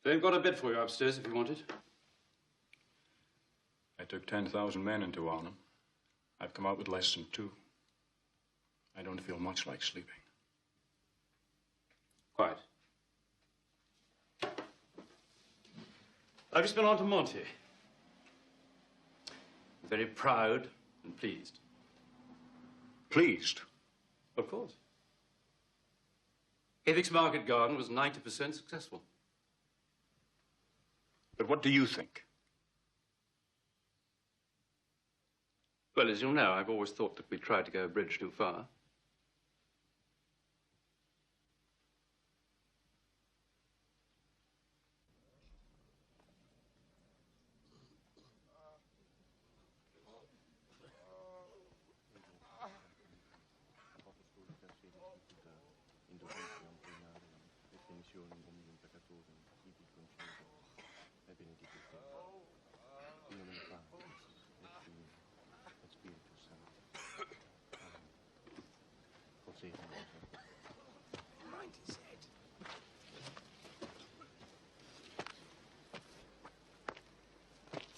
S10: They've got a bed for you upstairs if you want it.
S17: I took 10,000 men into Arnhem. I've come out with less than 2. I don't feel much like sleeping.
S6: Quiet. I've just been on to Monte. Very proud and pleased.
S17: Pleased?
S6: Of course. Ethics Market Garden was 90% successful.
S17: But what do you think?
S6: Well, as you know, I've always thought that we tried to go a bridge too far.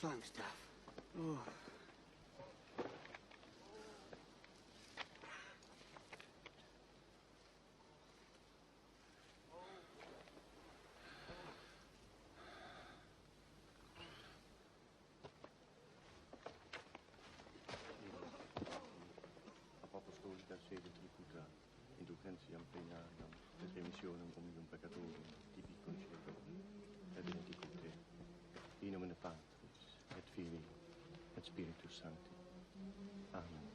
S23: Thanks, Duff. Oh.
S22: Apostolica sede tributa, indulgentiam plenariam, et remissionem omnium peccatorum, tibi concedo, et benedicite, in nomine Patris, et Filii, et Spiritus Sancti. Amen.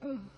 S23: Oh.